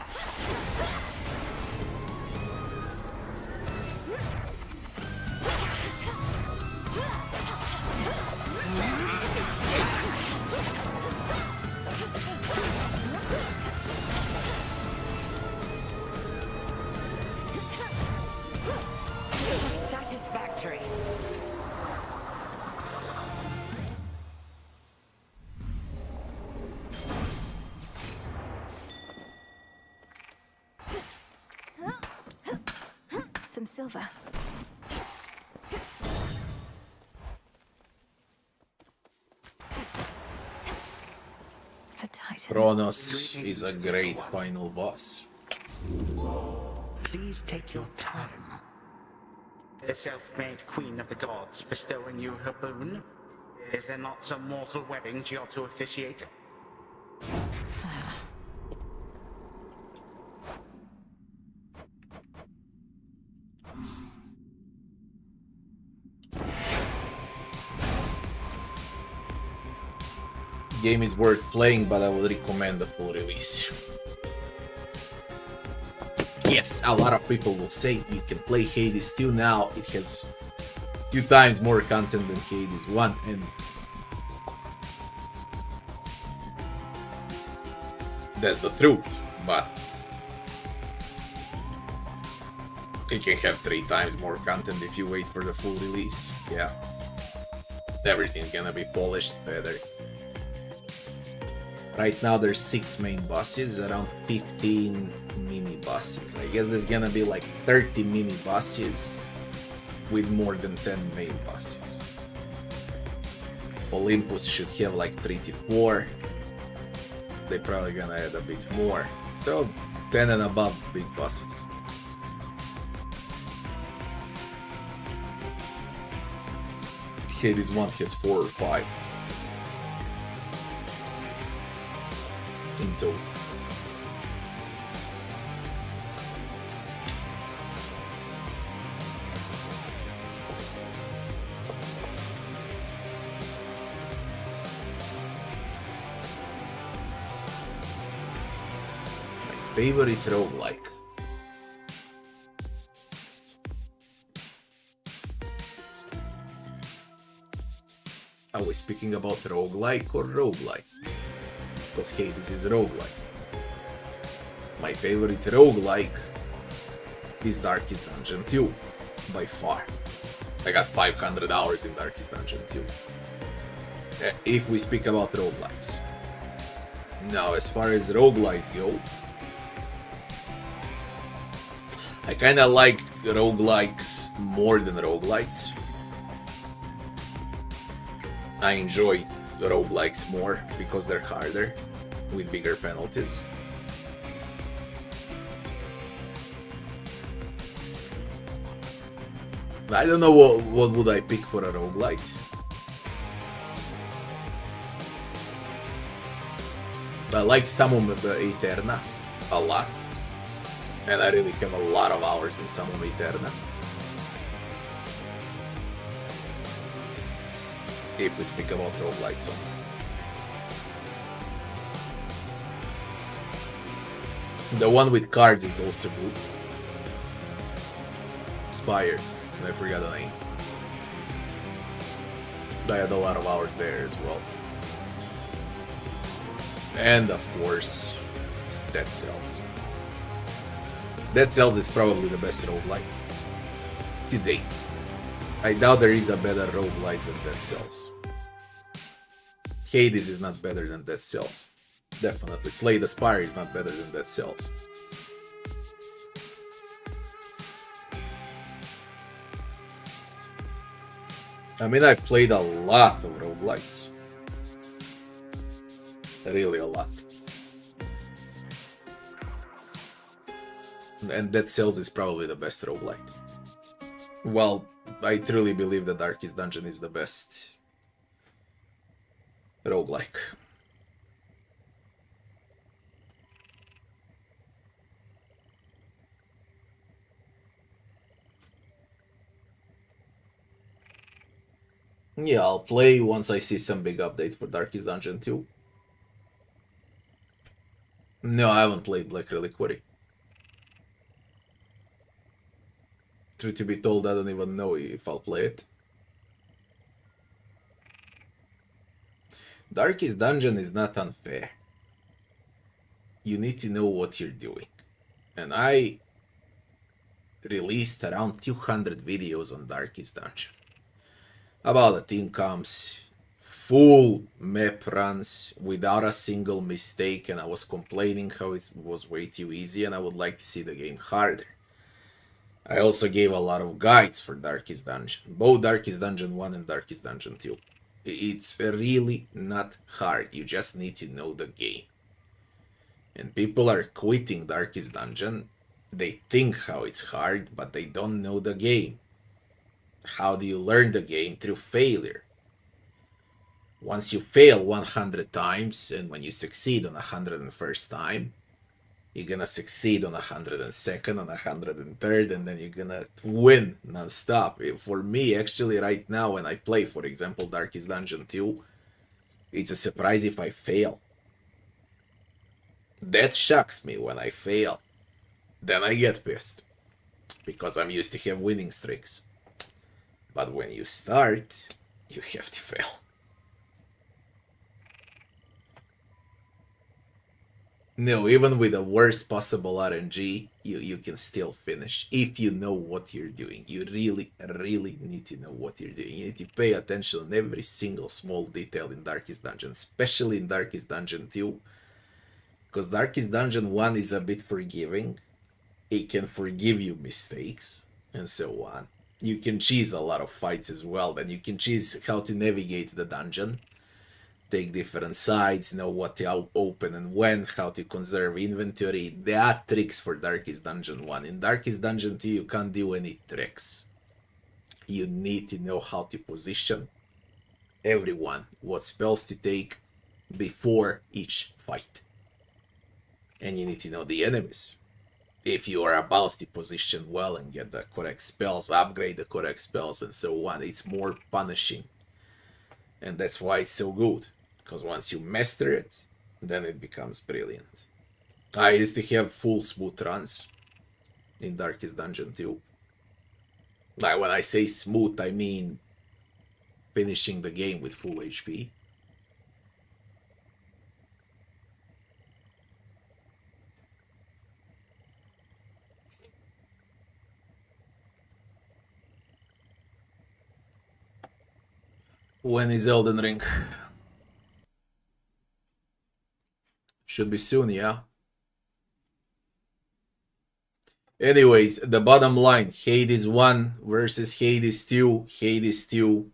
some silver. The Titan. Kronos is a great final boss. Please take your time. The self-made queen of the gods bestowing you her boon? Is there not some mortal wedding she ought to officiate? Game is worth playing, but I would recommend the full release. Yes, a lot of people will say you can play Hades 2 now. It has 2 times more content than Hades 1, and that's the truth, but it can have 3 times more content if you wait for the full release. Yeah, everything's gonna be polished better. Right now there's 6 main bosses, around 15 mini bosses. I guess there's gonna be like 30 mini bosses with more than 10 main bosses. Olympus should have like 3 to 4. They're probably gonna add a bit more. So 10 and above big bosses. Hades 1 has 4 or 5. In total. My favorite roguelike. Are we speaking about roguelike or roguelike? Because Hades is a roguelike. My favorite roguelike is Darkest Dungeon 2, by far. I got 500 hours in Darkest Dungeon 2. If we speak about roguelikes. Now, as far as roguelites go, I kinda like roguelikes more than roguelites. I enjoy roguelikes more because they're harder with bigger penalties. I don't know what would I pick for a roguelite. I like Summon Eterna a lot, and I really have a lot of hours in Summon Eterna. If we speak about roguelites only. The one with cards is also good. Spire, I forgot the name. I had a lot of hours there as well. And of course, Dead Cells. Dead Cells is probably the best roguelike to date. I doubt there is a better roguelike than Dead Cells. Hades is not better than Dead Cells. Definitely. Slay the Spire is not better than Dead Cells. I mean, I've played a lot of roguelites. Really a lot. And Dead Cells is probably the best roguelite. Well, I truly believe that Darkest Dungeon is the best roguelike. Yeah, I'll play once I see some big update for Darkest Dungeon 2. No, I haven't played Black Reliquary. Truth to be told, I don't even know if I'll play it. Darkest Dungeon is not unfair. You need to know what you're doing. And I released around 200 videos on Darkest Dungeon. About the team comps, full map runs without a single mistake, and I was complaining how it was way too easy and I would like to see the game harder. I also gave a lot of guides for Darkest Dungeon, both Darkest Dungeon 1 and Darkest Dungeon 2. It's really not hard, you just need to know the game. And people are quitting Darkest Dungeon. They think how it's hard, but they don't know the game. How do you learn the game? Through failure. Once you fail 100 times, and when you succeed on 101st time, you're gonna succeed on 102nd, on 103rd, and then you're gonna win non-stop. For me, actually, right now, when I play, for example, Darkest Dungeon 2, it's a surprise if I fail. That shocks me when I fail. Then I get pissed, because I'm used to have winning streaks. But when you start, you have to fail. No, even with the worst possible RNG, you can still finish if you know what you're doing. You really, really need to know what you're doing. You need to pay attention on every single small detail in Darkest Dungeon, especially in Darkest Dungeon 2. Because Darkest Dungeon 1 is a bit forgiving. It can forgive you mistakes, and so on. You can cheese a lot of fights as well, then you can cheese how to navigate the dungeon. Take different sides, know what to open and when, how to conserve inventory. There are tricks for Darkest Dungeon 1. In Darkest Dungeon 2, you can't do any tricks. You need to know how to position everyone, what spells to take before each fight. And you need to know the enemies. If you are about to position well and get the correct spells, upgrade the correct spells and so on, it's more punishing. And that's why it's so good. Because once you master it, then it becomes brilliant. I used to have full smooth runs in Darkest Dungeon 2. Like when I say smooth, I mean finishing the game with full HP. When is Elden Ring? Should be soon, yeah? Anyways, the bottom line, Hades 1 versus Hades 2. Hades 2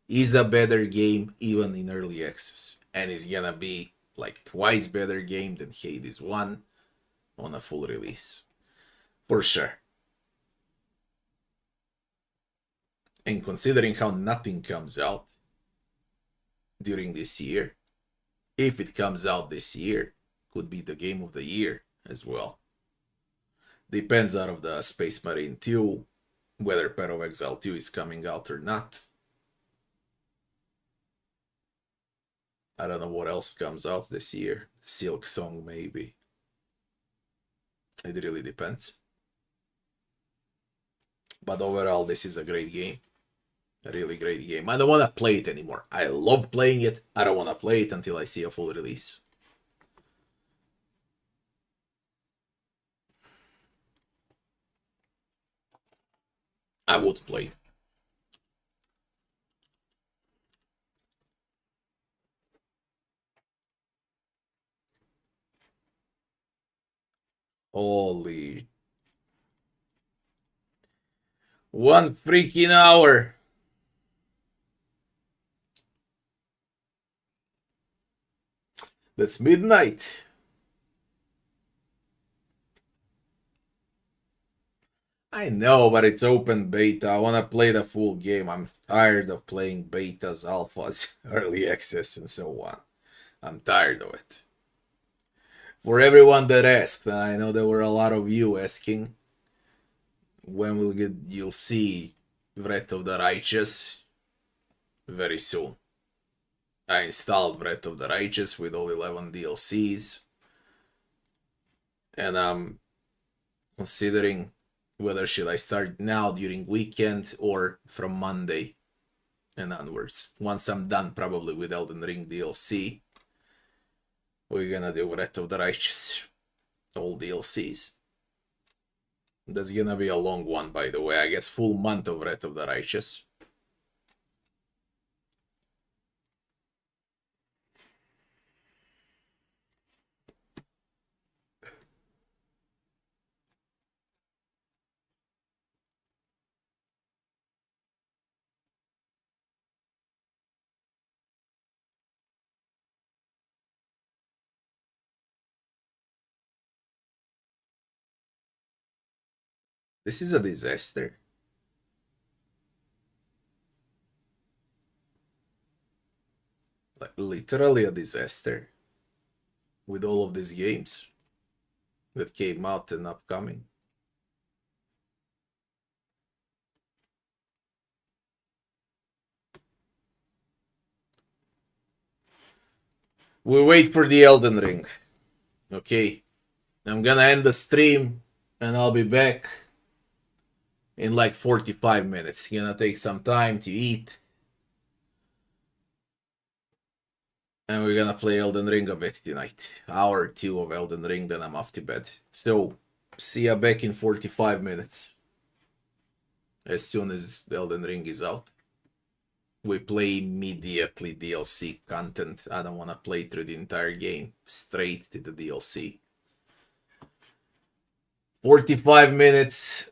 is a better game even in early access. And it's gonna be like twice better game than Hades 1 on a full release. For sure. And considering how nothing comes out during this year, if it comes out this year, could be the game of the year as well. Depends out of the Space Marine 2, whether Path of Exile 2 is coming out or not. I don't know what else comes out this year. Silk Song maybe. It really depends. But overall, this is a great game. A really great game. I don't want to play it anymore. I love playing it. I don't want to play it until I see a full release. I would play. Holy. 1 freaking hour. That's midnight. I know, but it's open beta. I want to play the full game. I'm tired of playing betas, alphas, early access, and so on. I'm tired of it. For everyone that asked, I know there were a lot of you asking, when you'll see Wrath of the Righteous very soon. I installed Wrath of the Righteous with all 11 DLCs, and I'm considering whether should I start now during weekend or from Monday and onwards. Once I'm done probably with Elden Ring DLC, we're gonna do Wrath of the Righteous, all DLCs. That's gonna be a long one, by the way. I guess full month of Wrath of the Righteous. This is a disaster. Like, literally a disaster. With all of these games that came out and upcoming. We wait for the Elden Ring. Okay. I'm gonna end the stream and I'll be back in like 45 minutes. Gonna take some time to eat. And we're gonna play Elden Ring a bit tonight. Hour or two of Elden Ring, then I'm off to bed. So, see ya back in 45 minutes. As soon as Elden Ring is out. We play immediately DLC content. I don't want to play through the entire game. Straight to the DLC. 45 minutes.